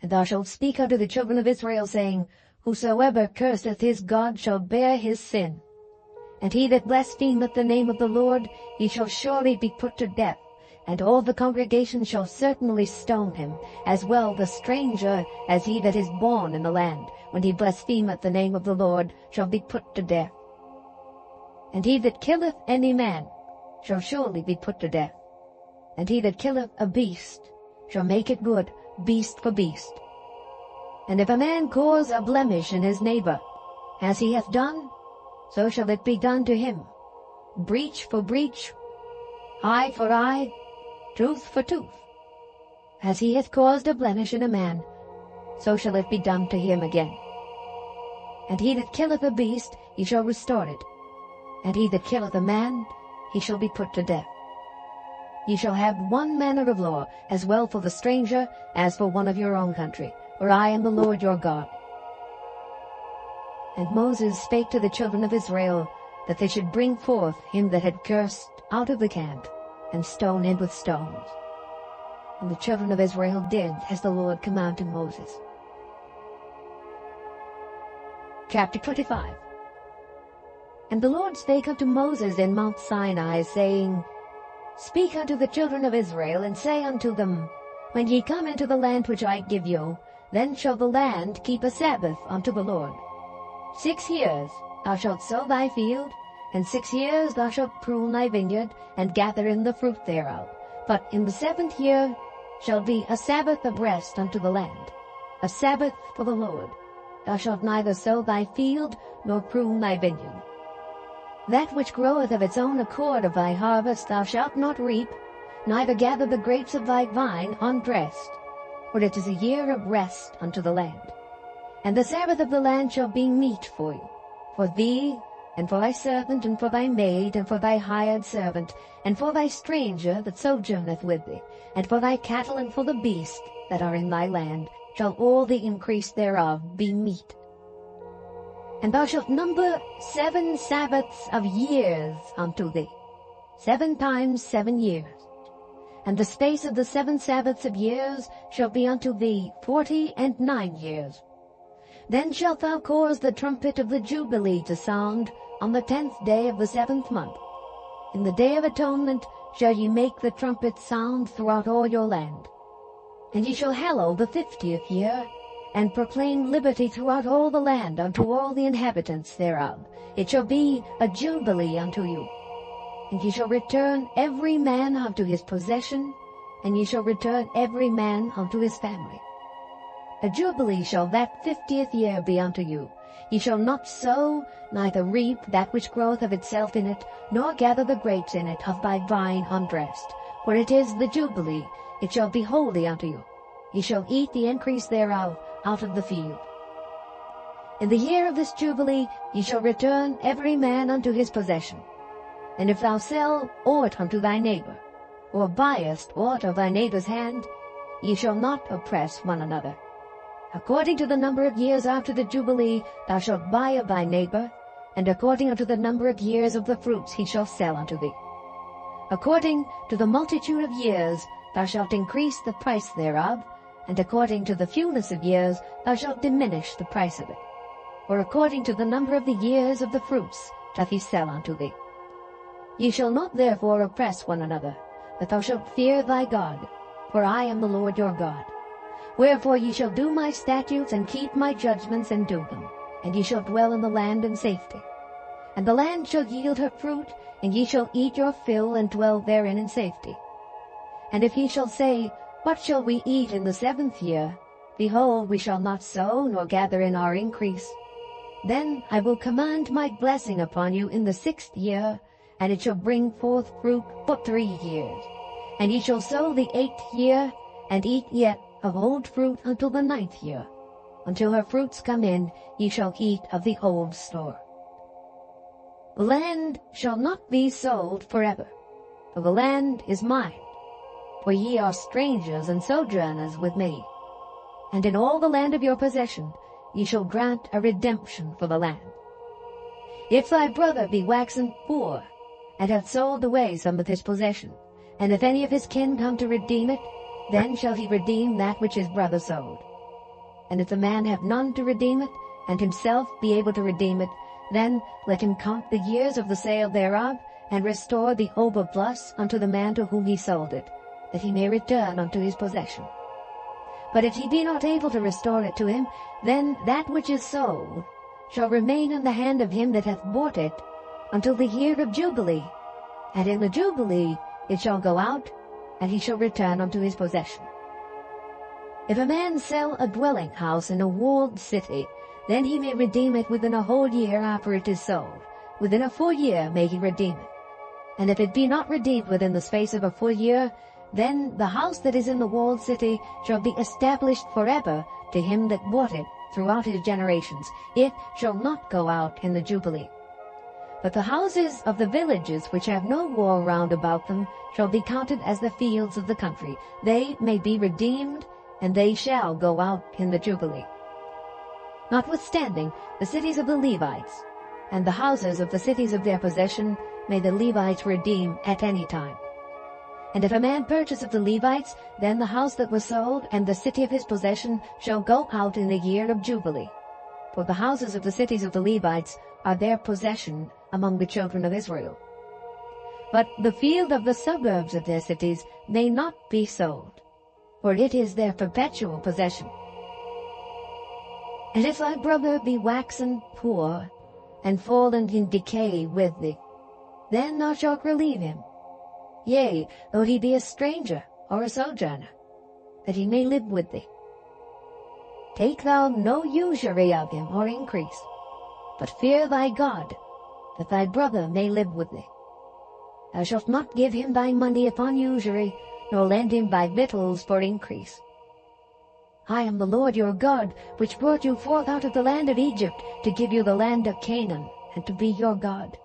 And thou shalt speak unto the children of Israel, saying, Whosoever curseth his God shall bear his sin. And he that blasphemeth the name of the Lord, he shall surely be put to death, and all the congregation shall certainly stone him, as well the stranger as he that is born in the land, when he blasphemeth the name of the Lord, shall be put to death. And he that killeth any man shall surely be put to death. And he that killeth a beast shall make it good, beast for beast. And if a man cause a blemish in his neighbor, as he hath done, so shall it be done to him. breach for breach, eye for eye, tooth for tooth. As he hath caused a blemish in a man, so shall it be done to him again. And he that killeth a beast, he shall restore it. And he that killeth a man, he shall be put to death. Ye shall have one manner of law, as well for the stranger as for one of your own country, for I am the Lord your God. And Moses spake to the children of Israel, that they should bring forth him that had cursed out of the camp, and stone him with stones. And the children of Israel did as the Lord commanded Moses. Chapter 25. And the Lord spake unto Moses in Mount Sinai, saying, Speak unto the children of Israel, and say unto them, When ye come into the land which I give you, then shall the land keep a Sabbath unto the Lord. 6 years thou shalt sow thy field, and 6 years thou shalt prune thy vineyard, and gather in the fruit thereof. But in the 7th year shall be a Sabbath of rest unto the land, a Sabbath for the Lord. Thou shalt neither sow thy field, nor prune thy vineyard. That which groweth of its own accord of thy harvest thou shalt not reap, neither gather the grapes of thy vine undressed, for it is a year of rest unto the land. And the Sabbath of the land shall be meat for you, for thee, and for thy servant, and for thy maid, and for thy hired servant, and for thy stranger that sojourneth with thee, and for thy cattle, and for the beasts that are in thy land, shall all the increase thereof be meat. And thou shalt number 7 Sabbaths of years unto thee, 7 times 7 years. And the space of the 7 Sabbaths of years shall be unto thee 49 years. Then shalt thou cause the trumpet of the Jubilee to sound on the 10th day of the 7th month. In the day of atonement shall ye make the trumpet sound throughout all your land. And ye shall hallow the 50th year, and proclaim liberty throughout all the land unto all the inhabitants thereof. It shall be a jubilee unto you. And ye shall return every man unto his possession, and ye shall return every man unto his family. A jubilee shall that 50th year be unto you. Ye shall not sow, neither reap that which groweth of itself in it, nor gather the grapes in it of thy vine undressed. For it is the jubilee, it shall be holy unto you. Ye shall eat the increase thereof out of the field. In the year of this jubilee ye shall return every man unto his possession. And if thou sell aught unto thy neighbor, or buyest aught of thy neighbor's hand, ye shall not oppress one another. According to the number of years after the jubilee thou shalt buy of thy neighbor, and according unto the number of years of the fruits he shall sell unto thee. According to the multitude of years thou shalt increase the price thereof, and according to the fewness of years thou shalt diminish the price of it. For according to the number of the years of the fruits doth he sell unto thee. Ye shall not therefore oppress one another, but thou shalt fear thy God, for I am the Lord your God. Wherefore ye shall do my statutes, and keep my judgments, and do them, and ye shall dwell in the land in safety. And the land shall yield her fruit, and ye shall eat your fill, and dwell therein in safety. And if ye shall say, What shall we eat in the 7th year? Behold, we shall not sow, nor gather in our increase. Then I will command my blessing upon you in the 6th year, and it shall bring forth fruit for 3 years. And ye shall sow the 8th year, and eat yet of old fruit until the 9th year. Until her fruits come in, ye shall eat of the old store. The land shall not be sold forever, for the land is mine. For ye are strangers and sojourners with me. And in all the land of your possession ye shall grant a redemption for the land. If thy brother be waxen poor, and hath sold away some of his possession, and if any of his kin come to redeem it, then shall he redeem that which his brother sold. And if the man have none to redeem it, and himself be able to redeem it, then let him count the years of the sale thereof, and restore the overplus unto the man to whom he sold it, that he may return unto his possession. But if he be not able to restore it to him, then that which is sold shall remain in the hand of him that hath bought it until the year of Jubilee. And in the Jubilee it shall go out, and he shall return unto his possession. If a man sell a dwelling house in a walled city, then he may redeem it within a whole year after it is sold. Within a full year may he redeem it. And if it be not redeemed within the space of a full year, then the house that is in the walled city shall be established forever to him that bought it throughout his generations. It shall not go out in the Jubilee. But the houses of the villages which have no wall round about them shall be counted as the fields of the country. They may be redeemed, and they shall go out in the Jubilee. Notwithstanding, the cities of the Levites, and the houses of the cities of their possession, may the Levites redeem at any time. And if a man purchase of the Levites, then the house that was sold and the city of his possession shall go out in the year of Jubilee. For the houses of the cities of the Levites are their possession among the children of Israel. But the field of the suburbs of their cities may not be sold, for it is their perpetual possession. And if thy brother be waxen poor, and fallen in decay with thee, then thou shalt relieve him, yea, though he be a stranger or a sojourner, that he may live with thee. Take thou no usury of him or increase, but fear thy God, that thy brother may live with thee. Thou shalt not give him thy money upon usury, nor lend him thy victuals for increase. I am the Lord your God, which brought you forth out of the land of Egypt, to give you the land of Canaan, and to be your God.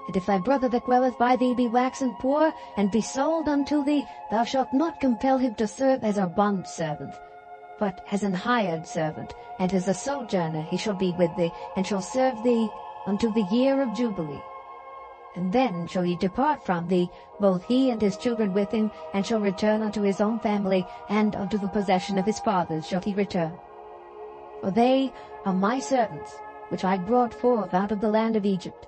And if thy brother that dwelleth by thee be waxen poor, and be sold unto thee, thou shalt not compel him to serve as a bondservant, but as an hired servant, and as a sojourner he shall be with thee, and shall serve thee unto the year of Jubilee. And then shall he depart from thee, both he and his children with him, and shall return unto his own family, and unto the possession of his fathers shall he return. For they are my servants, which I brought forth out of the land of Egypt.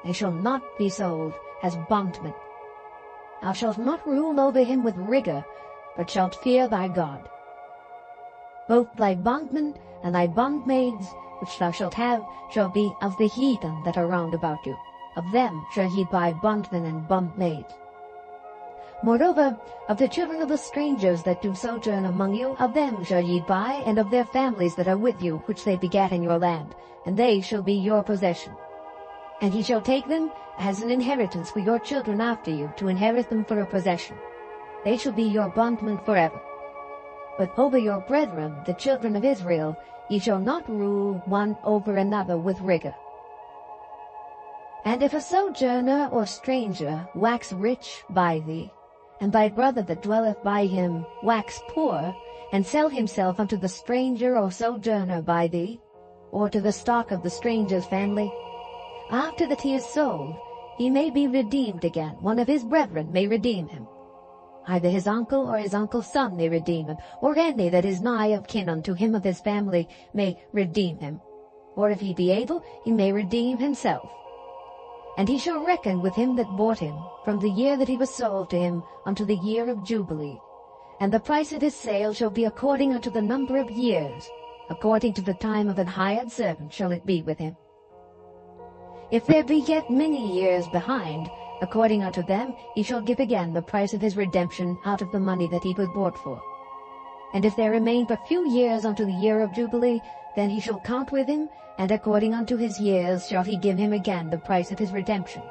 They shall not be sold as bondmen. Thou shalt not rule over him with rigor, but shalt fear thy God. Both thy bondmen and thy bondmaids, which thou shalt have, shall be of the heathen that are round about you. Of them shall ye buy bondmen and bondmaids. Moreover, of the children of the strangers that do sojourn among you, of them shall ye buy, and of their families that are with you, which they begat in your land, and they shall be your possession. And ye shall take them as an inheritance for your children after you, to inherit them for a possession. They shall be your bondmen forever. But over your brethren, the children of Israel, ye shall not rule one over another with rigor. And if a sojourner or stranger wax rich by thee, and thy brother that dwelleth by him wax poor, and sell himself unto the stranger or sojourner by thee, or to the stock of the stranger's family, after that he is sold, he may be redeemed again. One of his brethren may redeem him. Either his uncle or his uncle's son may redeem him, or any that is nigh of kin unto him of his family may redeem him. Or if he be able, he may redeem himself. And he shall reckon with him that bought him, from the year that he was sold to him unto the year of Jubilee. And the price of his sale shall be according unto the number of years, according to the time of an hired servant shall it be with him. If there be yet many years behind, according unto them he shall give again the price of his redemption out of the money that he was bought for. And if there remain but few years unto the year of Jubilee, then he shall count with him, and according unto his years shall he give him again the price of his redemption.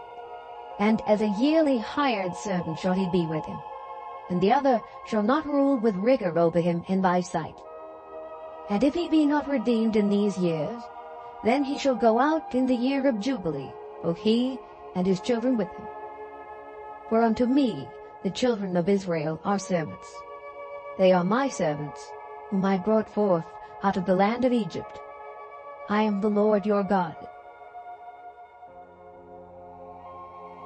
And as a yearly hired servant shall he be with him. And the other shall not rule with rigor over him in thy sight. And if he be not redeemed in these years, then he shall go out in the year of Jubilee, both he and his children with him. For unto me the children of Israel are servants. They are my servants, whom I brought forth out of the land of Egypt. I am the Lord your God.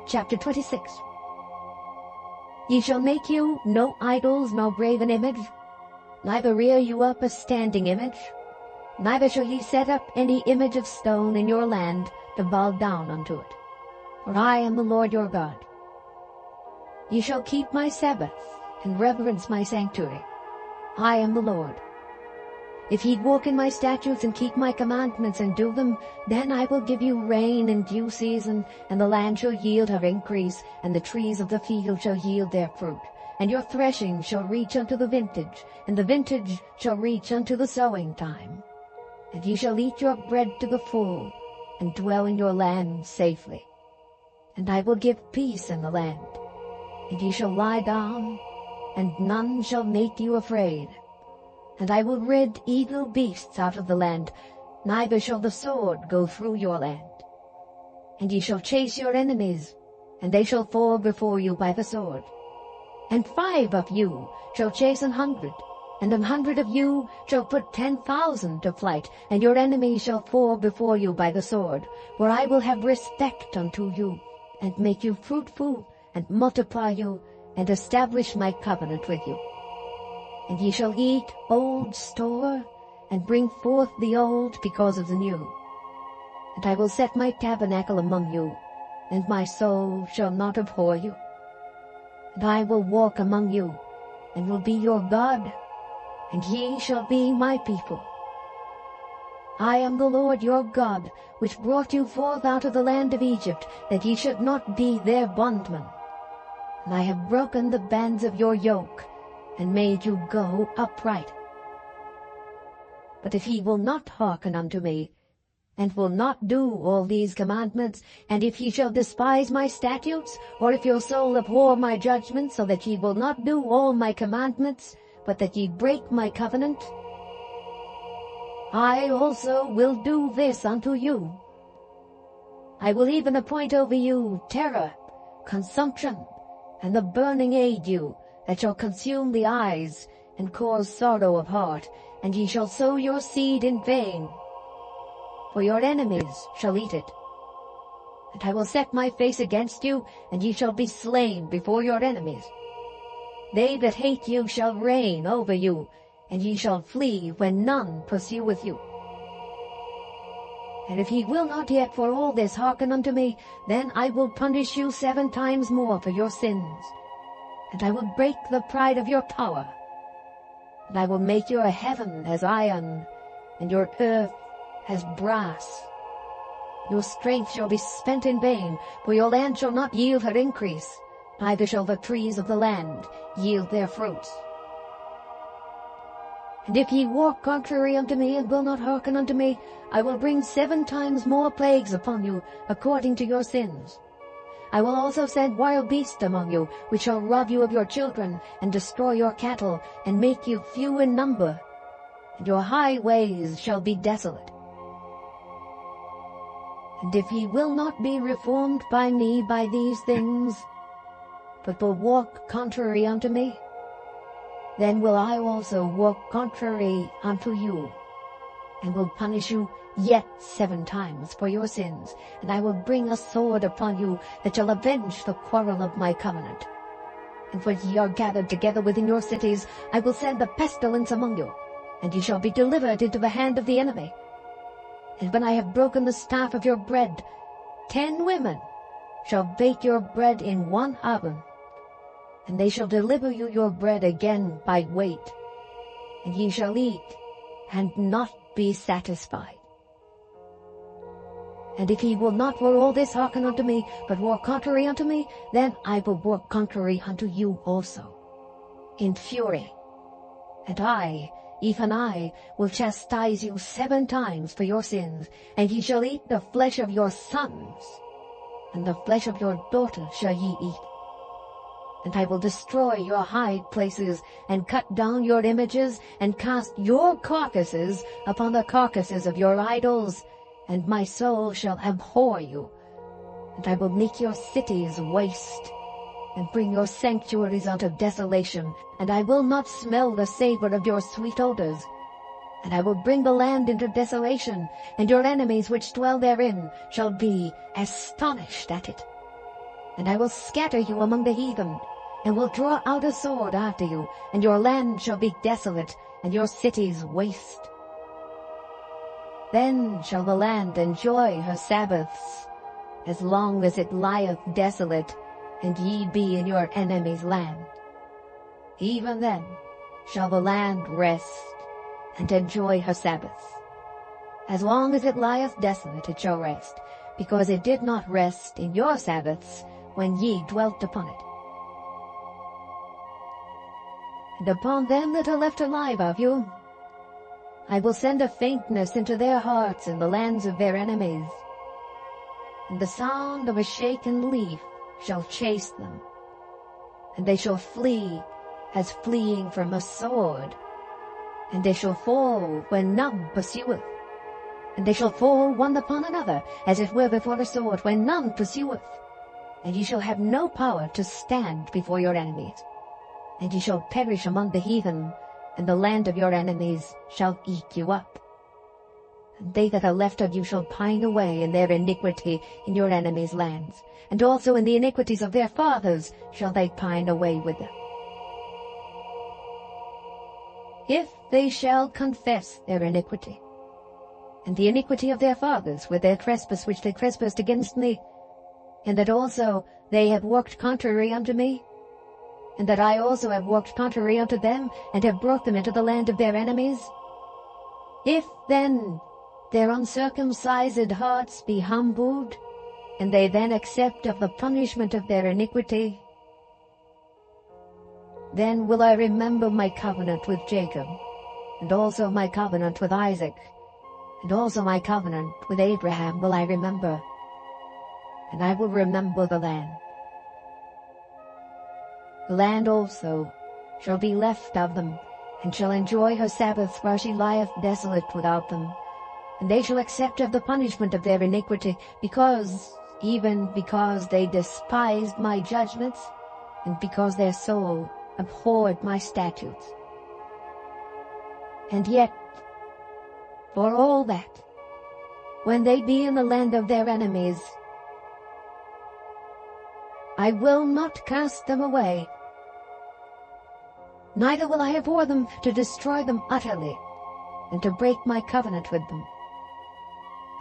Chapter 26. Ye shall make you no idols, nor graven image, neither rear you up a standing image, neither shall ye set up any image of stone in your land to bow down unto it. For I am the Lord your God. Ye shall keep my Sabbaths, and reverence my sanctuary. I am the Lord. If ye walk in my statutes and keep my commandments and do them, then I will give you rain in due season, and the land shall yield her increase, and the trees of the field shall yield their fruit. And your threshing shall reach unto the vintage, and the vintage shall reach unto the sowing time. And ye shall eat your bread to the full, and dwell in your land safely. And I will give peace in the land, and ye shall lie down, and none shall make you afraid. And I will rid evil beasts out of the land, neither shall the sword go through your land. And ye shall chase your enemies, and they shall fall before you by the sword. And 5 of you shall chase 100, and 100 of you shall put 10,000 to flight, and your enemies shall fall before you by the sword. For I will have respect unto you, and make you fruitful, and multiply you, and establish my covenant with you. And ye shall eat old store, and bring forth the old because of the new. And I will set my tabernacle among you, and my soul shall not abhor you. And I will walk among you, and will be your God, and ye shall be my people. I am the Lord your God, which brought you forth out of the land of Egypt, that ye should not be their bondmen. And I have broken the bands of your yoke, and made you go upright. But if ye will not hearken unto me, and will not do all these commandments, and if ye shall despise my statutes, or if your soul abhor my judgments, so that ye will not do all my commandments, but that ye break my covenant, I also will do this unto you. I will even appoint over you terror, consumption, and the burning ague, that shall consume the eyes, and cause sorrow of heart, and ye shall sow your seed in vain. For your enemies shall eat it. And I will set my face against you, and ye shall be slain before your enemies. They that hate you shall reign over you, and ye shall flee when none pursueth you. And if ye will not yet for all this hearken unto me, then I will punish you 7 times more for your sins. And I will break the pride of your power. And I will make your heaven as iron, and your earth as brass. Your strength shall be spent in vain, for your land shall not yield her increase, neither shall the trees of the land yield their fruits. And if ye walk contrary unto me, and will not hearken unto me, I will bring 7 times more plagues upon you, according to your sins. I will also send wild beasts among you, which shall rob you of your children, and destroy your cattle, and make you few in number, and your highways shall be desolate. And if ye will not be reformed by me by these things, but will walk contrary unto me, then will I also walk contrary unto you, and will punish you yet 7 times for your sins, and I will bring a sword upon you that shall avenge the quarrel of my covenant. And when ye are gathered together within your cities, I will send a pestilence among you, and ye shall be delivered into the hand of the enemy. And when I have broken the staff of your bread, 10 women shall bake your bread in 1 oven, and they shall deliver you your bread again by weight, and ye shall eat, and not be satisfied. And if ye will not for all this hearken unto me, but walk contrary unto me, then I will walk contrary unto you also, in fury. And I, even I, will chastise you 7 times for your sins, and ye shall eat the flesh of your sons, and the flesh of your daughters shall ye eat. And I will destroy your high places, and cut down your images, and cast your carcasses upon the carcasses of your idols, and my soul shall abhor you. And I will make your cities waste, and bring your sanctuaries out of desolation, and I will not smell the savor of your sweet odors. And I will bring the land into desolation, and your enemies which dwell therein shall be astonished at it. And I will scatter you among the heathen, and will draw out a sword after you, and your land shall be desolate, and your cities waste. Then shall the land enjoy her Sabbaths, as long as it lieth desolate, and ye be in your enemy's land. Even then shall the land rest, and enjoy her Sabbaths. As long as it lieth desolate it shall rest, because it did not rest in your Sabbaths when ye dwelt upon it. And upon them that are left alive of you, I will send a faintness into their hearts in the lands of their enemies, and the sound of a shaken leaf shall chase them. And they shall flee as fleeing from a sword, and they shall fall when none pursueth. And they shall fall one upon another, as it were before a sword, when none pursueth. And ye shall have no power to stand before your enemies. And ye shall perish among the heathen, and the land of your enemies shall eat you up. And they that are left of you shall pine away in their iniquity in your enemies' lands, and also in the iniquities of their fathers shall they pine away with them. If they shall confess their iniquity, and the iniquity of their fathers with their trespass which they trespassed against me, and that also they have walked contrary unto me, and that I also have walked contrary unto them, and have brought them into the land of their enemies, if then their uncircumcised hearts be humbled, and they then accept of the punishment of their iniquity, then will I remember my covenant with Jacob, and also my covenant with Isaac, and also my covenant with Abraham will I remember, and I will remember the land. The land also shall be left of them, and shall enjoy her Sabbaths while she lieth desolate without them. And they shall accept of the punishment of their iniquity, even because they despised my judgments, and because their soul abhorred my statutes. And yet, for all that, when they be in the land of their enemies, I will not cast them away, neither will I abhor them to destroy them utterly, and to break my covenant with them.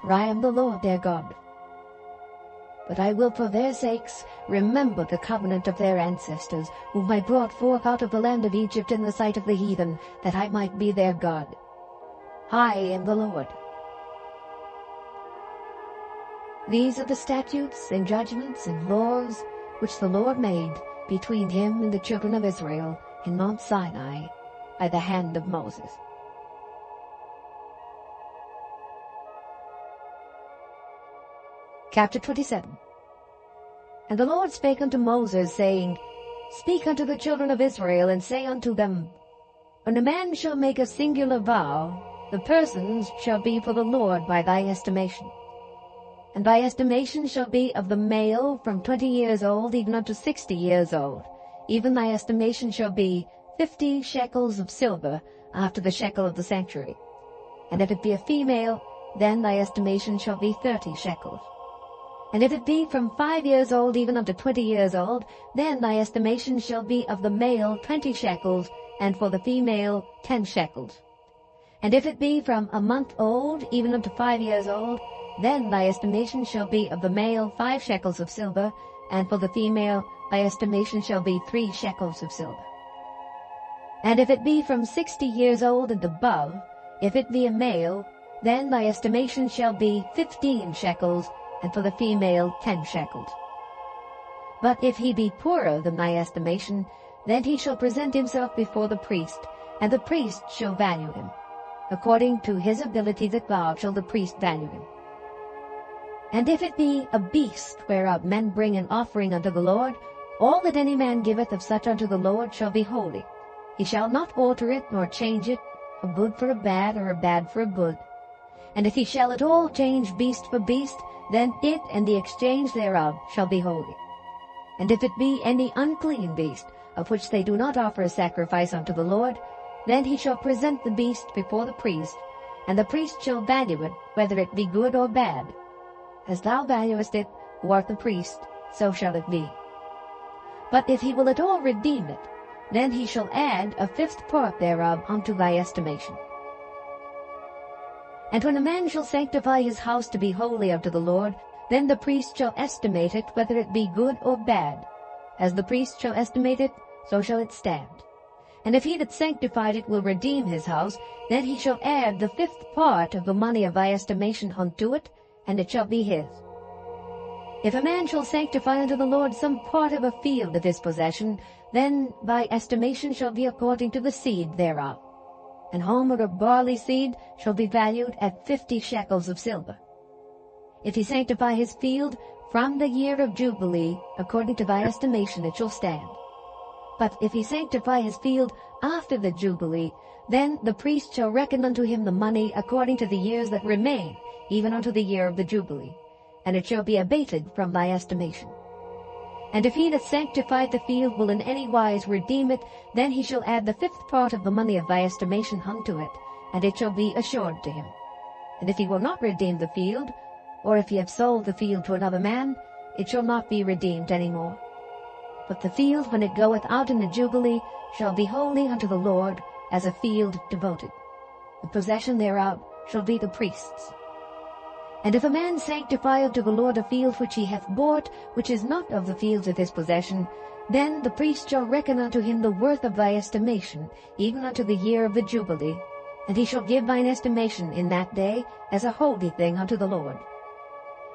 For I am the Lord their God. But I will for their sakes remember the covenant of their ancestors, whom I brought forth out of the land of Egypt in the sight of the heathen, that I might be their God. I am the Lord. These are the statutes and judgments and laws which the Lord made between him and the children of Israel in Mount Sinai by the hand of Moses. Chapter 27. And the Lord spake unto Moses, saying, Speak unto the children of Israel, and say unto them, When a man shall make a singular vow, the persons shall be for the Lord by thy estimation. And thy estimation shall be of the male from 20 years old even unto 60 years old. Even thy estimation shall be 50 shekels of silver, after the shekel of the sanctuary. And if it be a female, then thy estimation shall be 30 shekels. And if it be from 5 years old even unto 20 years old, then thy estimation shall be of the male 20 shekels, and for the female 10 shekels. And if it be from a month old even unto 5 years old, then thy estimation shall be of the male 5 shekels of silver, and for the female thy estimation shall be 3 shekels of silver. And if it be from 60 years old and above, if it be a male, then thy estimation shall be 15 shekels, and for the female 10 shekels. But if he be poorer than thy estimation, then he shall present himself before the priest, and the priest shall value him. According to his ability that thou shall the priest value him. And if it be a beast whereof men bring an offering unto the Lord, all that any man giveth of such unto the Lord shall be holy. He shall not alter it nor change it, a good for a bad, or a bad for a good. And if he shall at all change beast for beast, then it and the exchange thereof shall be holy. And if it be any unclean beast, of which they do not offer a sacrifice unto the Lord, then he shall present the beast before the priest, and the priest shall value it, whether it be good or bad. As thou valuest it, who art the priest, so shall it be. But if he will at all redeem it, then he shall add a 5th part thereof unto thy estimation. And when a man shall sanctify his house to be holy unto the Lord, then the priest shall estimate it, whether it be good or bad. As the priest shall estimate it, so shall it stand. And if he that sanctified it will redeem his house, then he shall add the 5th part of the money of thy estimation unto it, and it shall be his. If a man shall sanctify unto the Lord some part of a field of his possession, then thy estimation shall be according to the seed thereof. An homer of barley seed shall be valued at 50 shekels of silver. If he sanctify his field from the year of Jubilee, according to thy estimation it shall stand. But if he sanctify his field after the Jubilee, then the priest shall reckon unto him the money according to the years that remain, even unto the year of the Jubilee, and it shall be abated from thy estimation. And if he that sanctified the field will in any wise redeem it, then he shall add the 5th part of the money of thy estimation unto it, and it shall be assured to him. And if he will not redeem the field, or if he have sold the field to another man, it shall not be redeemed any more. But the field, when it goeth out in the Jubilee, shall be holy unto the Lord, as a field devoted. The possession thereof shall be the priest's. And if a man sanctify unto the Lord a field which he hath bought, which is not of the fields of his possession, then the priest shall reckon unto him the worth of thy estimation, even unto the year of the Jubilee, and he shall give thine estimation in that day as a holy thing unto the Lord.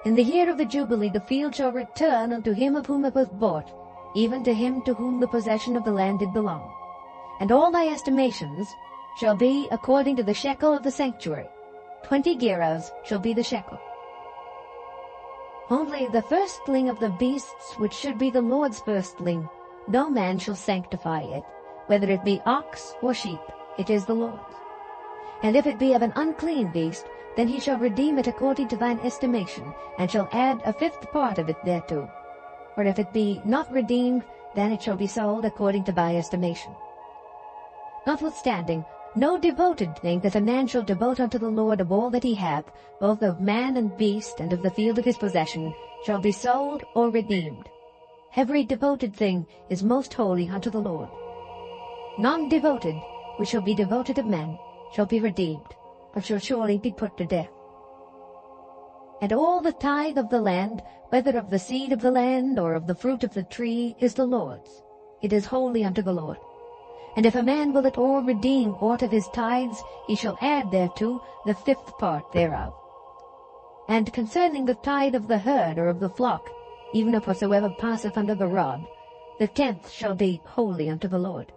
In the year of the Jubilee the field shall return unto him of whom it was bought, even to him to whom the possession of the land did belong. And all thy estimations shall be according to the shekel of the sanctuary. 20 gerahs shall be the shekel. Only the firstling of the beasts, which should be the Lord's firstling, no man shall sanctify it, whether it be ox or sheep, it is the Lord's. And if it be of an unclean beast, then he shall redeem it according to thine estimation, and shall add a 5th part of it thereto. Or if it be not redeemed, then it shall be sold according to thy estimation. Notwithstanding, no devoted thing that a man shall devote unto the Lord of all that he hath, both of man and beast, and of the field of his possession, shall be sold or redeemed. Every devoted thing is most holy unto the Lord. None devoted, which shall be devoted of men, shall be redeemed, but shall surely be put to death. And all the tithe of the land, whether of the seed of the land or of the fruit of the tree, is the Lord's. It is holy unto the Lord. And if a man will at all redeem aught of his tithes, he shall add thereto the 5th part thereof. And concerning the tithe of the herd or of the flock, even of whatsoever passeth under the rod, the 10th shall be holy unto the Lord.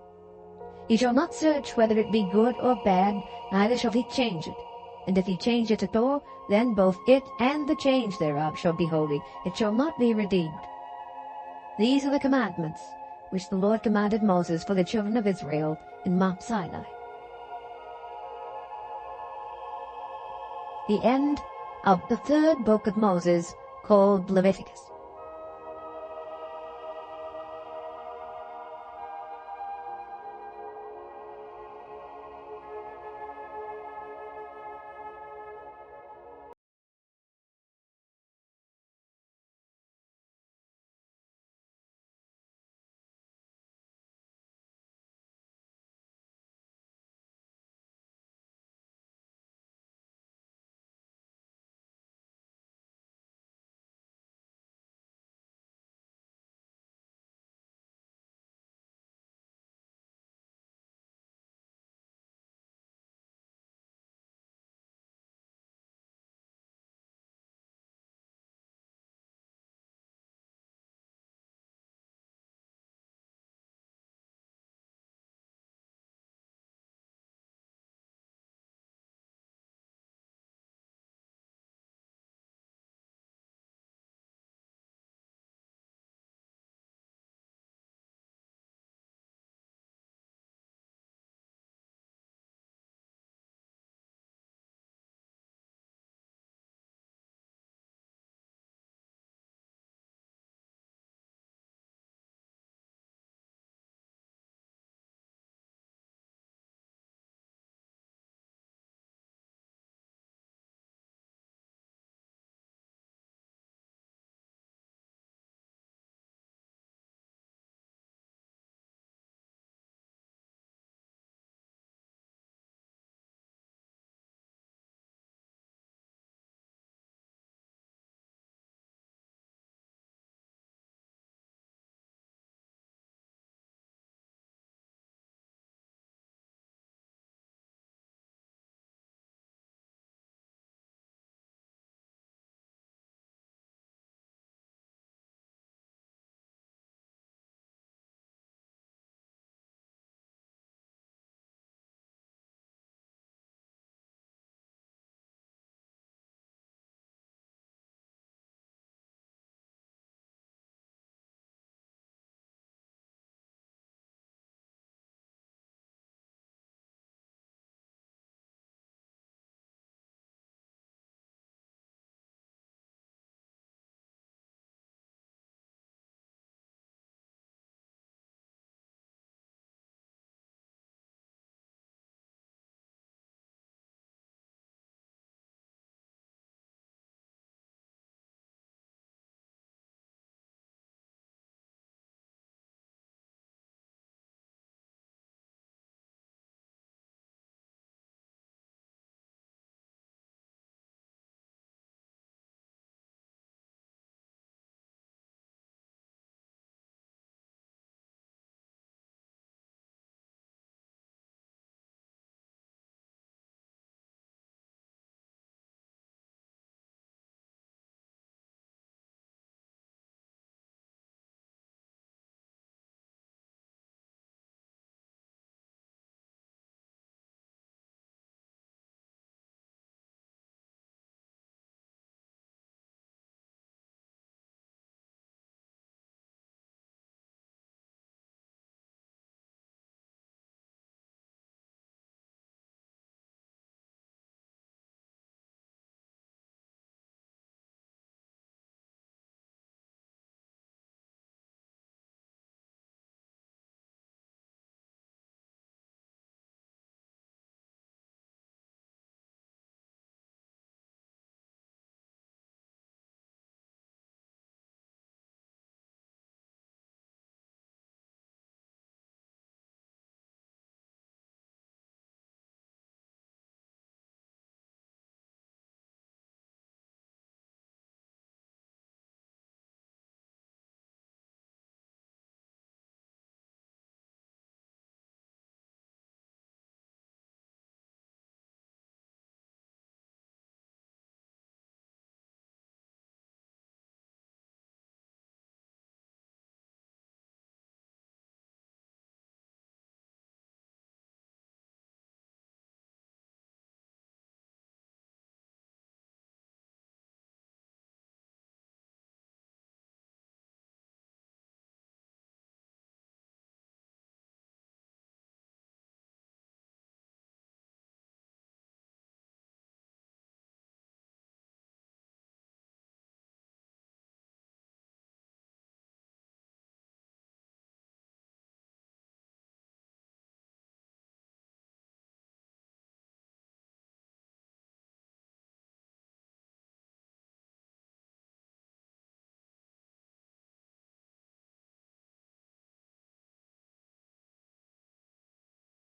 He shall not search whether it be good or bad, neither shall he change it. And if he change it at all, then both it and the change thereof shall be holy. It shall not be redeemed. These are the commandments which the Lord commanded Moses for the children of Israel in Mount Sinai. The end of the 3rd book of Moses, called Leviticus.